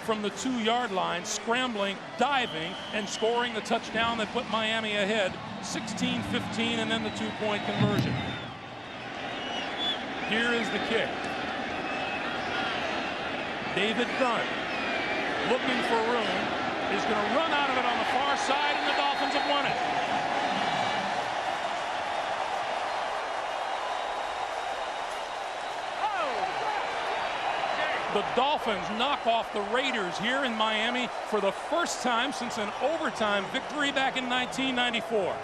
from the 2-yard line, scrambling, diving, and scoring the touchdown that put Miami ahead 16-15, and then the 2-point conversion. Here is the kick. David Dunn looking for room. Is going to run out of it on the far side, and the Dolphins have won it. The Dolphins knock off the Raiders here in Miami for the first time since an overtime victory back in 1994.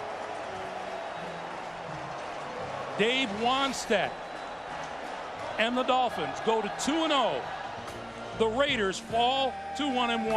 Dave Wannstedt and the Dolphins go to 2-0. The Raiders fall to 1-1.